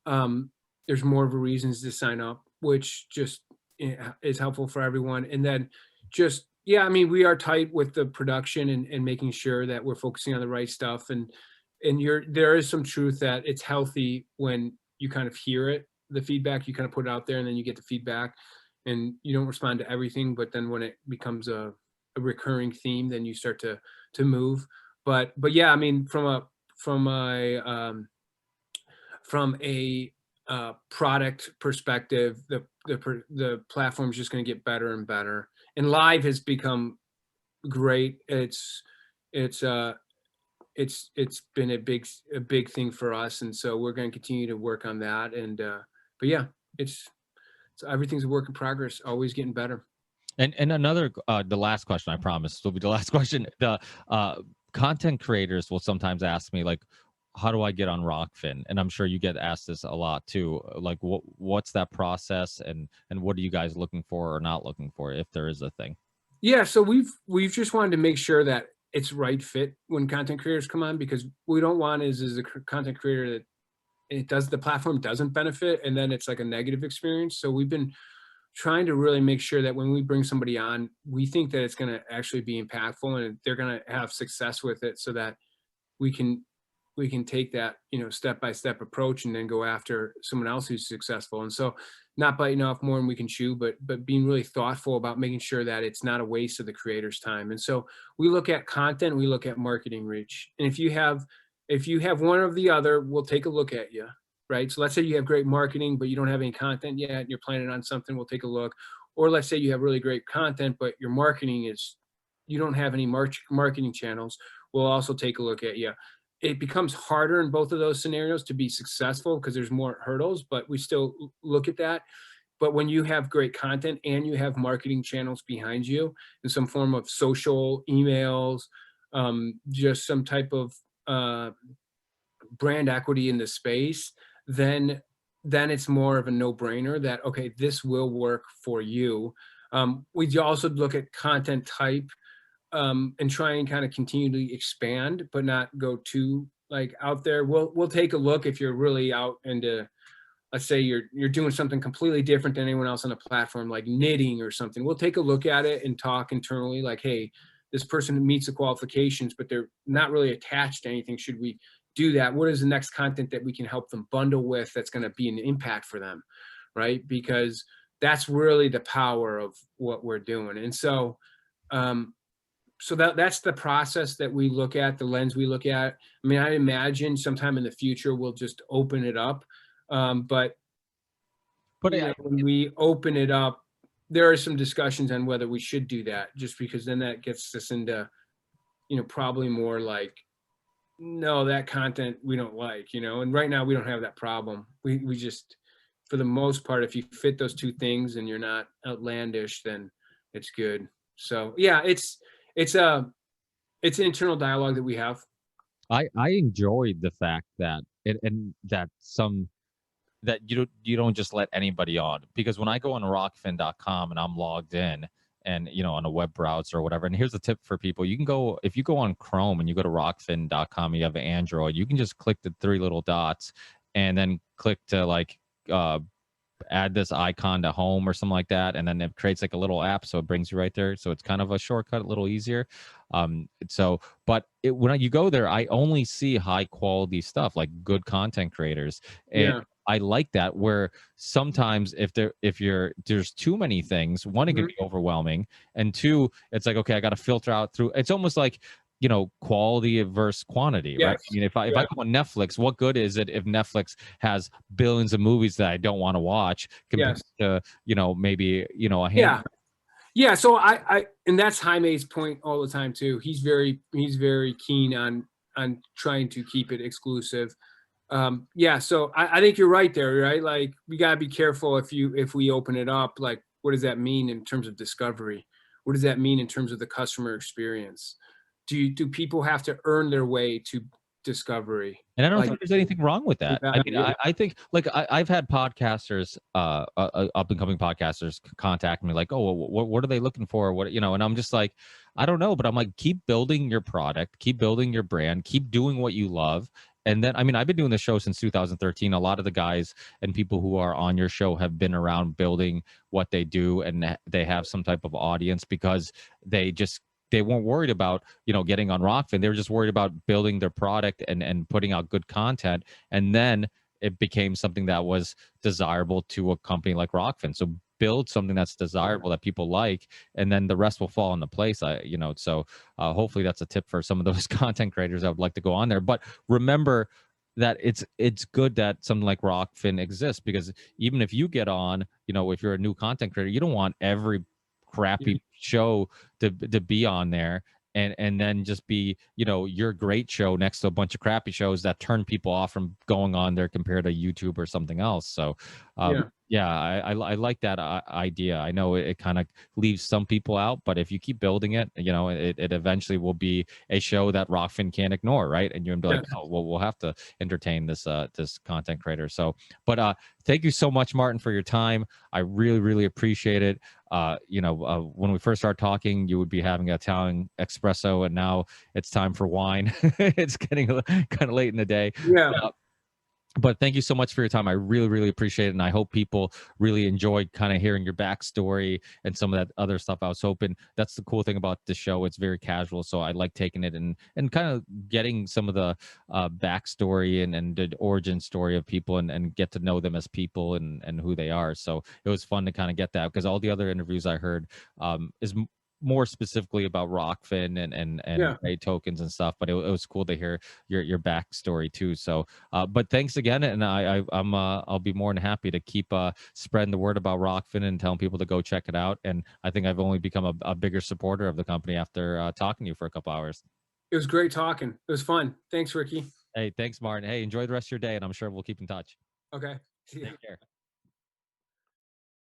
There's more of a reasons to sign up, which just is helpful for everyone. And then just, yeah, I mean, we are tight with the production and making sure that we're focusing on the right stuff. And there is some truth that it's healthy when you kind of hear it, the feedback, you kind of put it out there, and then you get the feedback, and you don't respond to everything. But then when it becomes a recurring theme, then you start to move. But yeah, I mean, from a product perspective, the platform is just going to get better and better. And live has become great. It's been a big thing for us, and so we're going to continue to work on that. And but yeah, it's everything's a work in progress, always getting better. And another the last question, I promise will be the last question. The content creators will sometimes ask me like, how do I get on ROKFIN? And I'm sure you get asked this a lot too. Like what's that process, and what are you guys looking for or not looking for, if there is a thing? Yeah, so we've just wanted to make sure that it's right fit when content creators come on, because we don't want is a content creator that the platform doesn't benefit, and then it's like a negative experience. So we've been trying to really make sure that when we bring somebody on, we think that it's going to actually be impactful and they're going to have success with it, so that we can take that, step-by-step approach and then go after someone else who's successful. And so not biting off more than we can chew, but being really thoughtful about making sure that it's not a waste of the creator's time. And so we look at content, we look at marketing reach. And if you have one or the other, we'll take a look at you, right? So let's say you have great marketing, but you don't have any content yet, and you're planning on something, we'll take a look. Or let's say you have really great content, but your marketing you don't have any marketing channels, we'll also take a look at you. It becomes harder in both of those scenarios to be successful because there's more hurdles, but we still look at that. But when you have great content and you have marketing channels behind you in some form of social, emails, just some type of brand equity in the space, then it's more of a no-brainer that, okay, this will work for you. We also look at content type, and try and kind of continually expand, but not go too like out there. We'll take a look if you're really out into, let's say you're doing something completely different than anyone else on the platform, like knitting or something. We'll take a look at it and talk internally, like, hey, this person meets the qualifications, but they're not really attached to anything. Should we do that? What is the next content that we can help them bundle with that's going to be an impact for them, right? Because that's really the power of what we're doing. And so, that's the process that we look at, the lens we look at. I mean, I imagine sometime in the future we'll just open it up, but when we open it up, there are some discussions on whether we should do that, just because then that gets us into, probably more like, no, that content we don't like, and right now we don't have that problem. We just, for the most part, if you fit those two things and you're not outlandish, then it's good. So yeah, it's an internal dialogue that we have. I enjoyed the fact that that you don't just let anybody on, because when I go on ROKFIN.com and I'm logged in and on a web browser or whatever, and here's a tip for people: you can go, if you go on Chrome and you go to ROKFIN.com, you have an Android, you can just click the three little dots and then click to like add this icon to home or something like that, and then it creates like a little app, so it brings you right there. So it's kind of a shortcut, a little easier. But when you go there, I only see high quality stuff, like good content creators, and I like that. Where sometimes if there's too many things, one, it can be overwhelming, and two, it's like, okay, I got to filter out through. It's almost like quality versus quantity, right? I mean, if I go on Netflix, what good is it if Netflix has billions of movies that I don't want to watch compared to maybe a handful? Yeah, so I and that's Jaime's point all the time too. He's very keen on trying to keep it exclusive. So I think you're right there, right? Like, we gotta be careful if we open it up. Like, what does that mean in terms of discovery? What does that mean in terms of the customer experience? Do people have to earn their way to discovery? And I don't think there's anything wrong with that. I mean, I think, like, I've had podcasters, up and coming podcasters, contact me like, oh, what are they looking for? What, and I'm just like, I don't know, but I'm like, keep building your product, keep building your brand, keep doing what you love. And then, I mean, I've been doing this show since 2013. A lot of the guys and people who are on your show have been around building what they do, and they have some type of audience because they weren't worried about getting on ROKFIN. They were just worried about building their product and putting out good content, and then it became something that was desirable to a company like ROKFIN. So build something that's desirable, that people like, and then the rest will fall into place. So hopefully that's a tip for some of those content creators that would like to go on there. But remember that it's good that something like ROKFIN exists, because even if you get on, if you're a new content creator, you don't want every crappy show to be on there and then just be your great show next to a bunch of crappy shows that turn people off from going on there compared to YouTube or something else. So I like that idea. I know it kind of leaves some people out, but if you keep building it, it eventually will be a show that ROKFIN can't ignore, right? And you're gonna be like, oh, well, we'll have to entertain this content creator. So, but thank you so much, Martin, for your time. I really, really appreciate it. When we first started talking, you would be having an Italian espresso, and now it's time for wine. It's getting kind of late in the day. But thank you so much for your time. I really, really appreciate it. And I hope people really enjoyed kind of hearing your backstory and some of that other stuff. I was hoping, that's the cool thing about the show. It's very casual. So I like taking it and kind of getting some of the backstory and the origin story of people and get to know them as people and who they are. So it was fun to kind of get that, because all the other interviews I heard is more specifically about ROKFIN and trade tokens and stuff, but it was cool to hear your backstory too. So, but thanks again, and I'll be more than happy to keep spreading the word about ROKFIN and telling people to go check it out. And I think I've only become a bigger supporter of the company after talking to you for a couple hours. It was great talking. It was fun. Thanks, Ricky. Hey, thanks, Martin. Hey, enjoy the rest of your day, and I'm sure we'll keep in touch. Okay. Take care.